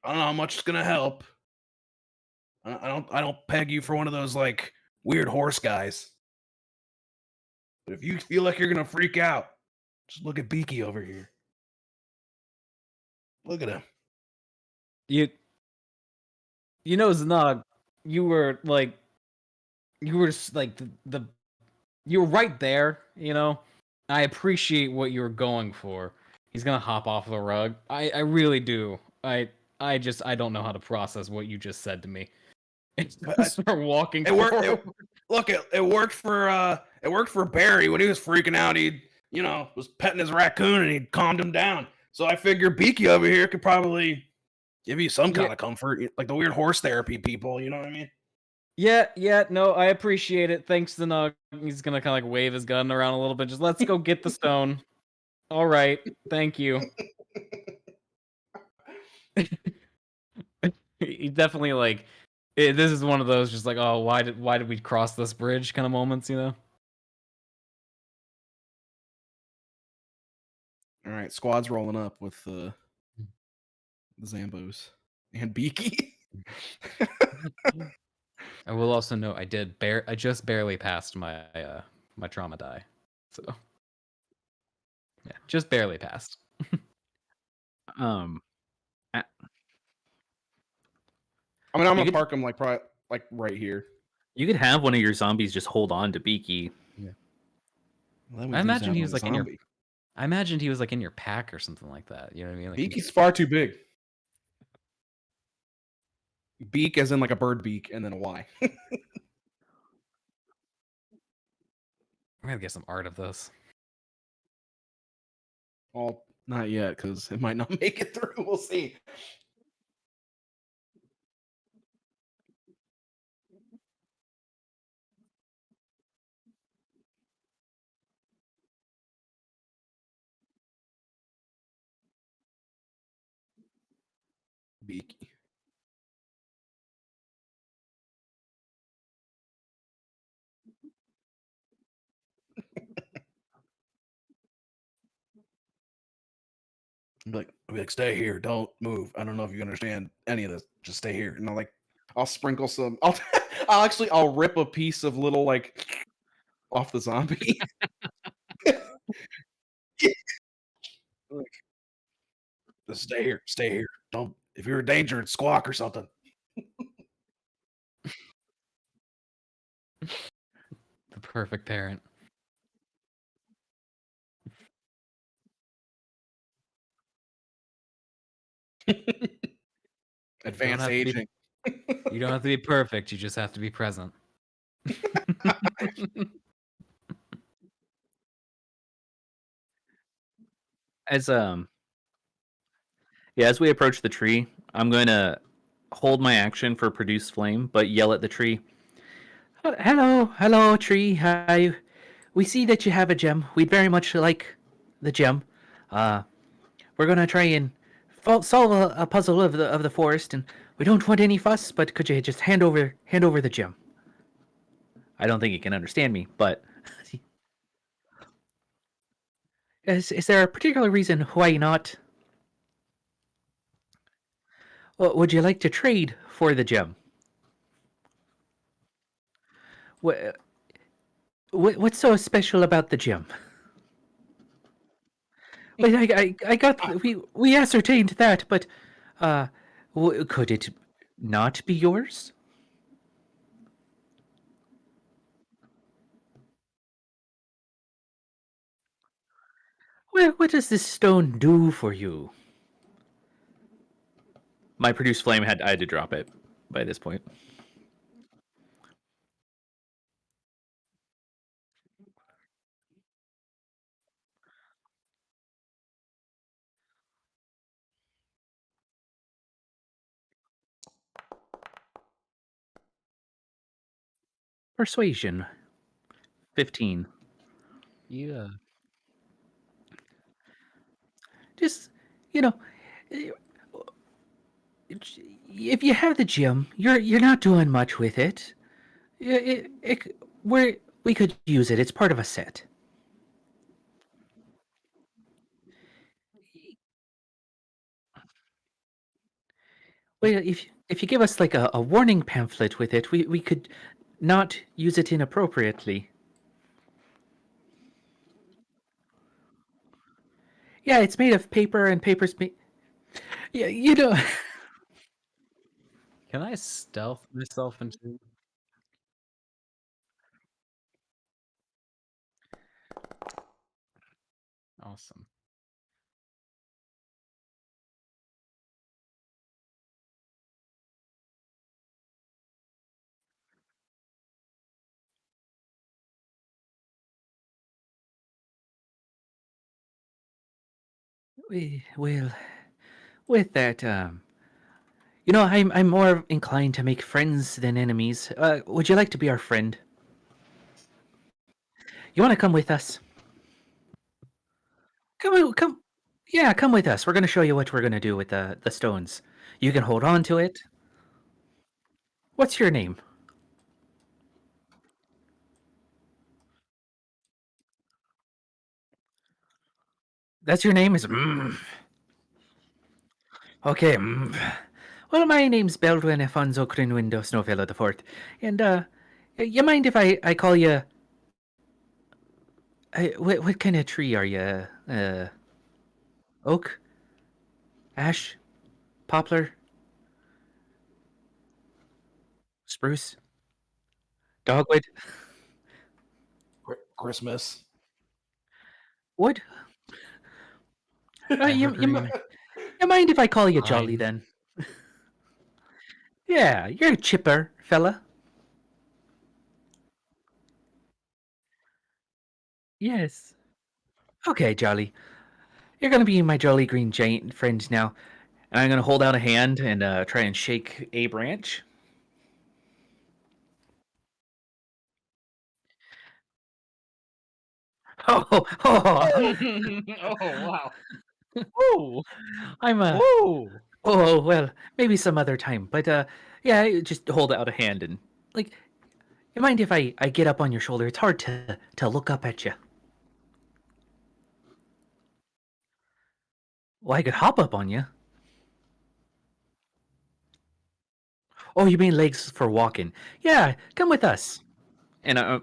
I don't know how much it's gonna help. I don't peg you for one of those like weird horse guys. But if you feel like you're gonna freak out, just look at Beaky over here. Look at him. Znog, you were like the you were right there, I appreciate what you were going for. He's gonna hop off the rug. I really do. I don't know how to process what you just said to me. Start walking It worked. forward. Look, it worked for Barry when he was freaking out. He was petting his raccoon and he calmed him down. So I figure Beaky over here could probably give you some kind of comfort, like the weird horse therapy people. You know what I mean? Yeah, no, I appreciate it. Thanks, Zanog. He's gonna kind of like wave his gun around a little bit. Just let's go get the stone. All right, thank you. He definitely like this is one of those just like, oh, why did we cross this bridge kind of moments, All right, squad's rolling up with the Zambos and Beaky. I will also note I just barely passed my my trauma die. So yeah, just barely passed. Um, I mean, I'm You gonna could- park him like probably like right here. you could have one of your zombies just hold on to Beaky. Well, I imagine he was like in your I imagined he was like in your pack or something like that. You know what I mean? Like Beaky's far too big. Beak as in like a bird beak and then a Y. I'm gonna get some art of this. Well, not yet, because it might not make it through. We'll see. beaky. I'll be like, stay here, don't move. I don't know if you understand any of this. Just stay here. And I'll sprinkle some. I'll rip a piece of little like off the zombie. Like, just stay here, stay here. Don't. If you're in danger, squawk or something. The perfect parent. Advanced have to be- aging. You don't have to be perfect. You just have to be present. As Yeah, as we approach the tree, I'm going to hold my action for produce flame, but yell at the tree. Hello, hello, tree. Hi. We see that you have a gem. We'd very much like the gem. We're gonna try and solve a puzzle of the forest, and we don't want any fuss. But could you just hand over the gem? I don't think he can understand me, but is there a particular reason why not? Would you like to trade for the gem? What's so special about the gem? But I got we ascertained that, but could it not be yours? Well, what does this stone do for you? My produced flame I had to drop it by this point. Persuasion. 15. Yeah. Just, you know, eh, if you have the gem, you're not doing much with it. We could use it. It's part of a set. Well, if you give us like a warning pamphlet with it, we could not use it inappropriately. Yeah, it's made of paper, and paper's made. Yeah, you know. Can I stealth myself into? Awesome. Well, with that, I'm more inclined to make friends than enemies. Would you like to be our friend? You want to come with us? Come. Yeah, come with us. We're gonna show you what we're gonna do with the stones. You can hold on to it. What's your name? That's your name? Okay. Well, my name's Beldwin Afonso Crinwindo Snowfellow the Fourth, and you mind if I call you? What kind of tree are you? Oak, ash, poplar, spruce, dogwood, Christmas. wood. Evergreen. You mind if I call you Jolly Pine. then? Yeah, you're a chipper fella. Yes. Okay, Jolly. You're gonna be my jolly green giant friend now. And I'm gonna hold out a hand and try and shake a branch. Oh, Oh wow. Whoa. I'm a Whoa. Oh, well, maybe some other time. But yeah, just hold out a hand and like, you mind if I get up on your shoulder? It's hard to look up at you. Well, I could hop up on you. Oh, you mean legs for walking? Yeah, come with us. And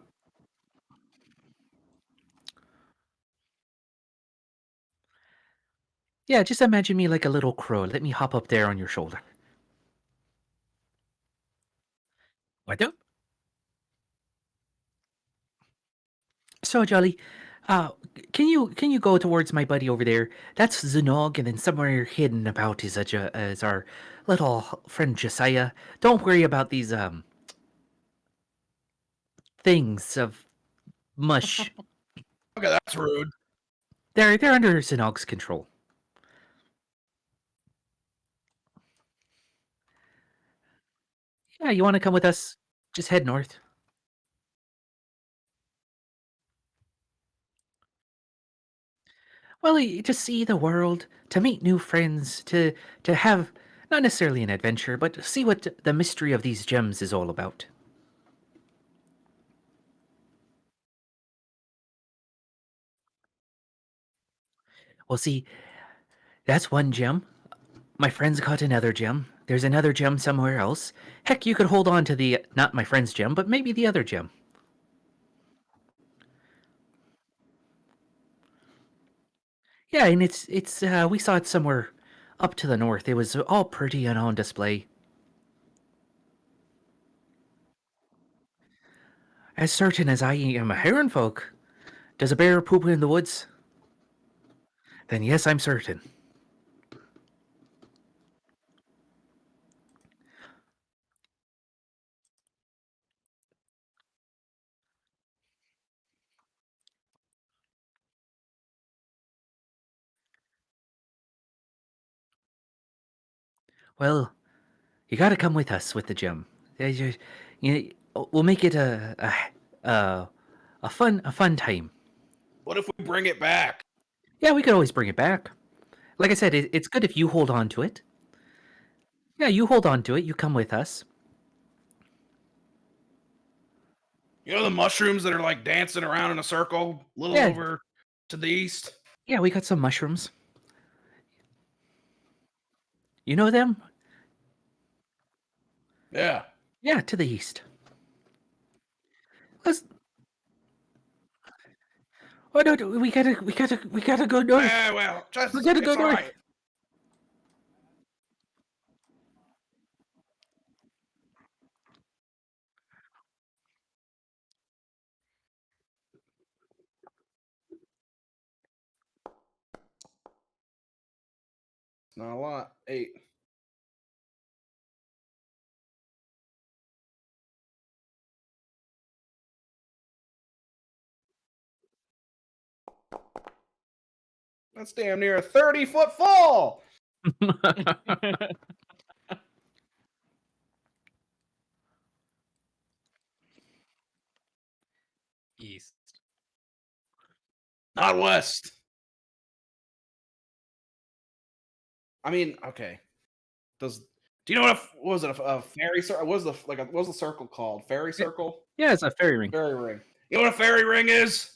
yeah, just imagine me like a little crow. Let me hop up there on your shoulder. What up? So, Jolly, can you go towards my buddy over there? That's Zanog, and then somewhere hidden about is our little friend Josiah. Don't worry about these things of mush. Okay, that's rude. They're under Zanog's control. Yeah, you want to come with us? Just head north. Well, to see the world, to meet new friends, to have not necessarily an adventure, but to see what the mystery of these gems is all about. Well, see, that's one gem. My friend's got another gem. There's another gem somewhere else. Heck, you could hold on to the not my friend's gem, but maybe the other gem. Yeah, and it's we saw it somewhere up to the north. It was all pretty and on display. As certain as I am a heron folk. Does a bear poop in the woods? Then yes, I'm certain. Well, you got to come with us with the gem. We'll make it a fun time. What if we bring it back? Yeah, we could always bring it back. Like I said, it's good if you hold on to it. Yeah, you hold on to it. You come with us. You know the mushrooms that are like dancing around in a circle, a little Yeah. over to the east? Yeah, we got some mushrooms. You know them? Yeah. Yeah, to the east. Let's. Oh no, we gotta go north. Yeah, well, just We gotta it's go all north. right. Not a lot. 8. That's damn near a 30-foot fall. East. Not west. I mean, okay. Does Do you know what was it a fairy circle? What was what was the circle called? Fairy circle? Yeah, it's a fairy ring. Fairy ring. you know what a fairy ring is?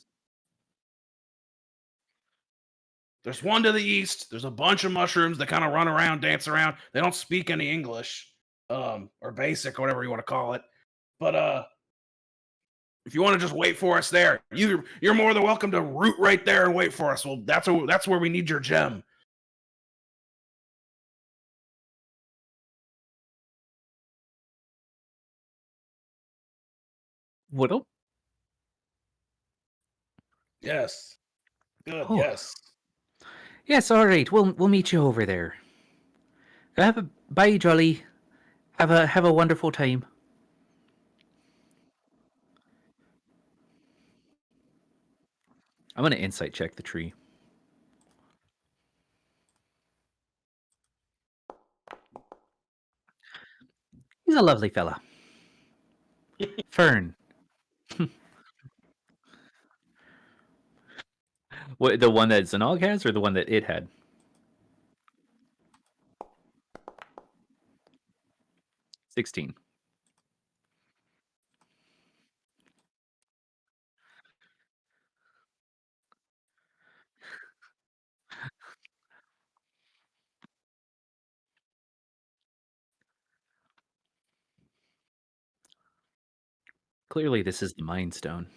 There's one to the east. There's a bunch of mushrooms that kind of run around, dance around. They don't speak any English, or basic, or whatever you want to call it. But if you want to just wait for us there, you're more than welcome to root right there and wait for us. Well, that's where we need your gem. Whittle? Yes. Good. Oh. Yes. Yes, all right. We'll meet you over there. Bye, Jolly. Have a wonderful time. I'm gonna insight check the tree. He's a lovely fella. Fern. What, the one that Zanog has, or the one that it had? 16. Clearly, this is the Mind Stone.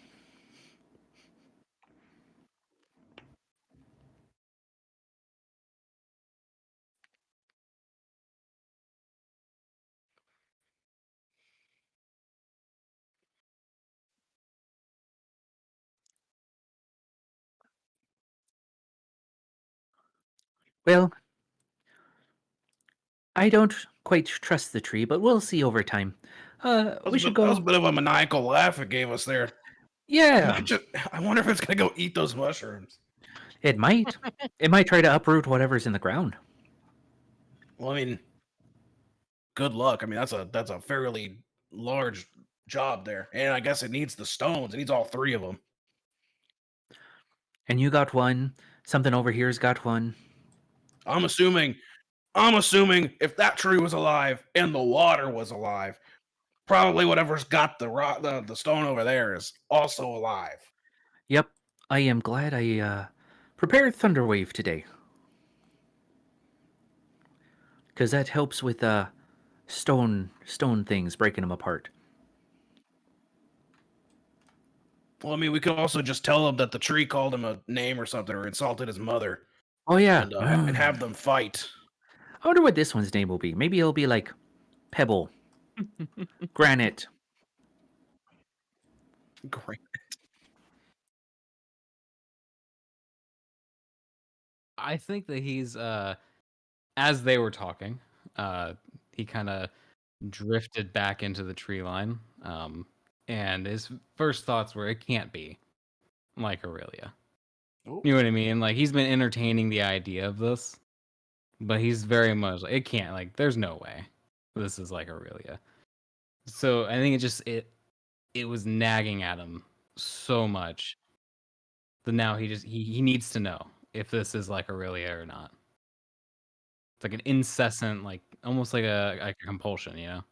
Well, I don't quite trust the tree, but we'll see over time. We should That was a go. bit of a maniacal laugh it gave us there. Yeah, I wonder if it's gonna go eat those mushrooms. it might. It might try to uproot whatever's in the ground. Well, I mean, good luck. I mean, that's a fairly large job there, and I guess it needs the stones. It needs all three of them. And you got one. Something over here's got one. I'm assuming. I'm assuming if that tree was alive and the water was alive, probably whatever's got the stone over there is also alive. Yep, I am glad I prepared Thunderwave today. Because that helps with stone things, breaking them apart. Well, I mean, we could also just tell him that the tree called him a name or something or insulted his mother, Oh yeah. and have them fight. I wonder what this one's name will be. Maybe it'll be like Pebble, Granite. Great. I think that he's as they were talking, he kind of drifted back into the tree line. And his first thoughts were, it can't be like Aurelia. Oh, You know what I mean? Like, he's been entertaining the idea of this, but he's very much like, it can't, like, there's no way this is like Aurelia. So I think it was nagging at him so much that now he needs to know if this is like Aurelia or not. It's like an incessant, like almost like a compulsion, you know?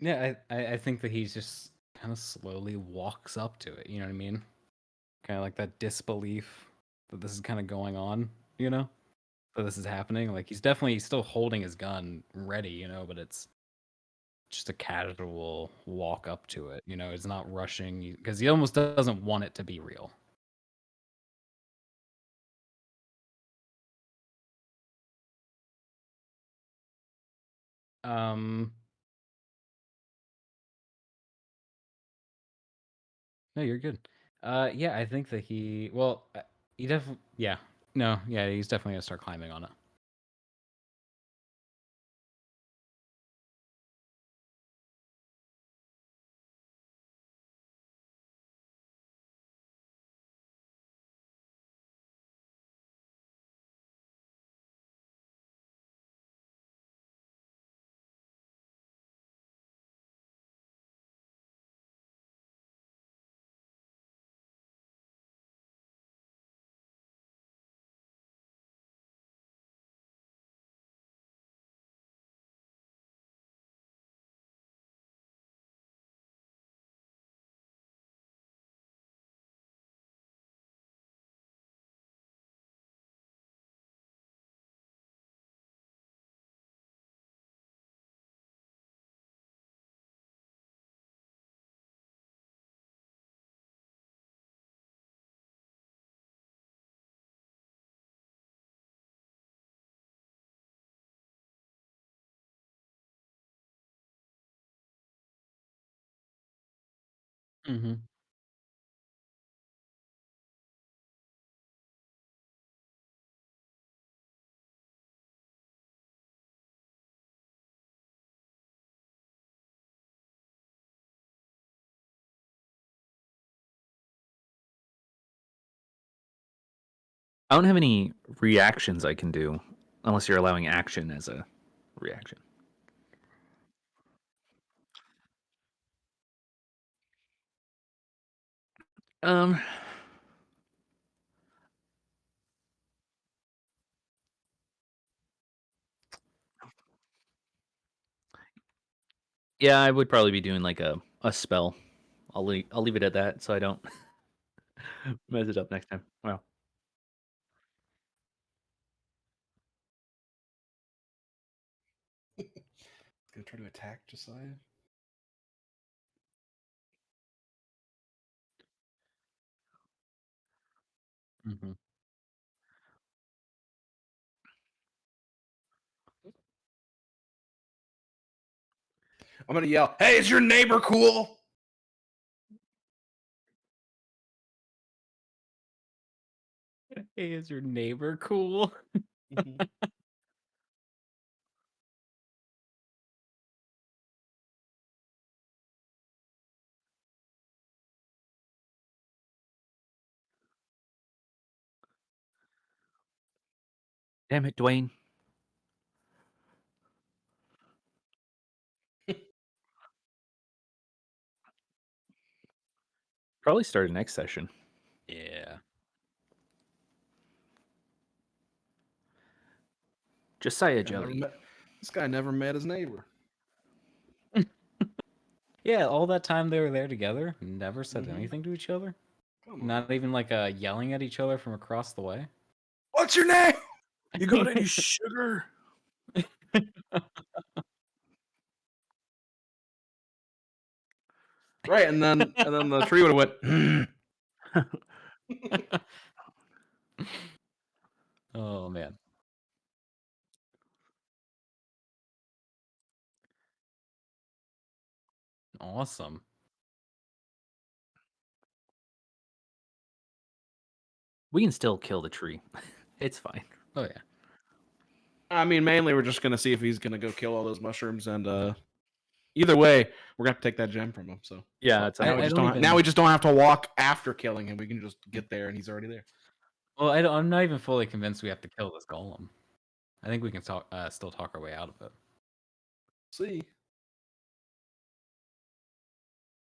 Yeah, I think that he's just kind of slowly walks up to it. You know what I mean? Kind of like that disbelief that this is kind of going on. You know, that this is happening. Like he's definitely still holding his gun ready. You know, but it's just a casual walk up to it. You know, it's not rushing because he almost doesn't want it to be real. Um, no, you're good. Yeah, I think that he definitely, yeah, no, yeah, he's definitely gonna start climbing on it. Mm-hmm. I don't have any reactions I can do unless you're allowing action as a reaction. Um. Yeah, I would probably be doing like a spell. I'll leave it at that, so I don't mess it up next time. Wow. Gonna try to attack Josiah. Mm-hmm. I'm gonna yell, "Hey, is your neighbor cool?" Hey, is your neighbor cool? Mhm. Damn it, Dwayne. Probably start next session. Yeah. Josiah I never Jelly. met- This guy never met his neighbor. Yeah, all that time they were there together, never said Mhm. anything to each other. Come on. Not even like yelling at each other from across the way. What's your name? You got any sugar? Right, and then the tree would have went. Oh man. Awesome. We can still kill the tree. It's fine. Oh yeah. I mean, mainly we're just gonna see if he's gonna go kill all those mushrooms, and either way, we're gonna have to take that gem from him. So Yeah, at some now I we point. just don't don't. even. Now we just don't have to walk after killing him. We can just get there, and he's already there. Well, I'm not even fully convinced we have to kill this golem. I think we can still talk our way out of it. See, this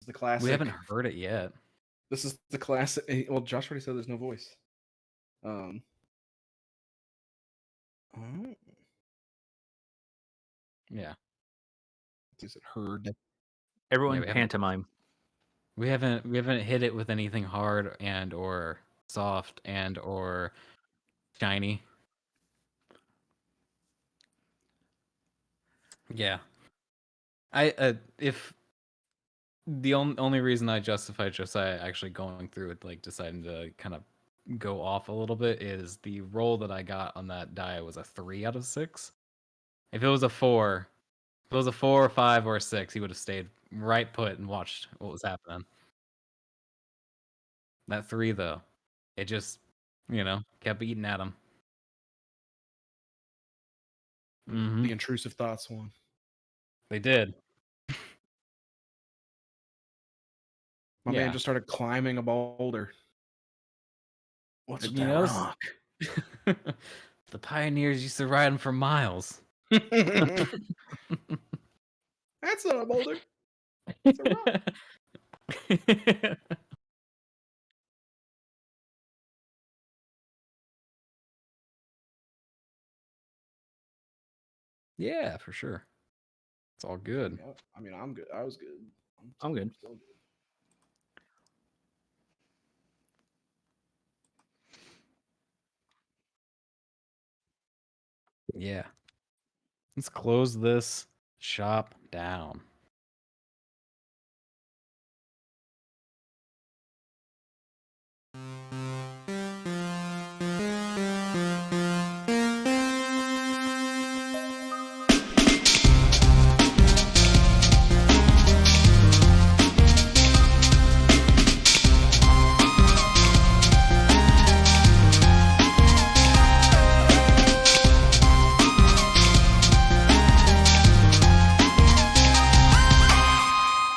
is the We classic. haven't heard it yet. This is the classic. Well, Josh already said there's no voice. Um. Oh, Yeah. is it heard? Everyone we haven't. pantomime. We haven't hit it with anything hard and or soft and or shiny. Yeah. If the only reason I justify Josiah actually going through it, like deciding to kind of go off a little bit, is the roll that I got on that die was a 3 out of 6. If it was a 4, if it was a 4 or 5 or a 6, he would have stayed right put and watched what was happening. That 3 though, it just, kept eating at him. Mm-hmm. The intrusive thoughts one. They did. My Yeah. man just started climbing a boulder. What's with You that know, rock? the pioneers used to ride them for miles. That's not a boulder. It's a rock. Yeah, for sure. It's all good. Yeah, I mean, I'm good. I was good. I'm good. Still good. Yeah. Let's close this shop down.